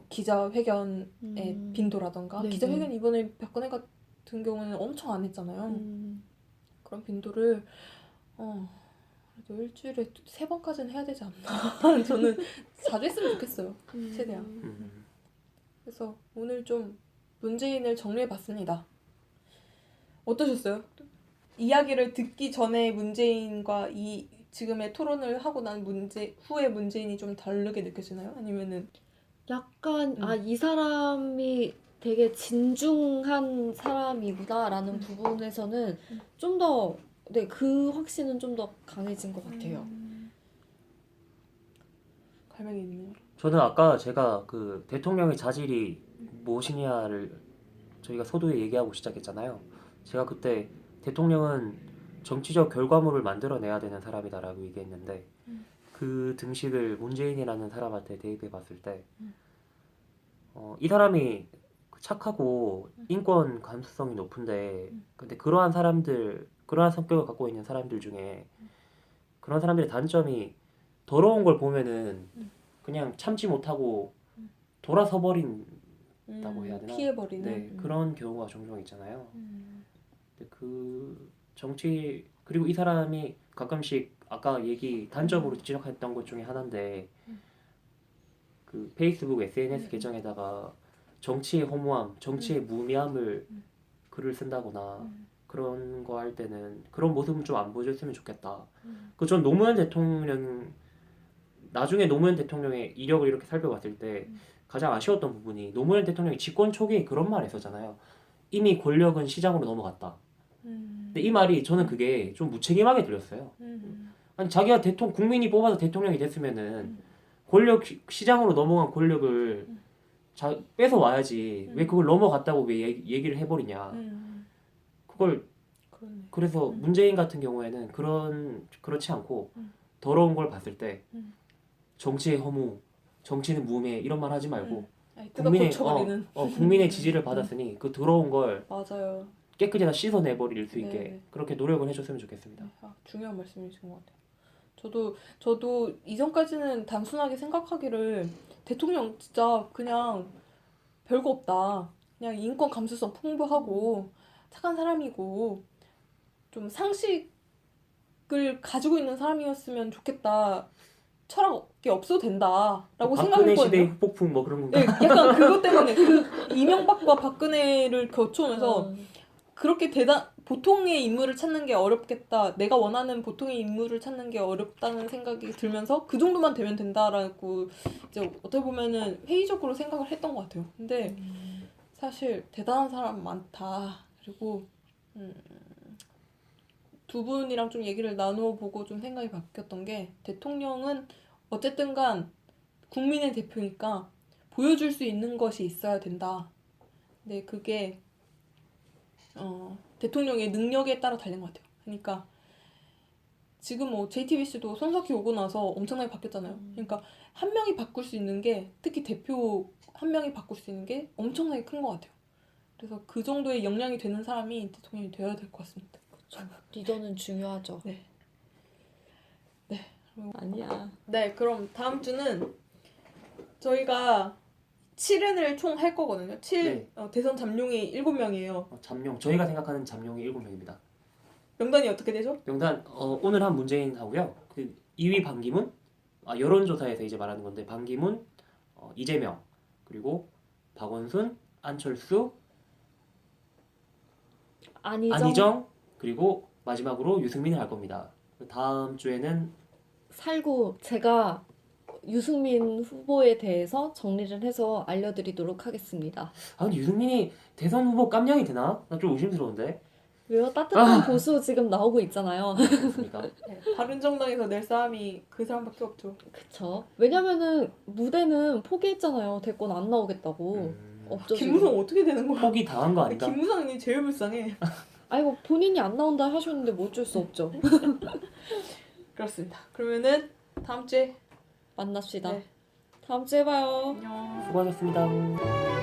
기자회견의 빈도라던가 네네. 기자회견 이번에 박근혜 같은 경우는 엄청 안 했잖아요. 그런 빈도를 그래도 일주일에 3번까지는 해야 되지 않나. 저는 자주 했으면 좋겠어요. 최대한. 그래서 오늘 좀 문재인을 정리해봤습니다. 어떠셨어요? 이야기를 듣기 전에 문재인과 이 지금의 토론을 하고 난 후에 문재인이 좀 다르게 느껴지나요? 아니면은 약간 이 사람이 되게 진중한 사람이구나라는 부분에서는 좀 더 네, 그 확신은 좀 더 강해진 것 같아요. 갈매기님은요? 저는 아까 제가 그 대통령의 자질이 무엇이냐를 저희가 서두에 얘기하고 시작했잖아요. 제가 그때 대통령은 정치적 결과물을 만들어내야 되는 사람이다라고 얘기했는데 그 등식을 문재인이라는 사람한테 대입해 봤을 때 이 사람이 착하고 인권 감수성이 높은데 근데 그러한 성격을 갖고 있는 사람들 중에 그런 사람들의 단점이 더러운 걸 보면은 그냥 참지 못하고 돌아서 버린다고 해야 되나? 피해버리는? 네, 그런 경우가 종종 있잖아요. 근데 그 정치 그리고 이 사람이 가끔씩 아까 얘기 단점으로 지적했던 것 중에 하나인데 그 페이스북 SNS 계정에다가 정치의 허무함, 정치의 무미함을 글을 쓴다거나 그런 거 할 때는 그런 모습은 좀 안 보여줬으면 좋겠다. 전 노무현 대통령 나중에 노무현 대통령의 이력을 이렇게 살펴봤을 때 가장 아쉬웠던 부분이 노무현 대통령이 집권 초기에 그런 말 했었잖아요. 이미 권력은 시장으로 넘어갔다. 근데 이 말이 저는 그게 좀 무책임하게 들렸어요. 아니 자기가 국민이 뽑아서 대통령이 됐으면은 권력 시장으로 넘어간 권력을 뺏어 와야지 왜 그걸 넘어갔다고 왜 얘기를 해버리냐. 그걸 그렇네. 그래서 문재인 같은 경우에는 그렇지 않고 더러운 걸 봤을 때 정치의 허무, 정치는 무매 이런 말 하지 말고 아니, 뜯어 고쳐버리는. 국민의 지지를 받았으니 그 더러운 걸 맞아요. 깨끗이 다 씻어내버릴 수 있게 네. 그렇게 노력을 해줬으면 좋겠습니다. 중요한 말씀이신 것 같아요. 저도 이전까지는 단순하게 생각하기를 대통령 진짜 그냥 별거 없다. 그냥 인권 감수성 풍부하고 착한 사람이고 좀 상식을 가지고 있는 사람이었으면 좋겠다. 철학이 없어도 된다라고 박근혜 생각했거든요. 시대의 후폭풍 뭐 그런 건가? 네, 약간 그것 때문에 그 이명박과 박근혜를 거쳐오면서 그렇게 보통의 인물을 찾는 게 어렵겠다. 내가 원하는 보통의 인물을 찾는 게 어렵다는 생각이 들면서 그 정도만 되면 된다라고 이제 어떻게 보면은 회의적으로 생각을 했던 것 같아요. 근데 사실 대단한 사람 많다. 그리고 두 분이랑 좀 얘기를 나눠보고 좀 생각이 바뀌었던 게 대통령은 어쨌든 간 국민의 대표니까 보여줄 수 있는 것이 있어야 된다. 근데 그게 대통령의 능력에 따라 달린 것 같아요. 그러니까 지금 뭐 JTBC도 손석희 오고 나서 엄청나게 바뀌었잖아요. 그러니까 한 명이 바꿀 수 있는 게 특히 대표 한 명이 바꿀 수 있는 게 엄청나게 큰 것 같아요. 그래서 그 정도의 역량이 되는 사람이 대통령이 되어야 될 것 같습니다. 그렇죠. 리더는 중요하죠. 네. 아니야. 네, 그럼 다음 주는 저희가 7회를 총 할 거거든요. 네. 대선 잠룡이 7명이에요. 잠룡 저희가 생각하는 잠룡이 7명입니다. 명단이 어떻게 되죠? 명단 오늘 한 문재인 하고요. 그 2위 반기문 여론조사에서 이제 말하는 건데 반기문, 이재명 그리고 박원순, 안철수, 안희정 그리고 마지막으로 유승민을 할 겁니다. 다음 주에는 살고 제가 유승민 후보에 대해서 정리를 해서 알려드리도록 하겠습니다. 근데 유승민이 대선 후보 깜냥이 되나? 나 좀 의심스러운데. 왜요? 따뜻한 보수 지금 나오고 있잖아요. 그렇습니까? 네, 바른정당에서 낼 사람이 그 사람밖에 없죠. 그쵸. 왜냐면은 무대는 포기했잖아요. 대권 안 나오겠다고. 없죠 김무성 지금. 어떻게 되는 거야? 포기 당한 거 아닌가? 김무성이 제일 불쌍해. 아이고 본인이 안 나온다 하셨는데 뭐 어쩔 수 없죠. 그렇습니다. 그러면은 다음 주에 만납시다. 네. 다음 주에 봐요. 안녕. 수고하셨습니다.